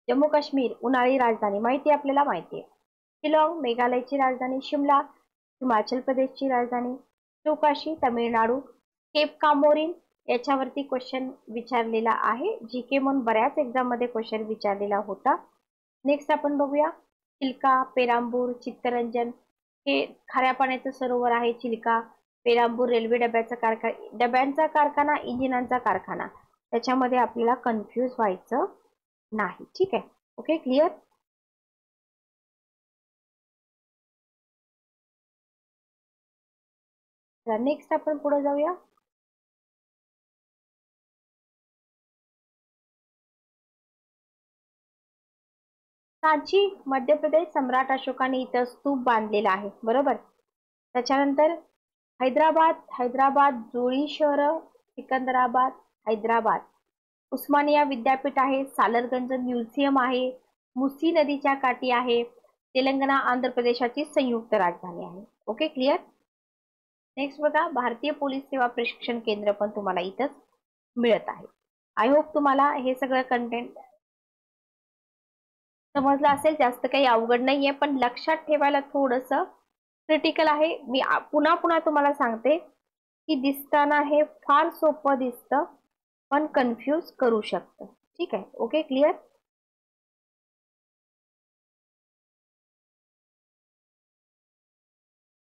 जम्मू काश्मीर उन्हाळी राजधानी माहिती आपल्याला माहिती आहे. शिलाँग मेघालयची राजधानी. शिमला हिमाचल प्रदेशची राजधानी. चौकाशी तामिळनाडू. केप कामोरीन याच्यावरती क्वेश्चन विचारलेला आहे. जी के म्हणून बऱ्याच एक्झाम मध्ये क्वेश्चन विचारलेला होता. नेक्स्ट आपण बघूया, चिल्का, पेरांबूर, चित्तरंजन. हे खाऱ्या पाण्याचं सरोवर आहे चिल्का. पेरांबूर रेल्वे डब्यांचा कारखाना, इंजिनांचा कारखाना. त्याच्यामध्ये आपल्याला कन्फ्यूज व्हायचं नाही. ठीक आहे. Okay, clear? नेक्स्ट आपण पुढे जाऊया. सांची मध्य प्रदेश. सम्राट अशोकाने इथं स्तूप बांधलेला आहे. बरोबर. त्याच्यानंतर हैदराबाद जुळी शहर. सिकंदराबाद हैदराबाद. उस्मानिया विद्यापीठ आहे. सालरगंज म्युझियम आहे. मुसी नदीच्या काठी आहे. तेलंगणा आंध्र प्रदेशाची संयुक्त राजधानी आहे. Okay, clear? नेक्स्ट बघा, भारतीय पोलीस सेवा प्रशिक्षण केंद्र पण तुम्हाला इथंच मिळत आहे. आय होप तुम्हाला हे सगळं कंटेंट समजलं असेल. जास्त काही अवघड नाहीये, पण लक्षात ठेवायला थोडस क्रिटिकल आहे. मी पुन्हा पुन्हा तुम्हाला सांगते की दिसताना हे फार सोपं दिसतं, पण कन्फ्यूज करू शकतं. ठीक आहे. Okay, clear?